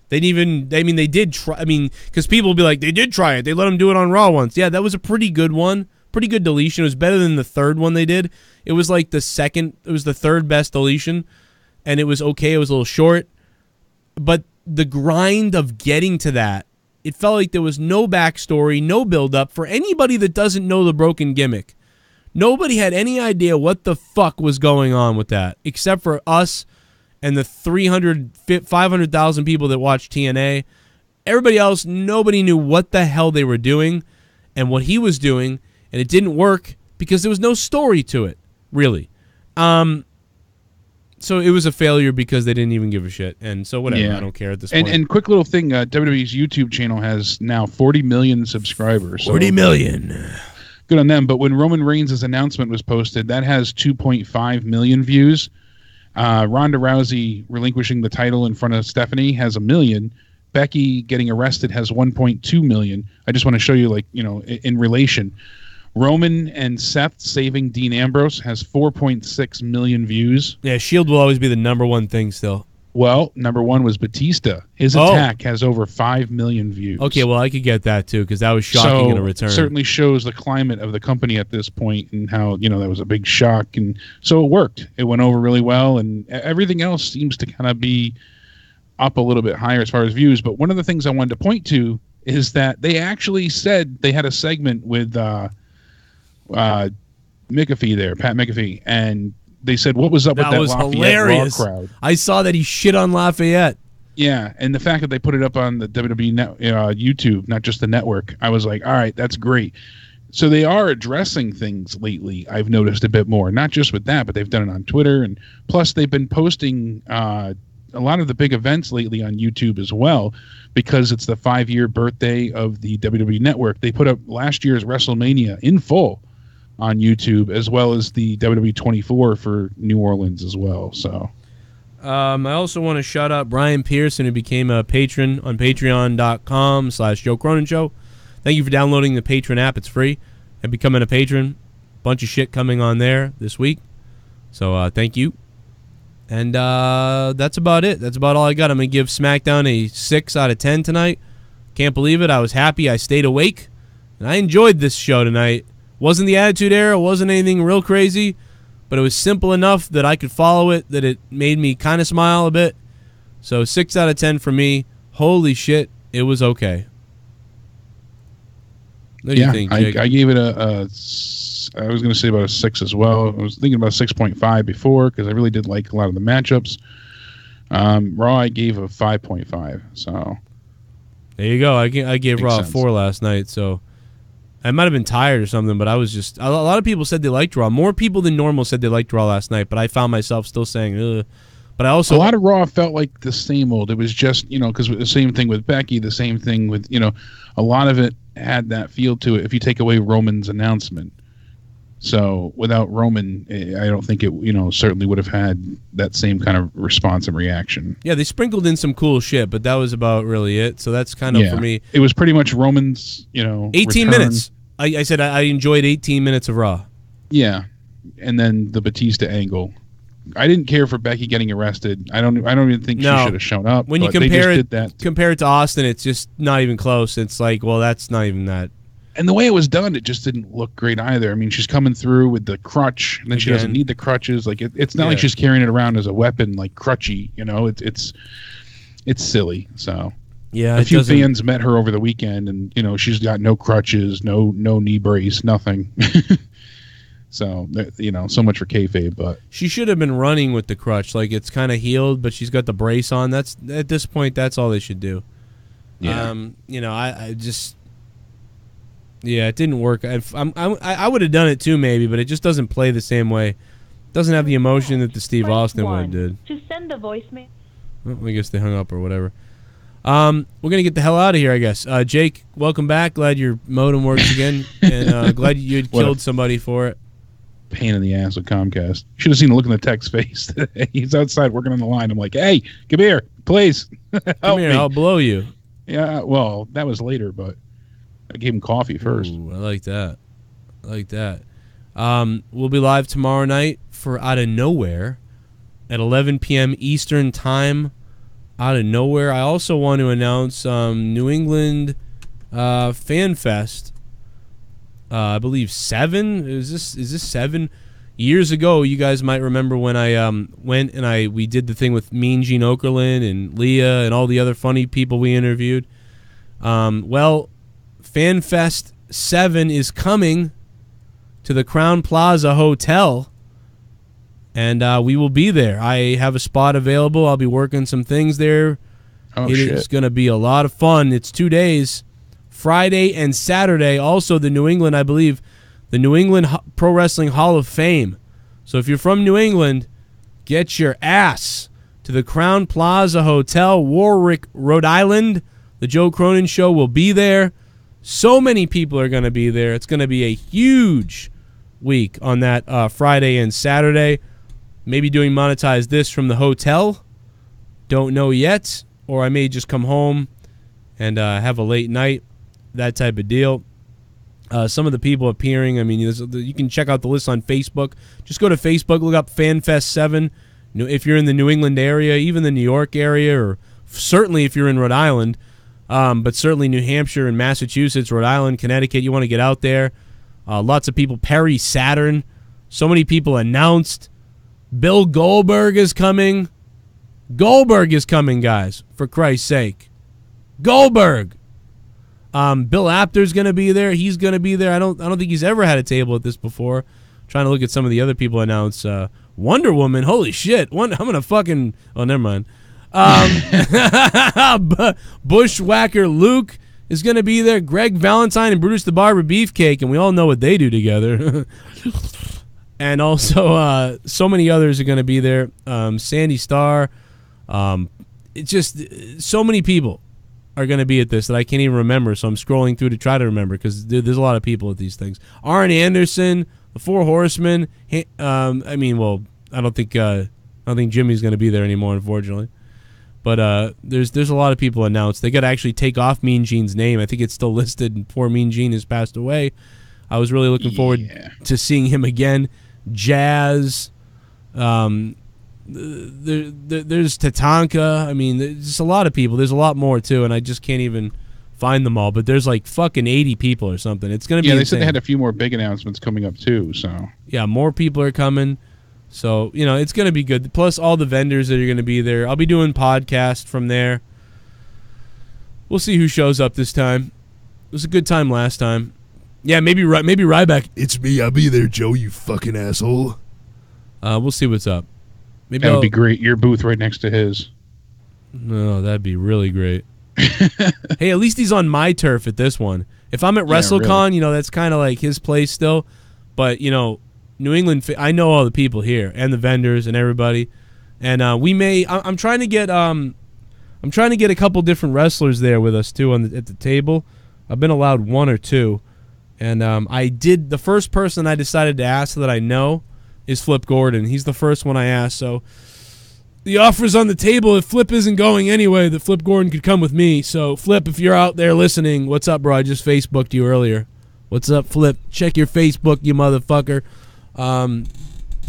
They didn't even. I mean, they did try. I mean, because people will be like, they did try it. They let him do it on Raw once. Yeah, that was a pretty good one. Pretty good deletion. It was better than the third one they did. It was like the second. It was the third best deletion, and it was okay. It was a little short, but the grind of getting to that, it felt like there was no backstory, no build up for anybody that doesn't know the broken gimmick. Nobody had any idea what the fuck was going on with that, except for us and the 500,000 people that watched TNA. Everybody else, nobody knew what the hell they were doing and what he was doing, and it didn't work because there was no story to it, really. So it was a failure because they didn't even give a shit, and so whatever, I don't care at this point. And quick little thing, WWE's YouTube channel has now 40 million subscribers. 40 million. Good on them. But when Roman Reigns' announcement was posted, that has 2.5 million views. Ronda Rousey relinquishing the title in front of Stephanie has 1 million. Becky getting arrested has 1.2 million. I just want to show you, like, in relation. Roman and Seth saving Dean Ambrose has 4.6 million views. Yeah, Shield will always be the number one thing still. Well, number one was Batista. His attack has over 5 million views. Okay, well, I could get that too, because that was shocking in a return. It certainly shows the climate of the company at this point and how, that was a big shock. And so it worked. It went over really well, and everything else seems to kind of be up a little bit higher as far as views. But one of the things I wanted to point to is that they actually said they had a segment with McAfee there, Pat McAfee, and they said, what was up with that Lafayette hilarious. Raw crowd? I saw that he shit on Lafayette. Yeah, and the fact that they put it up on the WWE YouTube, not just the network, I was like, all right, that's great. So they are addressing things lately, I've noticed a bit more. Not just with that, but they've done it on Twitter. And plus, they've been posting a lot of the big events lately on YouTube as well, because it's the 5-year birthday of the WWE Network. They put up last year's WrestleMania in full on YouTube, as well as the WWE 24 for New Orleans as well. So, I also want to shout out Brian Pearson, who became a patron on patreon.com/Joe Cronin Show. Thank you for downloading the Patreon app. It's free. And becoming a patron. Bunch of shit coming on there this week. So, thank you. And that's about it. That's about all I got. I'm going to give SmackDown a 6 out of 10 tonight. Can't believe it. I was happy. I stayed awake. And I enjoyed this show tonight. Wasn't the Attitude Era. Wasn't anything real crazy. but it was simple enough that I could follow it, that it made me kind of smile a bit. So 6 out of 10 for me. Holy shit, it was okay. What do you think, Jake? I gave it I was going to say about a 6 as well. I was thinking about 6.5 before because I really did like a lot of the matchups. Raw, I gave a 5.5. So there you go. I gave Raw a 4 last night. So I might have been tired or something, but I was just. A lot of people said they liked Raw. More people than normal said they liked Raw last night, but I found myself still saying, ugh. But I also. A lot of Raw felt like the same old. It was just, because the same thing with Becky, the same thing with, a lot of it had that feel to it if you take away Roman's announcement. So without Roman, I don't think it, certainly would have had that same kind of response and reaction. Yeah, they sprinkled in some cool shit, but that was about really it. So that's kind of for me. It was pretty much Roman's, 18 return. Minutes. I said I enjoyed 18 minutes of Raw. Yeah, and then the Batista angle. I didn't care for Becky getting arrested. I don't even think she should have shown up. When you compare it to Austin, it's just not even close. It's like, well, that's not even that. And the way it was done, it just didn't look great either. I mean, she's coming through with the crutch, and then she doesn't need the crutches. Like it's not like she's carrying it around as a weapon, like crutchy. It's silly. So yeah, a few fans met her over the weekend, and she's got no crutches, no knee brace, nothing. So so much for kayfabe. But she should have been running with the crutch, like it's kind of healed, but she's got the brace on. That's at this point, that's all they should do. Yeah. I just. Yeah, it didn't work. I would have done it too, maybe, but it just doesn't play the same way. It doesn't have the emotion that the Steve Austin one did. To send a voicemail. Well, I guess they hung up or whatever. We're gonna get the hell out of here, I guess. Jake, welcome back. Glad your modem works again, and glad you had killed somebody for it. Pain in the ass with Comcast. Should have seen the look in the tech's face today. He's outside working on the line. I'm like, hey, come here, please. Come here, I'll blow you. Yeah, well, that was later, but. I gave him coffee first. Ooh, I like that. We'll be live tomorrow night for Out of Nowhere at 11 p.m. Eastern Time. Out of Nowhere. I also want to announce New England Fan Fest. I believe 7. Is this 7? Years ago, you guys might remember when I went and we did the thing with Mean Gene Okerlund and Leah and all the other funny people we interviewed. FanFest 7 is coming to the Crown Plaza Hotel, and we will be there. I have a spot available. I'll be working some things there. It's going to be a lot of fun. It's 2 days, Friday and Saturday. Also, the New England, I believe, the New England Pro Wrestling Hall of Fame. So if you're from New England, get your ass to the Crown Plaza Hotel, Warwick, Rhode Island. The Joe Cronin Show will be there. So many people are going to be there. It's going to be a huge week on that Friday and Saturday. Maybe doing Monetize This from the hotel. Don't know yet. Or I may just come home and have a late night. That type of deal. Some of the people appearing, I mean, you can check out the list on Facebook. Just go to Facebook, look up FanFest 7. If you're in the New England area, even the New York area, or certainly if you're in Rhode Island, but certainly New Hampshire and Massachusetts, Rhode Island, Connecticut, you want to get out there. Lots of people. Perry Saturn. So many people announced. Bill Goldberg is coming. Goldberg is coming, guys, for Christ's sake. Goldberg. Bill Apter's going to be there. He's going to be there. I don't think he's ever had a table at this before. I'm trying to look at some of the other people announced. Wonder Woman. Holy shit. I'm going to fucking... Oh, never mind. Bushwhacker Luke is going to be there. Greg Valentine and Brutus the Barber Beefcake, and we all know what they do together. And also, so many others are going to be there. Sandy Starr. It's just so many people are going to be at this that I can't even remember. So I'm scrolling through to try to remember because there's a lot of people at these things. Arn Anderson, the Four Horsemen. I don't think Jimmy's going to be there anymore, unfortunately. But there's a lot of people announced. They got to actually take off Mean Gene's name. I think it's still listed, and poor Mean Gene has passed away. I was really looking forward to seeing him again. Jazz. There's Tatanka. I mean, there's just a lot of people. There's a lot more, too, and I just can't even find them all. But there's like fucking 80 people or something. It's going to be insane. They said they had a few more big announcements coming up, too. So yeah, more people are coming. So, you know, it's going to be good. Plus all the vendors that are going to be there. I'll be doing podcasts from there. We'll see who shows up this time. It was a good time last time. Yeah, maybe Ryback. It's me. I'll be there, Joe, you fucking asshole. We'll see what's up. Maybe That would be great. Your booth right next to his. No, that'd be really great. Hey, at least he's on my turf at this one. If I'm at WrestleCon, really. you know, that's kind of like his place still. But, you know, New England, I know all the people here and the vendors and everybody. And I'm trying to get a couple different wrestlers there with us too at the table. I've been allowed one or two. And the first person I decided to ask that I know is Flip Gordon. He's the first one I asked. So the offer's on the table. If Flip isn't going anyway, that Flip Gordon could come with me. So Flip, if you're out there listening, what's up, bro? I just Facebooked you earlier. What's up, Flip? Check your Facebook, you motherfucker. I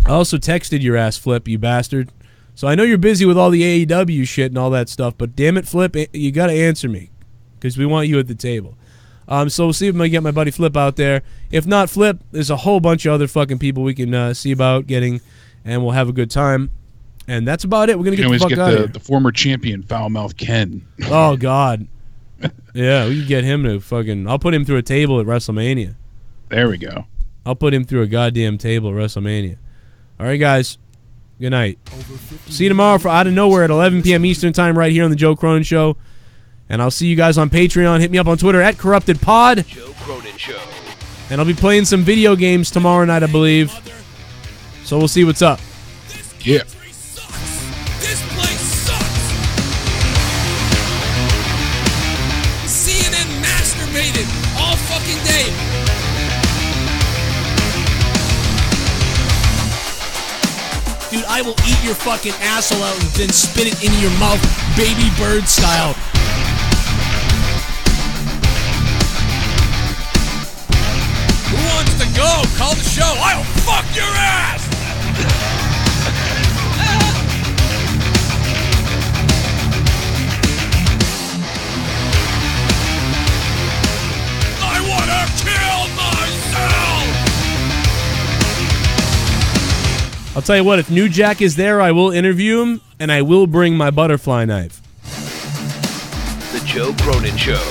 also texted your ass, Flip, you bastard. So I know you're busy with all the AEW shit and all that stuff, but damn it, Flip, you got to answer me because we want you at the table. So we'll see if I can get my buddy Flip out there. If not Flip, there's a whole bunch of other fucking people we can see about getting, and we'll have a good time. And that's about it. We're going to get the fuck out of here. The former champion, Foul-Mouth Ken. Oh, God. Yeah, we can get him to fucking... I'll put him through a table at WrestleMania. There we go. I'll put him through a goddamn table at WrestleMania. All right, guys. Good night. See you tomorrow for Out of Nowhere at 11 p.m. Eastern Time right here on the Joe Cronin Show. And I'll see you guys on Patreon. Hit me up on Twitter at CorruptedPod. Joe Cronin Show. And I'll be playing some video games tomorrow night, I believe. So we'll see what's up. Yeah. This place sucks. CNN masturbated all fucking day. Dude, I will eat your fucking asshole out and then spit it into your mouth, baby bird style. Who wants to go? Call the show. I'll fuck your ass! I wanna kill myself! I'll tell you what, if New Jack is there, I will interview him, and I will bring my butterfly knife. The Joe Cronin Show.